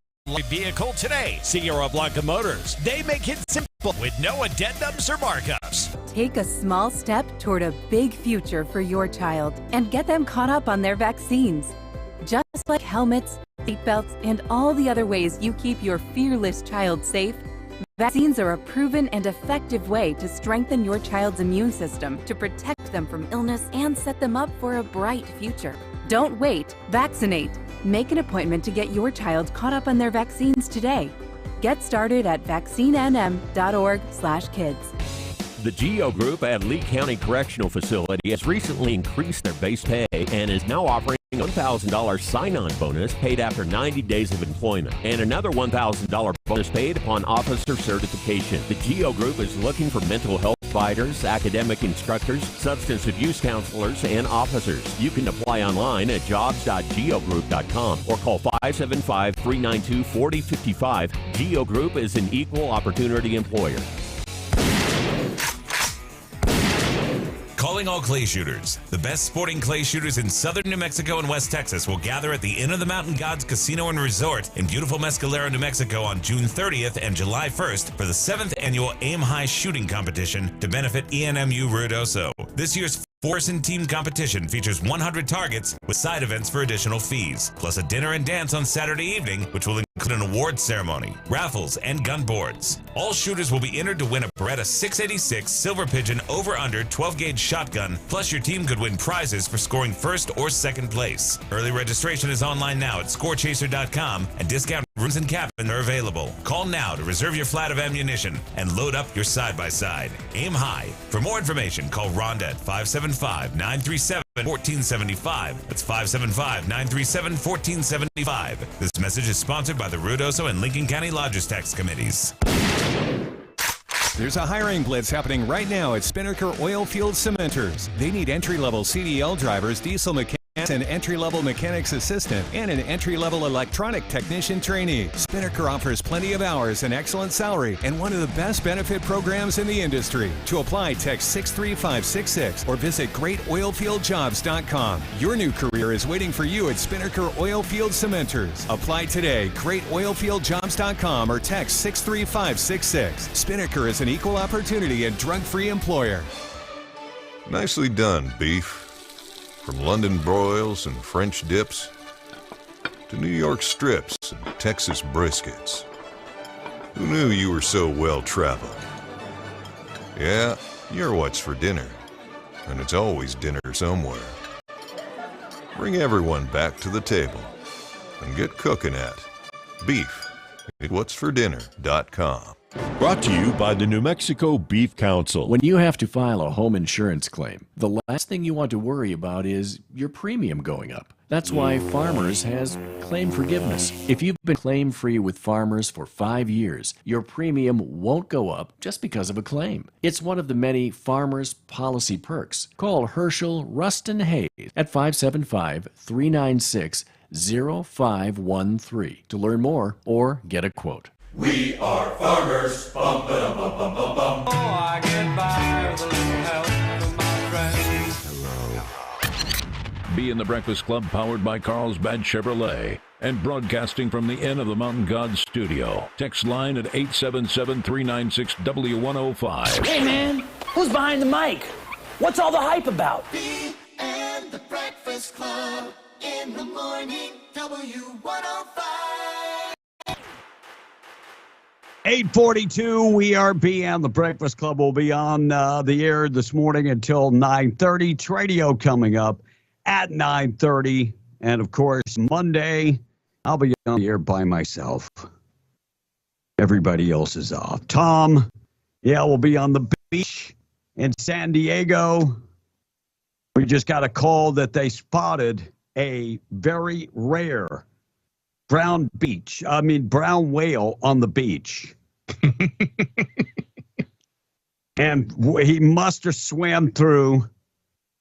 vehicle today. Sierra Blanca Motors. They make it simple with no addendums or markups. Take a small step toward a big future for your child and get them caught up on their vaccines. Just like helmets, seatbelts, and all the other ways you keep your fearless child safe, vaccines are a proven and effective way to strengthen your child's immune system, to protect them from illness and set them up for a bright future. Don't wait. Vaccinate. Make an appointment to get your child caught up on their vaccines today. Get started at vaccinenm.org/kids. The GEO Group at Lee County Correctional Facility has recently increased their base pay and is now offering a $1,000 sign-on bonus paid after 90 days of employment and another $1,000 bonus paid upon officer certification. The GEO Group is looking for mental health providers, academic instructors, substance abuse counselors, and officers. You can apply online at jobs.geogroup.com or call 575-392-4055. GEO Group is an equal opportunity employer. Calling all clay shooters. The best sporting clay shooters in southern New Mexico and West Texas will gather at the Inn of the Mountain Gods Casino and Resort in beautiful Mescalero, New Mexico on June 30th and July 1st for the 7th annual Aim High Shooting Competition to benefit ENMU Ruidoso. This year's four-person team competition features 100 targets with side events for additional fees, plus a dinner and dance on Saturday evening, which will include include an award ceremony, raffles, and gun boards. All shooters will be entered to win a Beretta 686 Silver Pigeon over-under 12-gauge shotgun, plus your team could win prizes for scoring first or second place. Early registration is online now at scorechaser.com, and discount rooms and cabins are available. Call now to reserve your flat of ammunition and load up your side-by-side. Aim high. For more information, call Rhonda at 575-937-1475. That's 575-937-1475. This message is sponsored by the Ruidoso and Lincoln County Lodgers Tax Committees. There's a hiring blitz happening right now at Spinnaker Oilfield Cementers. They need entry-level CDL drivers, diesel mechanics, an entry-level mechanics assistant, and an entry-level electronic technician trainee. Spinnaker offers plenty of hours, an excellent salary, and one of the best benefit programs in the industry. To apply, text 63566 or visit greatoilfieldjobs.com. Your new career is waiting for you at Spinnaker Oilfield Cementers. Apply today, greatoilfieldjobs.com, or text 63566. Spinnaker is an equal opportunity and drug-free employer. Nicely done, beef. From London broils and French dips to New York strips and Texas briskets. Who knew you were so well-traveled? Yeah, you're what's for dinner, and it's always dinner somewhere. Bring everyone back to the table and get cooking at beef at whatsfordinner.com. Brought to you by the New Mexico Beef Council. When you have to file a home insurance claim, the last thing you want to worry about is your premium going up. That's why Farmers has claim forgiveness. If you've been claim-free with Farmers for 5 years, your premium won't go up just because of a claim. It's one of the many Farmers policy perks. Call Herschel Rustin Hayes at 575-396-0513 to learn more or get a quote. We are farmers. Bum, ba-dum, bum, bum, bum, bum. Oh, I get by with a little help from my friends. Hello. Be in the Breakfast Club, powered by Carlsbad Chevrolet, and broadcasting from the Inn of the Mountain God studio. Text line at 877-396-W105. Hey, man, who's behind the mic? What's all the hype about? Be and the Breakfast Club in the morning. W105. 8:42, we are BM. The Breakfast Club will be on the air this morning until 9:30. Tradio coming up at 9:30. And, of course, Monday, I'll be on the air by myself. Everybody else is off. Tom, we'll be on the beach in San Diego. We just got a call that they spotted a very rare brown whale on the beach. And he must have swam through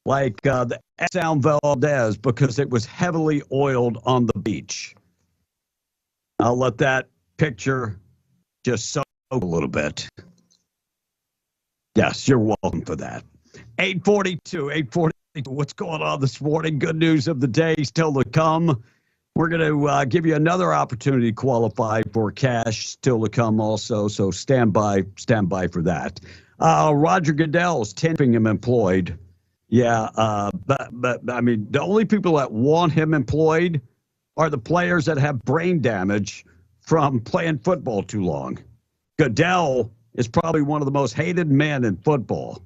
like the San Valdez because it was heavily oiled on the beach. I'll let that picture just soak a little bit. Yes, you're welcome for that. 8:42. What's going on this morning? Good news of the day still to come. We're going to give you another opportunity to qualify for cash still to come also, so stand by for that. Roger Goodell's keeping him employed. Yeah, but I mean, the only people that want him employed are the players that have brain damage from playing football too long. Goodell is probably one of the most hated men in football.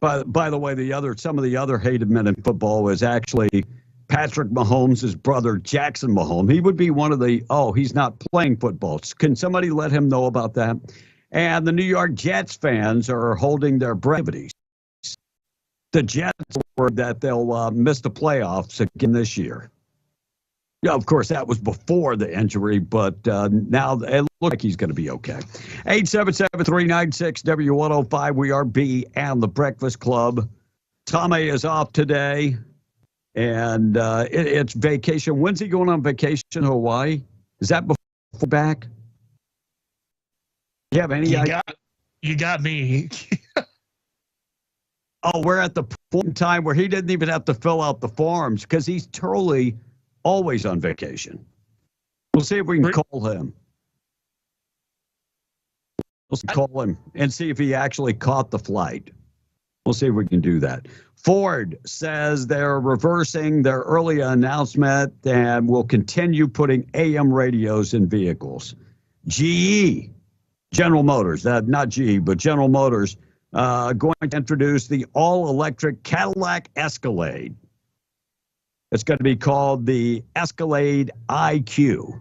By the way, some of the other hated men in football is actually Patrick Mahomes' brother, Jackson Mahomes. He would be one of he's not playing football. Can somebody let him know about that? And the New York Jets fans are holding their breath. The Jets were that they'll miss the playoffs again this year. Yeah, of course, that was before the injury, but now it looks like he's going to be okay. 877-396-W105. We are B and the Breakfast Club. Tommy is off today. And it's vacation. When's he going on vacation to Hawaii? Is that before back? Do you have any idea? You got me. Oh, we're at the point in time where he didn't even have to fill out the forms because he's totally always on vacation. We'll see if we can call him. We'll call him and see if he actually caught the flight. We'll see if we can do that. Ford says they're reversing their early announcement and will continue putting AM radios in vehicles. GE, General Motors, not GE, but General Motors, going to introduce the all-electric Cadillac Escalade. It's going to be called the Escalade IQ.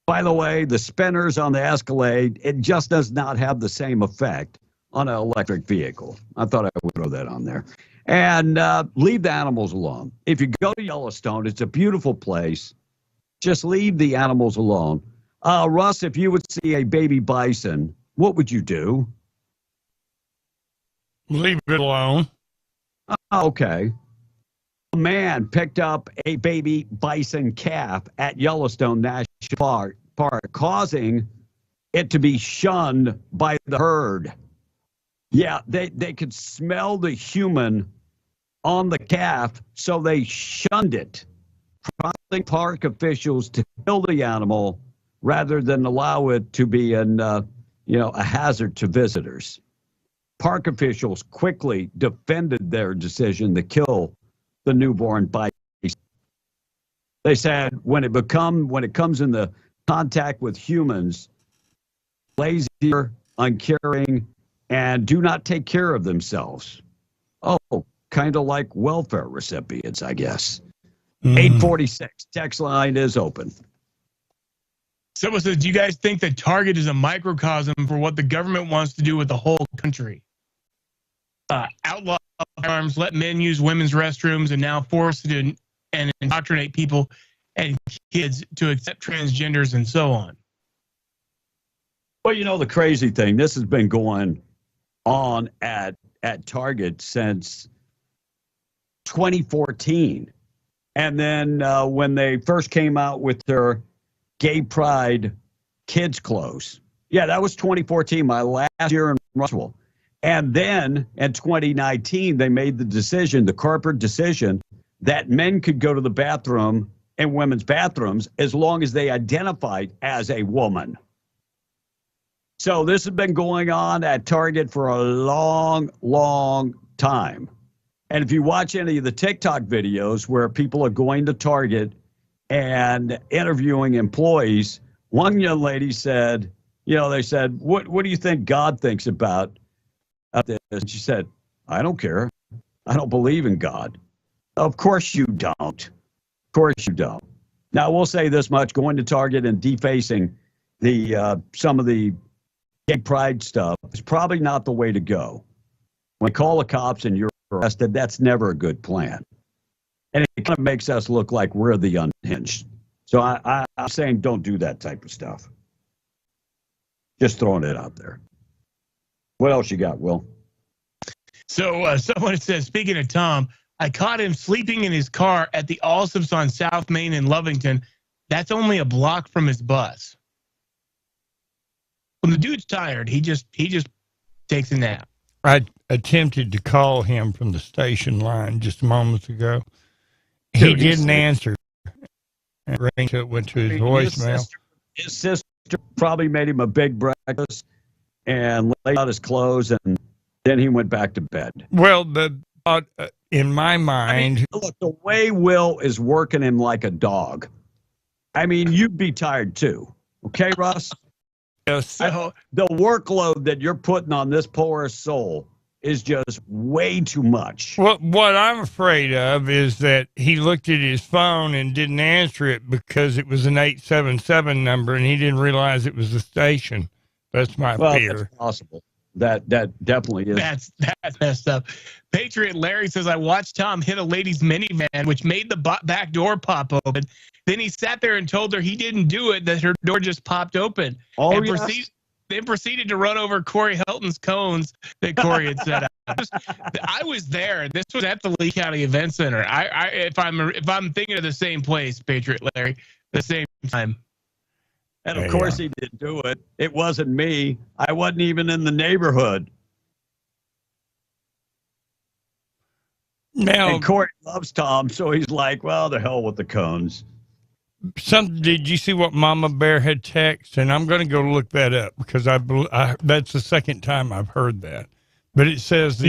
By the way, the spinners on the Escalade, it just does not have the same effect on an electric vehicle. I thought I would throw that on there. And leave the animals alone. If you go to Yellowstone, it's a beautiful place. Just leave the animals alone. Russ, if you would see a baby bison, what would you do? Leave it alone. Okay. A man picked up a baby bison calf at Yellowstone National Park, causing it to be shunned by the herd. Yeah, they could smell the human on the calf, so they shunned it, prompting park officials to kill the animal rather than allow it to be a hazard to visitors. Park officials quickly defended their decision to kill the newborn bison. They said when it comes in the contact with humans, lazier, uncaring, and do not take care of themselves. Oh, kind of like welfare recipients, I guess. 846, text line is open. Someone says, do you guys think that Target is a microcosm for what the government wants to do with the whole country? Outlaw firearms, let men use women's restrooms, and now force it and indoctrinate people and kids to accept transgenders and so on. Well, the crazy thing, this has been going on at Target since 2014. And then when they first came out with their Gay Pride kids clothes. Yeah, that was 2014, my last year in Russell. And then in 2019, they made the corporate decision, that men could go to the bathroom in women's bathrooms as long as they identified as a woman. So this has been going on at Target for a long, long time. And if you watch any of the TikTok videos where people are going to Target and interviewing employees, one young lady said, they said, what do you think God thinks about this? And she said, I don't care. I don't believe in God. Of course you don't. Of course you don't. Now, we'll say this much, going to Target and defacing some of the gay pride stuff is probably not the way to go. When you call the cops and you're arrested, that's never a good plan. And it kind of makes us look like we're the unhinged. So I'm saying don't do that type of stuff. Just throwing it out there. What else you got, Will? So someone says, speaking of Tom, I caught him sleeping in his car at the Allsup's on South Main in Lovington. That's only a block from his bus. When the dude's tired, he just takes a nap. I attempted to call him from the station line just moments ago. He didn't answer. It went to his voicemail. His sister probably made him a big breakfast and laid out his clothes, and then he went back to bed. Well, in my mind, look, the way Will is working him like a dog. I mean, you'd be tired too. Okay, Russ? So the workload that you're putting on this poor soul is just way too much. What I'm afraid of is that he looked at his phone and didn't answer it because it was an 877 number and he didn't realize it was the station. That's my fear. That's possible. That definitely is. That's messed up. Patriot Larry says, I watched Tom hit a lady's minivan, which made the back door pop open. Then he sat there and told her he didn't do it, that her door just popped open. Oh, and yes. Then proceeded to run over Corey Helton's cones that Corey had set up. I was there. This was at the Lee County Event Center. If I'm thinking of the same place, Patriot Larry, the same time. And of course he didn't do it. It wasn't me. I wasn't even in the neighborhood. Now, and Corey loves Tom, so he's like, well, the hell with the cones. Did you see what Mama Bear had texted? And I'm going to go look that up because that's the second time I've heard that. But it says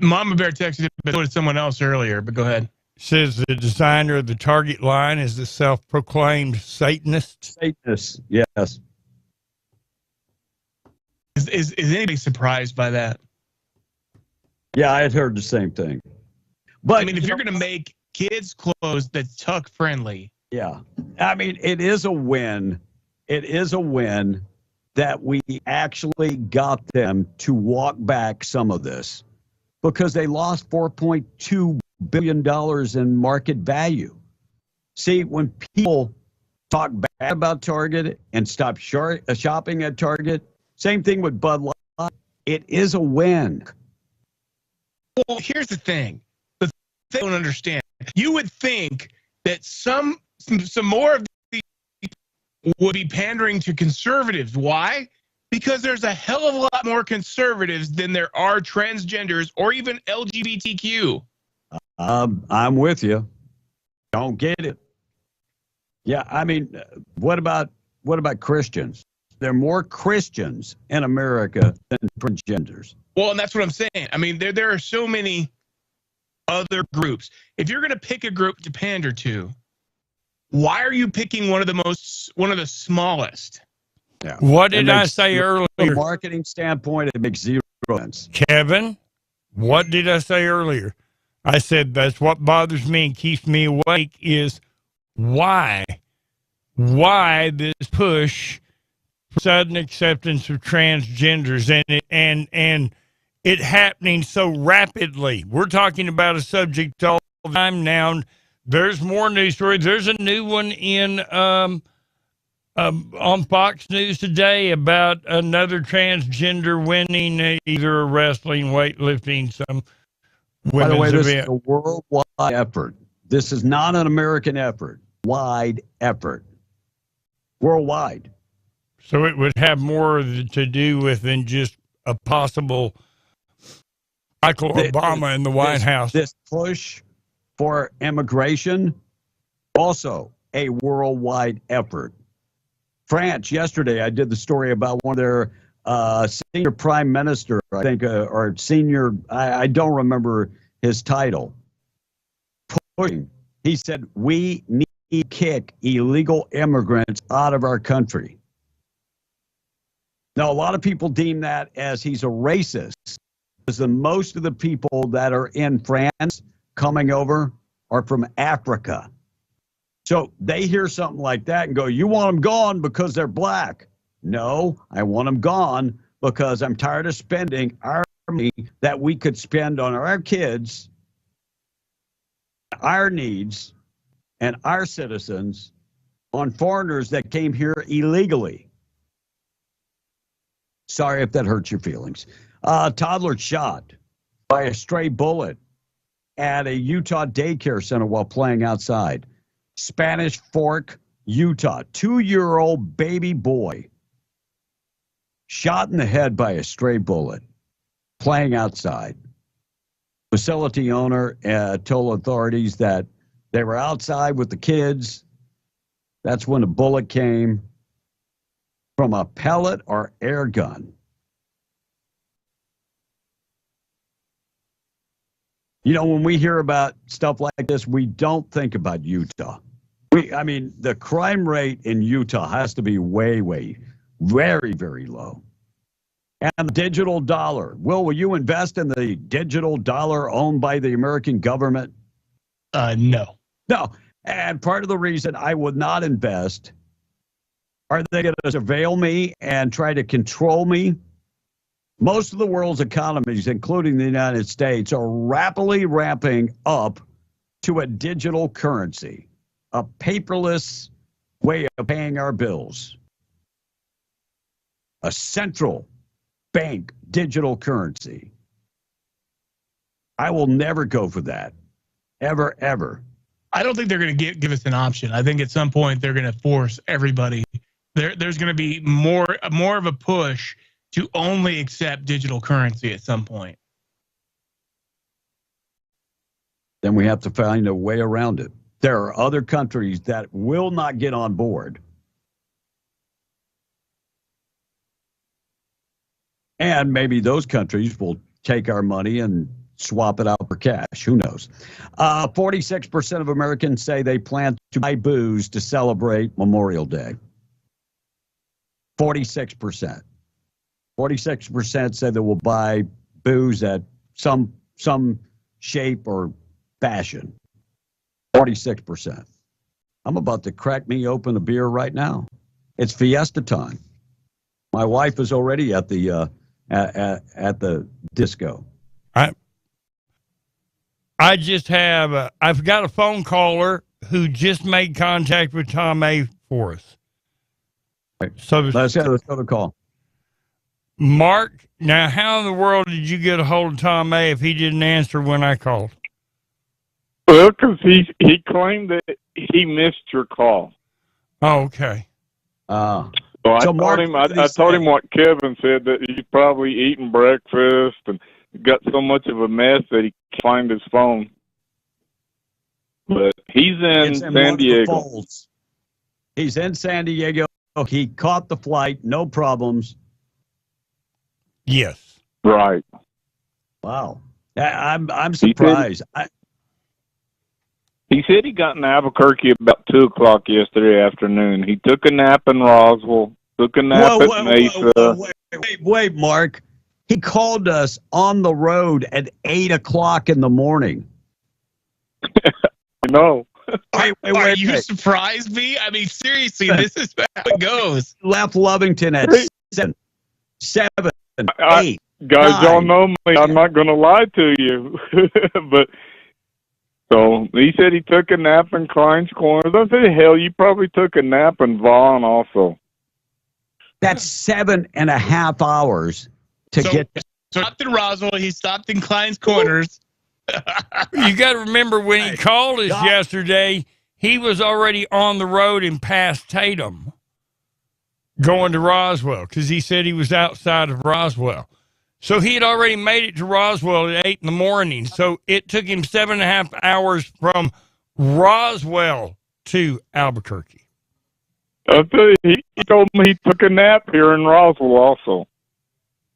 Mama Bear texted it, but so did someone else earlier. But go ahead. Says the designer of the Target line is the self-proclaimed Satanist. Satanist, yes. Is anybody surprised by that? Yeah, I had heard the same thing. But I mean, if you're going to make kids' clothes that's tuck friendly, yeah, I mean, it is a win. It is a win that we actually got them to walk back some of this because they lost $4.2 billion in market value. See, when people talk bad about Target and stop shopping at Target, same thing with Bud Light. It is a win. Well, here's the thing. The thing I don't understand. You would think that some more of these would be pandering to conservatives. Why? Because there's a hell of a lot more conservatives than there are transgenders or even LGBTQ. I'm with you. Don't get it. Yeah, I mean, what about Christians? There are more Christians in America than transgenders. Well, and that's what I'm saying. I mean, there are so many other groups. If you're going to pick a group to pander to, why are you picking one of the smallest? Yeah. What did I say earlier? From a marketing standpoint, it makes zero sense. Kevin, what did I say earlier? I said that's what bothers me and keeps me awake is why this push for sudden acceptance of transgenders and it happening so rapidly. We're talking about a subject all the time now. There's more news stories. There's a new one in on Fox News today about another transgender winning either a wrestling, weightlifting, some By the way, women's this event. is a worldwide effort. This is not an American effort. Wide effort. Worldwide. So it would have more to do with than just a possible Michael Obama in the White House. This push for immigration, also a worldwide effort. France, yesterday, I did the story about one of their senior prime minister, I think, or senior, I don't remember his title. Pushing. He said, we need to kick illegal immigrants out of our country. Now, a lot of people deem that as he's a racist, because most of the people that are in France coming over are from Africa. So they hear something like that and go, you want them gone because they're black. No, I want them gone because I'm tired of spending our money that we could spend on our kids, our needs, and our citizens on foreigners that came here illegally. Sorry if that hurts your feelings. Toddler shot by a stray bullet at a Utah daycare center while playing outside. Spanish Fork, Utah. 2-year-old baby boy shot in the head by a stray bullet playing outside. Facility owner told authorities that they were outside with the kids. That's when the bullet came from a pellet or air gun. You know, when we hear about stuff like this, we don't think about Utah. I mean, the crime rate in Utah has to be very, very low. And the digital dollar. Will you invest in the digital dollar owned by the American government? No. No. And part of the reason I would not invest, are they going to surveil me and try to control me? Most of the world's economies, including the United States, are rapidly ramping up to a digital currency, a paperless way of paying our bills, a central bank digital currency. I will never go for that, ever, ever. I don't think they're going to give us an option. I think at some point they're going to force everybody. There's going to be more of a push to only accept digital currency at some point. Then we have to find a way around it. There are other countries that will not get on board. And maybe those countries will take our money and swap it out for cash. Who knows? 46% of Americans say they plan to buy booze to celebrate Memorial Day. 46%. 46% said they will buy booze at some shape or fashion. 46%. I'm about to crack me open a beer right now. It's fiesta time. My wife is already at the disco. I just have I've got a phone caller who just made contact with Tom A for us. So let's go to the call. Mark, now how in the world did you get a hold of Tom A if he didn't answer when I called? Well, because he claimed that he missed your call. Oh, okay. So I told him what Kevin said, that he's probably eating breakfast and got so much of a mess that he can't find his phone. But he's in San Diego. He's in San Diego. He caught the flight, no problems. Yes. Right. Wow. I'm surprised. He said he got in Albuquerque about 2 o'clock yesterday afternoon. He took a nap in Roswell, took a nap at Mesa. Wait, Mark. He called us on the road at 8 o'clock in the morning. No. Are you surprised me? I mean, seriously, this is how it goes. Left Lovington at 7, 8. Guys, 9. y'all know me. I'm not going to lie to you. But so he said he took a nap in Klein's Corners. I said, hell, you probably took a nap in Vaughn also. That's 7.5 hours to get. So stopped in Roswell. He stopped in Klein's Corners. You got to remember when he called us yesterday, he was already on the road and past Tatum going to Roswell because he said he was outside of Roswell. So he had already made it to Roswell at 8 in the morning. So it took him 7.5 hours from Roswell to Albuquerque. I tell you, he told me he took a nap here in Roswell also.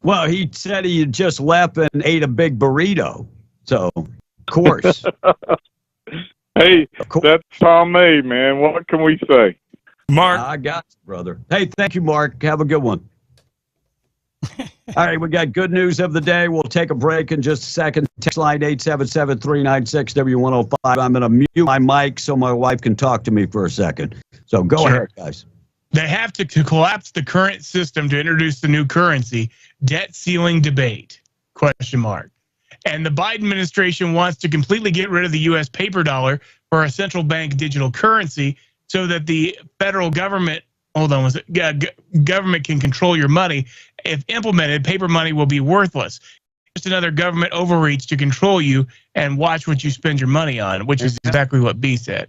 Well, he said he had just left and ate a big burrito. So, of course. Hey, that's Tom A, man. What can we say? Mark. I got you, brother. Hey, thank you, Mark. Have a good one. All right, we got good news of the day. We'll take a break in just a second. Text line 877-396-W105. I'm going to mute my mic so my wife can talk to me for a second. So go ahead, guys. They have to collapse the current system to introduce the new currency. Debt ceiling debate, ? And the Biden administration wants to completely get rid of the U.S. paper dollar for a central bank digital currency so that the federal government, government can control your money. If implemented, paper money will be worthless. Just another government overreach to control you and watch what you spend your money on, which is exactly what B said.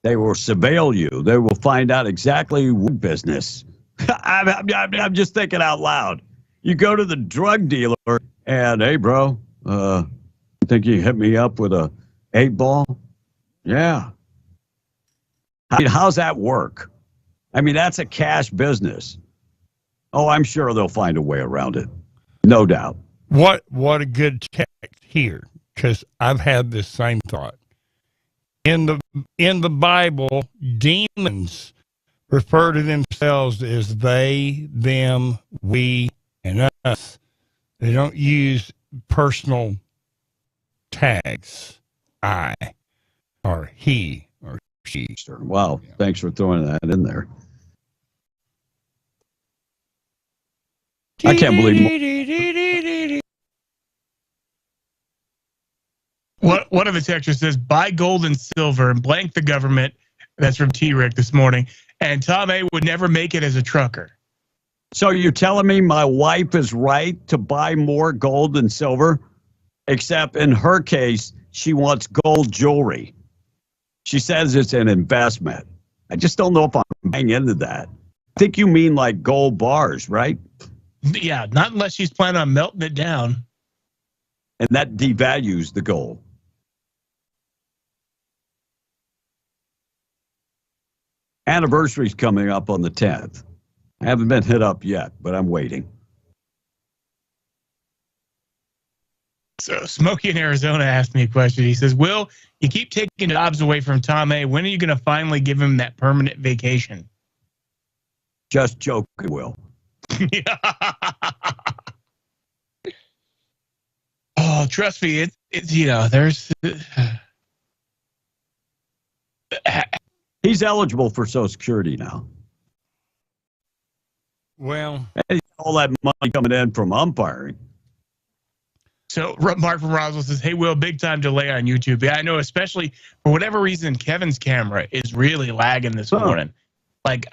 They will surveil you. They will find out exactly what business. I'm just thinking out loud. You go to the drug dealer and, hey, bro, think you hit me up with a 8-ball? Yeah. I mean, how's that work? I mean, that's a cash business. Oh, I'm sure they'll find a way around it. No doubt. What a good text here, because I've had this same thought. In the Bible, demons refer to themselves as they, them, we, and us. They don't use personal tags. I, or he, or she. Wow. Yeah. Thanks for throwing that in there. I can't believe. One of the textures says, buy gold and silver and blank the government. That's from T-Rick this morning. And Tom A would never make it as a trucker. So you're telling me my wife is right to buy more gold and silver? Except in her case, she wants gold jewelry. She says it's an investment. I just don't know if I'm buying into that. I think you mean like gold bars, right? Yeah, not unless she's planning on melting it down. And that devalues the gold. Anniversary's coming up on the 10th. I haven't been hit up yet, but I'm waiting. So Smokey in Arizona asked me a question. He says, Will, you keep taking jobs away from Tom A. When are you going to finally give him that permanent vacation? Just joking, Will. Oh, trust me, it's there's. He's eligible for Social Security now. Well, and all that money coming in from umpiring. So Mark from Roswell says, "Hey, Will, big time delay on YouTube." Yeah, I know, especially for whatever reason, Kevin's camera is really lagging this morning. Like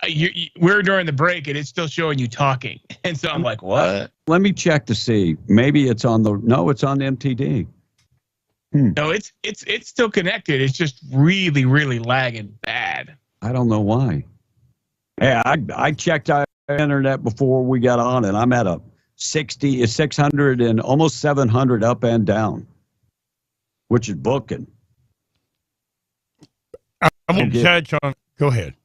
we're during the break and it's still showing you talking, and so I'm like, "What?" Let me check to see. Maybe it's on the MTD. No, it's still connected. It's just really, really lagging bad. I don't know why. Hey, I checked our internet before we got on, and I'm at a 600 and almost 700 up and down, which is booking. I want to touch on. Go ahead.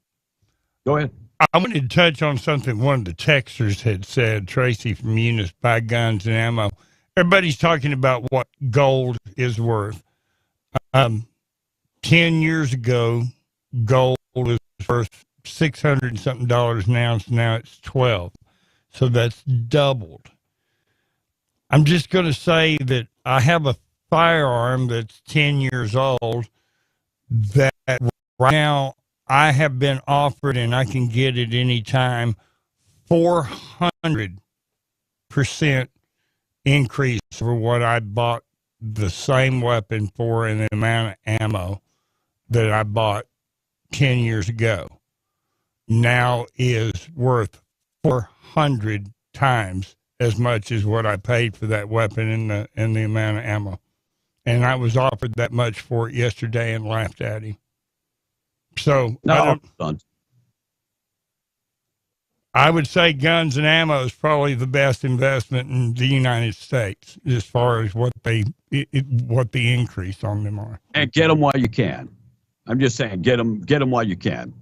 Go ahead. I wanted to touch on something one of the texters had said. Tracy from Eunice, Buy Guns and Ammo. Everybody's talking about what gold is worth. 10 years ago, gold was worth $600 and something an ounce. Now it's 12. So that's doubled. I'm just going to say that I have a firearm that's 10 years old that right now I have been offered, and I can get it anytime, 400% increase for what I bought the same weapon for and the amount of ammo that I bought 10 years ago now is worth 400 times as much as what I paid for that weapon and the amount of ammo. And I was offered that much for it yesterday and laughed at him. So I would say guns and ammo is probably the best investment in the United States as far as what the increase on them are. And get them while you can. I'm just saying, get them while you can.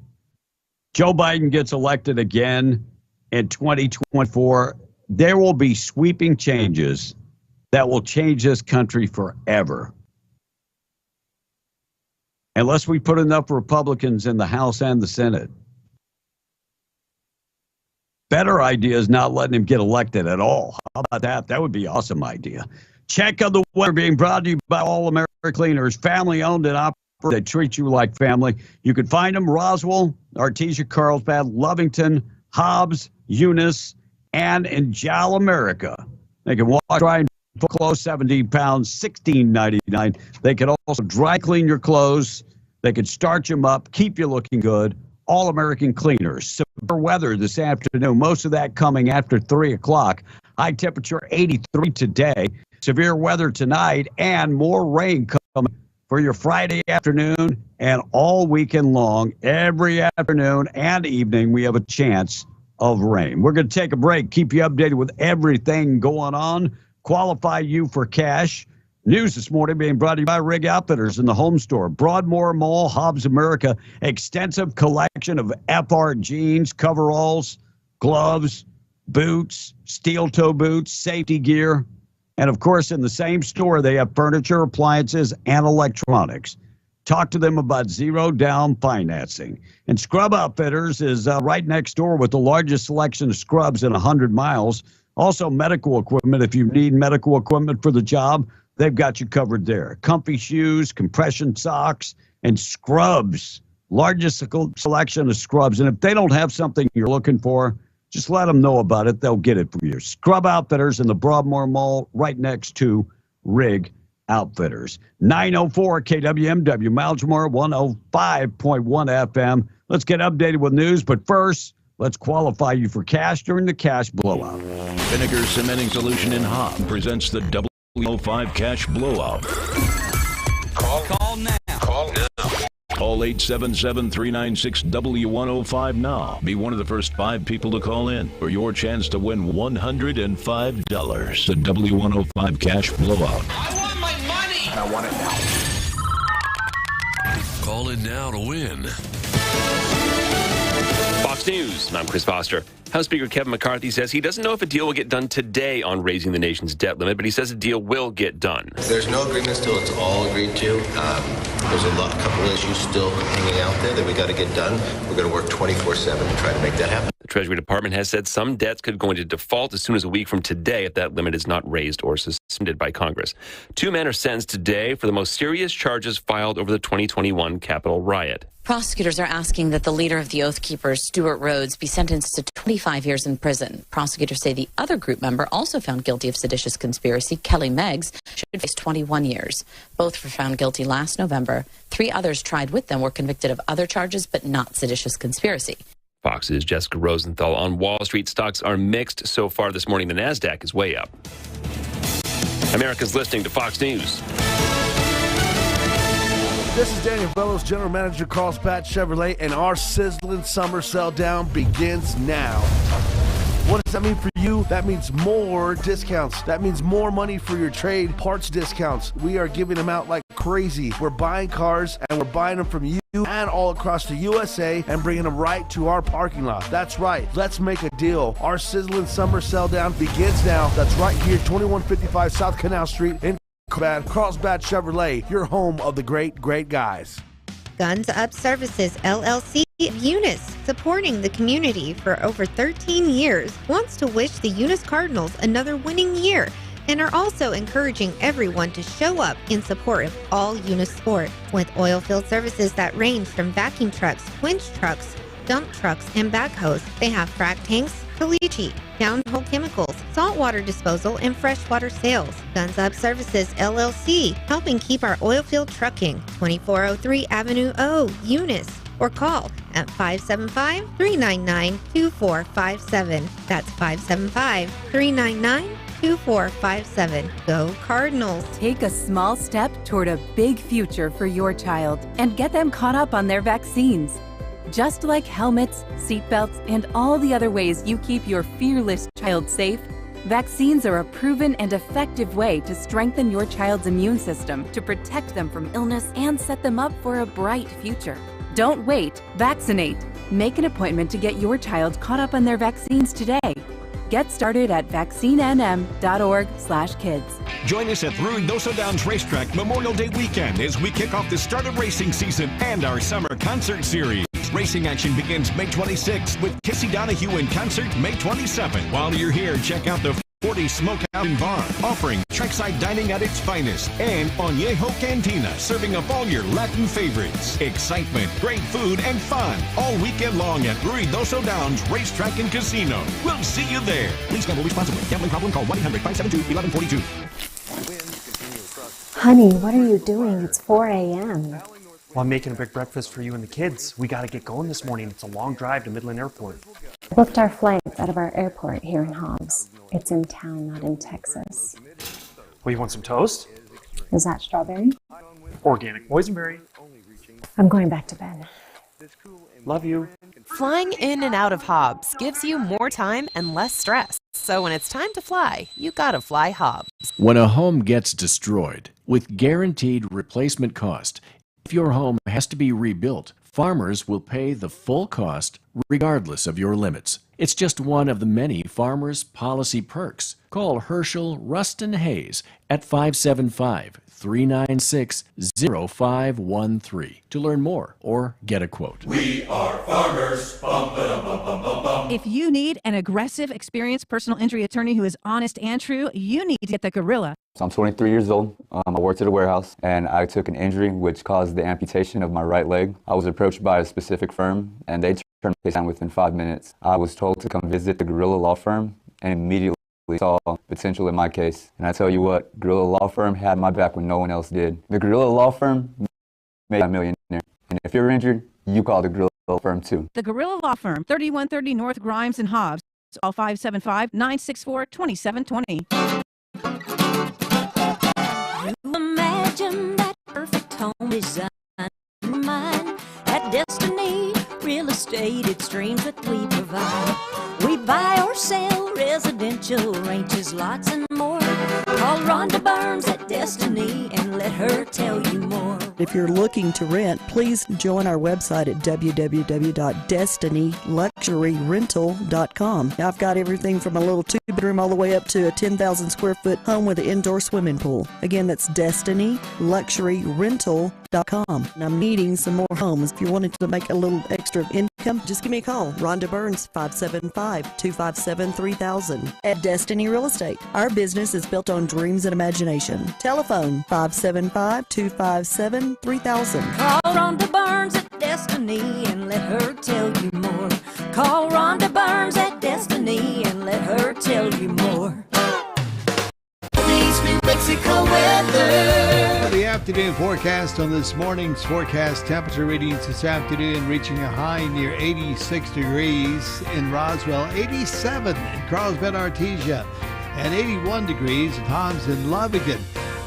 Joe Biden gets elected again in 2024. There will be sweeping changes that will change this country forever. Unless we put enough Republicans in the House and the Senate. Better idea is not letting him get elected at all. How about that? That would be an awesome idea. Check of the weather being brought to you by All American Cleaners, family owned and operated. They treat you like family. You can find them Roswell, Artesia, Carlsbad, Lovington, Hobbs, Eunice, and in Jal America. They can wash, dry, and put clothes, 17 pounds, $16.99. They can also dry clean your clothes. They can starch them up, keep you looking good. All American Cleaners. Severe weather this afternoon, most of that coming after 3 o'clock. High temperature 83 today. Severe weather tonight and more rain coming for your Friday afternoon and all weekend long. Every afternoon and evening, we have a chance of rain. We're going to take a break, keep you updated with everything going on, qualify you for cash. News this morning being brought to you by Rig Outfitters in the home store. Broadmoor Mall, Hobbs America, extensive collection of FR jeans, coveralls, gloves, boots, steel toe boots, safety gear. And of course, in the same store, they have furniture, appliances, and electronics. Talk to them about zero down financing. And Scrub Outfitters is right next door with the largest selection of scrubs in 100 miles. Also medical equipment. If you need medical equipment for the job, they've got you covered there. Comfy shoes, compression socks, and scrubs. Largest selection of scrubs. And if they don't have something you're looking for, just let them know about it. They'll get it for you. Scrub Outfitters in the Broadmoor Mall right next to Rig Outfitters. 904 KWMW, Malmsmore 105.1 FM. Let's get updated with news. But first, let's qualify you for cash during the cash blowout. Vinegar Cementing Solution in Hobb presents the W05 Cash Blowout. Call now. Call now. Call 877-396-W105 now. Be one of the first 5 people to call in for your chance to win $105. The W105 Cash Blowout. I want my money. And I want it now. Call in now to win. Fox News, I'm Chris Foster. House Speaker Kevin McCarthy says he doesn't know if a deal will get done today on raising the nation's debt limit, but he says a deal will get done. There's no agreement still. It's all agreed to. There's a couple of issues still hanging out there that we got to get done. We're going to work 24/7 to try to make that happen. The Treasury Department has said some debts could go into default as soon as a week from today if that limit is not raised or suspended by Congress. 2 men are sentenced today for the most serious charges filed over the 2021 Capitol riot. Prosecutors are asking that the leader of the Oath Keepers, Stuart Rhodes, be sentenced to 25 years in prison. Prosecutors say the other group member, also found guilty of seditious conspiracy, Kelly Meggs, should face 21 years. Both were found guilty last November. 3 others tried with them were convicted of other charges, but not seditious conspiracy. Fox's Jessica Rosenthal. On Wall Street, stocks are mixed so far this morning. The NASDAQ is way up. America's listening to Fox News. This is Daniel Bellows, General Manager, Carlsbad Chevrolet, and our sizzling summer sell down begins now. What does that mean for you? That means more discounts. That means more money for your trade, parts discounts. We are giving them out like crazy. We're buying cars, and we're buying them from you and all across the USA and bringing them right to our parking lot. That's right. Let's make a deal. Our sizzling summer sell down begins now. That's right here, 2155 South Canal Street in Carlsbad Chevrolet, your home of the great guys. Guns Up Services, LLC of Eunice, supporting the community for over 13 years, wants to wish the Eunice Cardinals another winning year and are also encouraging everyone to show up in support of all Eunice sport. With oil field services that range from vacuum trucks, winch trucks, dump trucks, and backhoes, they have frac tanks, caliche, downhole chemicals, saltwater disposal, and freshwater sales. Guns Up Services, LLC, helping keep our oil field trucking. 2403 Avenue O, Eunice. Or call at 575-399-2457. That's 575-399-2457. Go Cardinals. Take a small step toward a big future for your child and get them caught up on their vaccines. Just like helmets, seatbelts, and all the other ways you keep your fearless child safe, vaccines are a proven and effective way to strengthen your child's immune system to protect them from illness and set them up for a bright future. Don't wait, vaccinate. Make an appointment to get your child caught up on their vaccines today. Get started at vaccinenm.org/kids. Join us at Ruidoso Downs Racetrack Memorial Day weekend as we kick off the start of racing season and our summer concert series. Racing action begins May 26th with Casey Donahue in concert May 27th. While you're here, check out the 40 Smokeout and Bar, offering trackside dining at its finest, and Añejo Cantina, serving up all your Latin favorites. Excitement, great food, and fun all weekend long at Ruidoso Downs Racetrack and Casino. We'll see you there. Please gamble responsibly. Gambling problem? Call 1-800-572-1142. Honey, what are you doing? It's 4 a.m. Well, I'm making a big breakfast for you and the kids. We got to get going this morning. It's a long drive to Midland Airport. I booked our flights out of our airport here in Hobbs. It's in town, not in Texas. Well, you want some toast? Is that strawberry? Organic boysenberry. I'm going back to bed. Love you. Flying in and out of Hobbs gives you more time and less stress. So when it's time to fly, you gotta fly Hobbs. When a home gets destroyed, with guaranteed replacement cost, if your home has to be rebuilt, farmers will pay the full cost regardless of your limits. It's just one of the many farmers' policy perks. Call Herschel Ruston Hayes at 575-396-0513 to learn more or get a quote. We are farmers. Bum, ba-dum, bum, bum, bum, bum. If you need an aggressive, experienced personal injury attorney who is honest and true, you need to get the Gorilla. So I'm 23 years old. I worked at a warehouse and I took an injury which caused the amputation of my right leg. I was approached by a specific firm and they turned the case down within 5 minutes. I was told to come visit the Gorilla Law Firm and immediately saw potential in my case. And I tell you what, Gorilla Law Firm had my back when no one else did. The Gorilla Law Firm made a millionaire. And if you're injured, you call the Gorilla Law Firm too. The Gorilla Law Firm, 3130 North Grimes and Hobbs. Call 575-964-2720. Imagine that perfect home design in mind. At Destiny Real Estate, it's dreams that we provide. We buy or sell residential ranches, lots and more. Call Rhonda Burns at Destiny and let her tell you more. If you're looking to rent, please join our website at www.destinyluxuryrental.com. Now, I've got everything from a little 2-bedroom all the way up to a 10,000 square foot home with an indoor swimming pool. Again, that's destinyluxuryrental.com. And I'm needing some more homes. If you're wanting to make a little extra income, just give me a call. Rhonda Burns, 575-257-3000. At Destiny Real Estate, our business is built on dreams and imagination. Telephone 575-257-3000. Call Rhonda Burns at Destiny and let her tell you more. Call Rhonda Burns at Destiny and let her tell you more. New Mexico weather. The afternoon forecast on this morning's forecast temperature readings this afternoon reaching a high near 86 degrees in Roswell, 87 in Carlsbad, Artesia, and 81 degrees at Hobbs and Lovigan.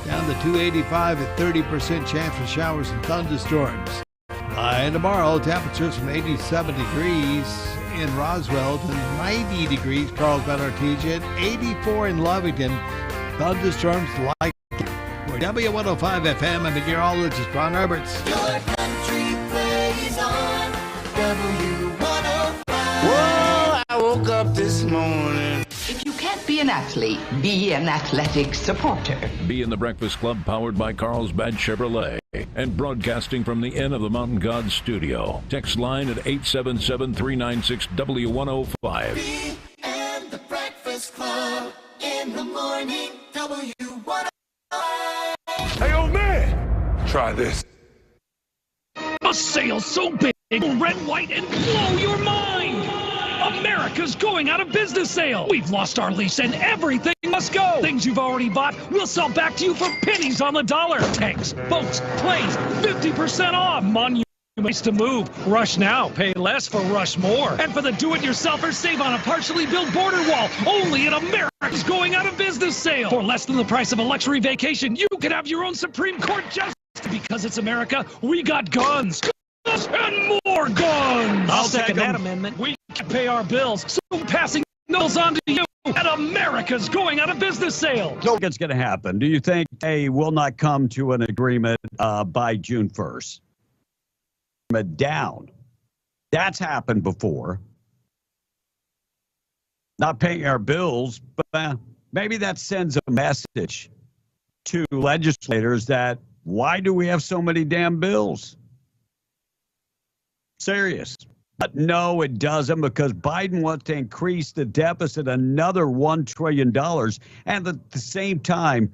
Down to 285 at 30% chance for showers and thunderstorms. By tomorrow, temperatures from 87 degrees in Roswell to 90 degrees Carlsbad, Artesia, and 84 in Lovigan. Thunderstorms like for W105 FM and meteorologist Ron Roberts. Your country plays on W105. Whoa, I woke up this morning. If you can't be an athlete, be an athletic supporter. Be in the Breakfast Club, powered by Carlsbad Chevrolet, and broadcasting from the Inn of the Mountain Gods studio. Text line at 877-396-W105. Be and the Breakfast Club in the morning. W105. Hey, old man, try this. A sale so big, red, white, and blow your mind. America's going out of business sale. We've lost our lease and everything must go. Things you've already bought, we'll sell back to you for pennies on the dollar. Tanks, boats, planes, 50% off. Monument ways to move. Rush now, pay less for Rush More. And for the do-it-yourselfers, save on a partially built border wall. Only at America's going out of business sale. For less than the price of a luxury vacation, you can have your own Supreme Court justice. Because it's America, we got guns. And more guns! I'll second that amendment. We can pay our bills, so passing bills on to you at America's going out of business sale. So what's going to happen? Do you think they will not come to an agreement by June 1st? Down. That's happened before. Not paying our bills, but maybe that sends a message to legislators that why do we have so many damn bills? Serious. But no, it doesn't, because Biden wants to increase the deficit another $1 trillion and at the same time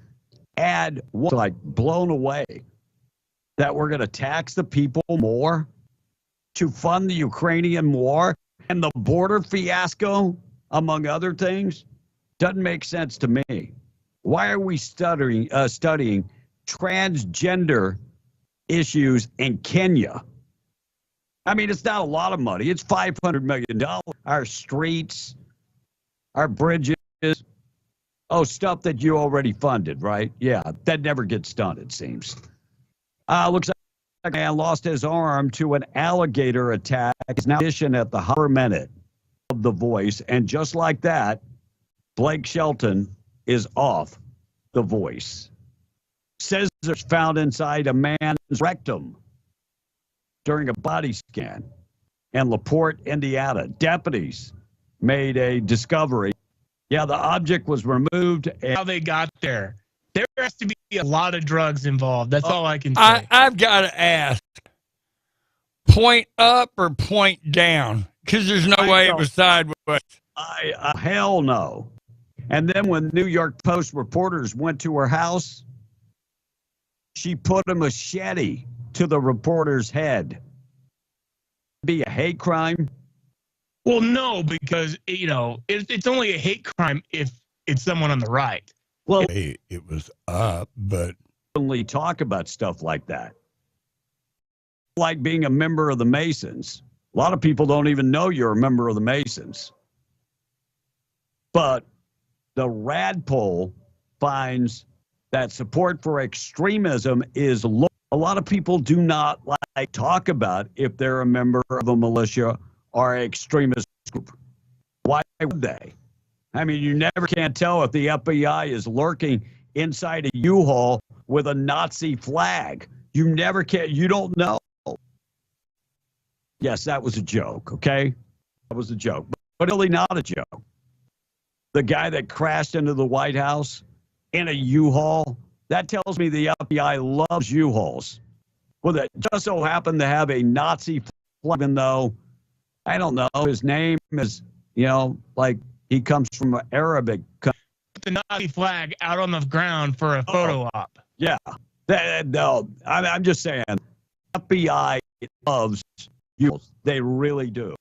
add, like, blown away that we're going to tax the people more to fund the Ukrainian war and the border fiasco, among other things. Doesn't make sense to me. Why are we studying transgender issues in Kenya? I mean, it's not a lot of money. It's $500 million. Our streets, our bridges, stuff that you already funded, right? Yeah, that never gets done, it seems. Looks like a man lost his arm to an alligator attack. He's now audition at the Horror Minute of The Voice. And just like that, Blake Shelton is off The Voice. Scissors found inside a man's rectum during a body scan in LaPorte, Indiana. Deputies made a discovery. Yeah, the object was removed. How they got there. There has to be a lot of drugs involved. That's all I can say. I've got to ask, point up or point down? Because there's no way it was sideways. Hell no. And then when New York Post reporters went to her house, she put a machete to the reporter's head. Be a hate crime? Well, no, because, it's only a hate crime if it's someone on the right. Well, it was up, but only talk about stuff like that. Like being a member of the Masons. A lot of people don't even know you're a member of the Masons. But the Rad poll finds that support for extremism is low. A lot of people do not like talk about if they're a member of a militia or an extremist group. Why would they? I mean, you never can tell if the FBI is lurking inside a U-Haul with a Nazi flag. You never can. You don't know. Yes, that was a joke, okay? That was a joke, but really not a joke. The guy that crashed into the White House in a U-Haul, that tells me the FBI loves U-Hauls. Well, that just so happened to have a Nazi flag, even though, I don't know, his name is, like he comes from an Arabic country. Put the Nazi flag out on the ground for a photo op. Yeah. No, I'm just saying, FBI loves U-Hauls. They really do.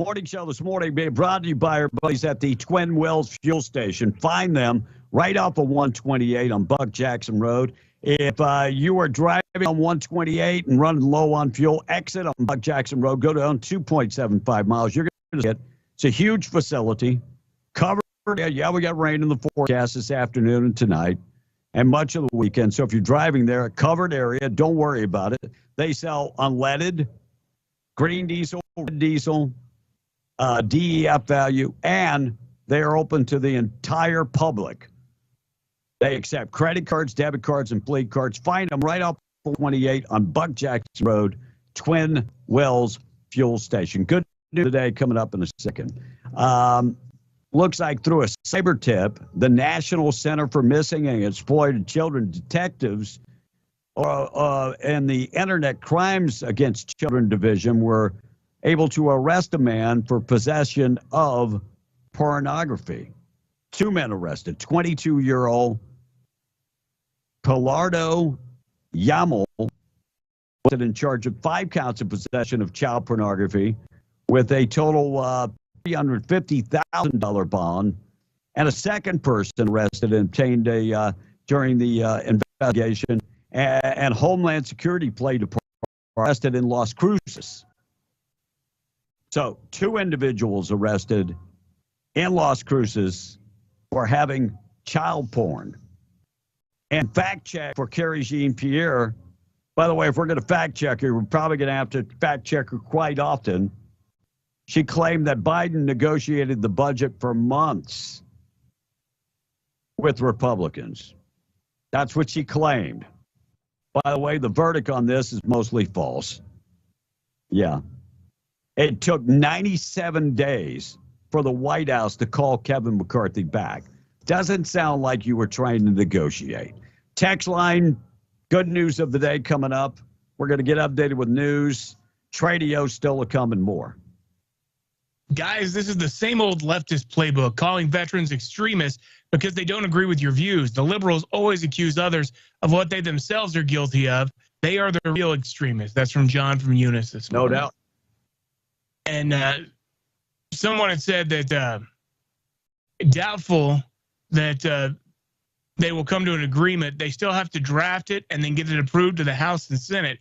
Morning show this morning being brought to you by our buddies at the Twin Wells Fuel Station. Find them right off of 128 on Buck Jackson Road. If you are driving on 128 and running low on fuel, exit on Buck Jackson Road. Go down 2.75 miles. You're going to get it's a huge facility. Covered. Yeah, we got rain in the forecast this afternoon and tonight and much of the weekend. So if you're driving there, a covered area, don't worry about it. They sell unleaded, green diesel, red diesel, DEF value, and they are open to the entire public. They accept credit cards, debit cards, and fleet cards. Find them right off 28 on Buck Jackson Road, Twin Wells Fuel Station. Good news today coming up in a second. Looks like through a cyber tip, the National Center for Missing and Exploited Children detectives and the Internet Crimes Against Children Division were able to arrest a man for possession of pornography. 2 men arrested. 22-year-old Pilardo Yamal was in charge of 5 counts of possession of child pornography with a total $350,000 bond. And a second person arrested and obtained during the investigation. And Homeland Security played a part, arrested in Las Cruces. So 2 individuals arrested in Las Cruces for having child porn. And fact check for Carrie Jean-Pierre. By the way, if we're going to fact check her, we're probably going to have to fact check her quite often. She claimed that Biden negotiated the budget for months with Republicans. That's what she claimed. By the way, the verdict on this is mostly false. Yeah. It took 97 days for the White House to call Kevin McCarthy back. Doesn't sound like you were trying to negotiate. Text line, good news of the day coming up. We're going to get updated with news. Tradio still a coming more. Guys, this is the same old leftist playbook, calling veterans extremists because they don't agree with your views. The liberals always accuse others of what they themselves are guilty of. They are the real extremists. That's from John from Eunice this morning. No doubt. And someone had said that doubtful that they will come to an agreement. They still have to draft it and then get it approved to the House and Senate.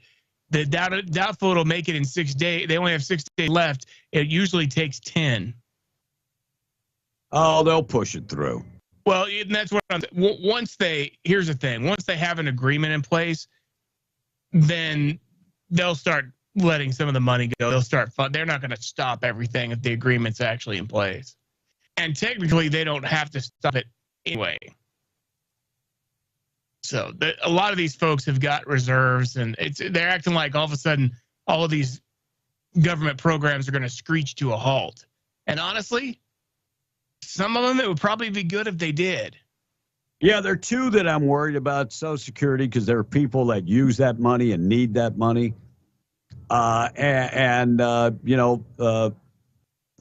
The doubtful it'll make it in 6 days. They only have 6 days left. It usually takes 10. Oh, they'll push it through. Well, and that's what here's the thing. Once they have an agreement in place, then they'll start letting some of the money go. They'll start they're not going to stop everything if the agreement's actually in place. And technically, they don't have to stop it anyway. So a lot of these folks have got reserves, and they're acting like all of a sudden all of these government programs are going to screech to a halt. And honestly, some of them, it would probably be good if they did. Yeah, there are 2 that I'm worried about. Social Security, because there are people that use that money and need that money.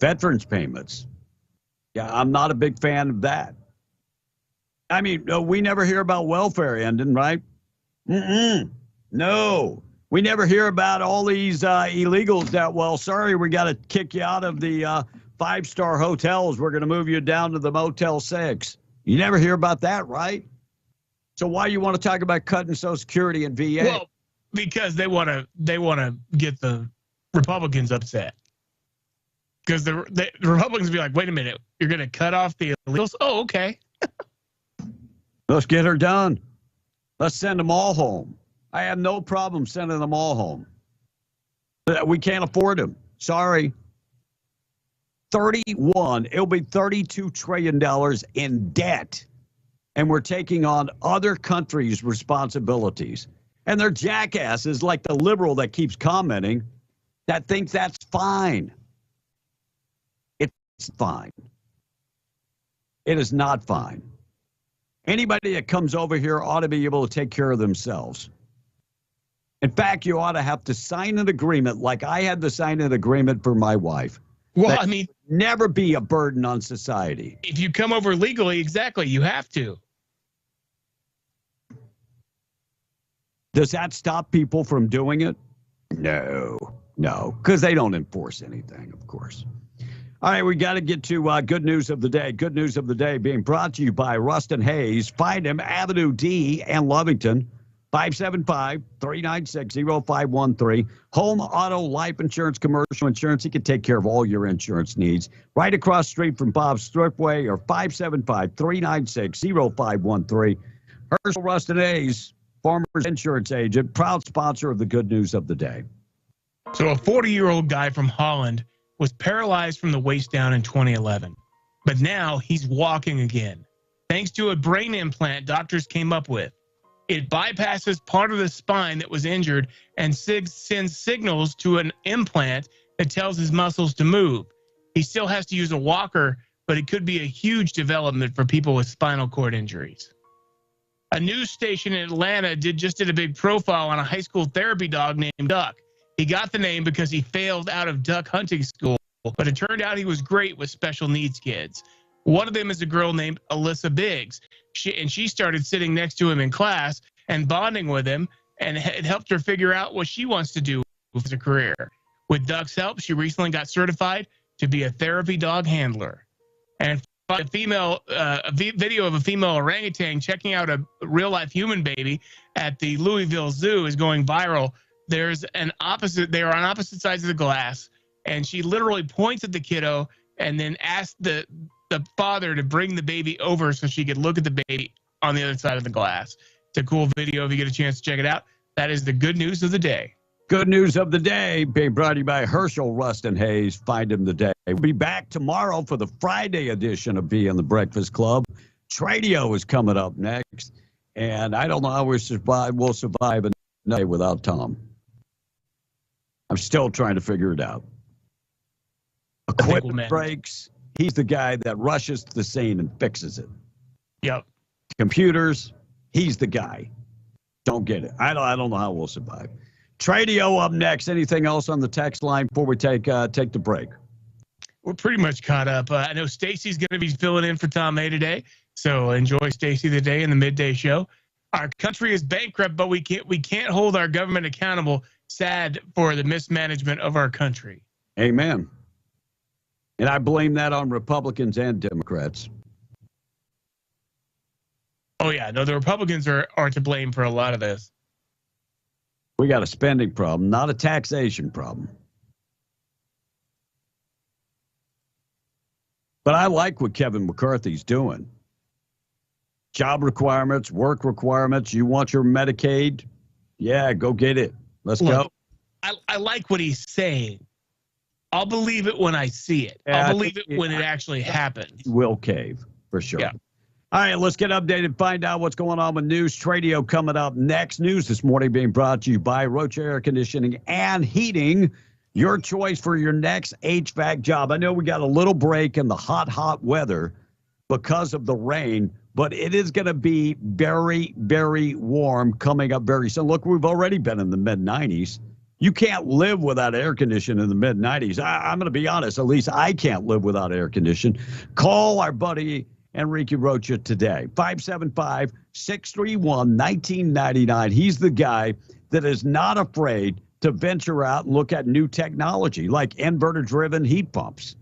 Veterans payments. Yeah, I'm not a big fan of that. I mean, we never hear about welfare ending, right? No. We never hear about all these illegals that, well, sorry, we got to kick you out of the 5-star hotels. We're going to move you down to the Motel 6. You never hear about that, right? So why you want to talk about cutting Social Security and VA? Well, because they want to get the Republicans upset. Because the Republicans will be like, wait a minute, you're going to cut off the illegals? Oh, okay. Let's get her done. Let's send them all home. I have no problem sending them all home. We can't afford them. Sorry. It'll be $32 trillion in debt. And we're taking on other countries' responsibilities. And they're jackasses like the liberal that keeps commenting that thinks that's fine. It's fine. It is not fine. Anybody that comes over here ought to be able to take care of themselves. In fact, you ought to have to sign an agreement like I had to sign an agreement for my wife. Well, I mean, never be a burden on society. If you come over legally, exactly, you have to. Does that stop people from doing it? No, because they don't enforce anything, of course. All right, we got to get to good news of the day. Good news of the day being brought to you by Rustin Hayes. Find him, Avenue D and Lovington, 575-396-0513. Home, auto, life insurance, commercial insurance. He can take care of all your insurance needs. Right across the street from Bob's Thriftway, or 575-396-0513. Herschel Rustin Hayes, Farmers Insurance agent, proud sponsor of the good news of the day. So a 40-year-old guy from Holland was paralyzed from the waist down in 2011. But now he's walking again, thanks to a brain implant doctors came up with. It bypasses part of the spine that was injured and sends signals to an implant that tells his muscles to move. He still has to use a walker, but it could be a huge development for people with spinal cord injuries. A news station in Atlanta did a big profile on a high school therapy dog named Duck. He got the name because he failed out of duck hunting school, but it turned out he was great with special needs kids. One of them is a girl named Alyssa Biggs. She started sitting next to him in class and bonding with him, and it helped her figure out what she wants to do with her career. With Duck's help, she recently got certified to be a therapy dog handler. And a video of a female orangutan checking out a real-life human baby at the Louisville Zoo is going viral. They are on opposite sides of the glass, and she literally points at the kiddo and then asks the father to bring the baby over so she could look at the baby on the other side of the glass. It's a cool video if you get a chance to check it out. That is the good news of the day. Good news of the day being brought to you by Herschel Rustin Hayes. Find him today. We'll be back tomorrow for the Friday edition of B and the Breakfast Club. Tradio is coming up next, and I don't know how we'll survive a night without Tom. I'm still trying to figure it out. Equipment breaks. He's the guy that rushes to the scene and fixes it. Yep. Computers. He's the guy. Don't get it. I don't know how we'll survive. Tradio up next. Anything else on the text line before we take the break? We're pretty much caught up. I know Stacy's going to be filling in for Tom A today, so enjoy Stacy today in the midday show. Our country is bankrupt, but we can't hold our government accountable. Sad for the mismanagement of our country. Amen. And I blame that on Republicans and Democrats. Oh, yeah. No, the Republicans are to blame for a lot of this. We got a spending problem, not a taxation problem. But I like what Kevin McCarthy's doing. Job requirements, work requirements. You want your Medicaid? Yeah, go get it. Let's go. I like what he's saying. I'll believe it when I see it. Yeah, I'll believe it when it actually happens. Will cave, for sure. Yeah. All right, let's get updated, find out what's going on with news. Tradio coming up next. News this morning being brought to you by Roach Air Conditioning and Heating. Your choice for your next HVAC job. I know we got a little break in the hot weather because of the rain, but it is going to be very, very warm coming up very soon. Look, we've already been in the mid-90s. You can't live without air conditioning in the mid-90s. I'm going to be honest. At least I can't live without air conditioning. Call our buddy Enrique Rocha today. 575-631-1999. He's the guy that is not afraid to venture out and look at new technology like inverter-driven heat pumps.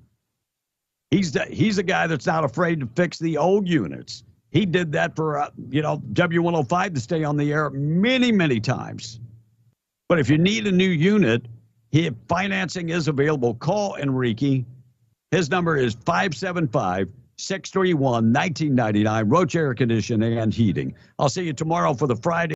He's a guy that's not afraid to fix the old units. He did that for W105 to stay on the air many, many times. But if you need a new unit, financing is available. Call Enrique. His number is 575-631-1999. Roach Air Conditioning and Heating. I'll see you tomorrow for the Friday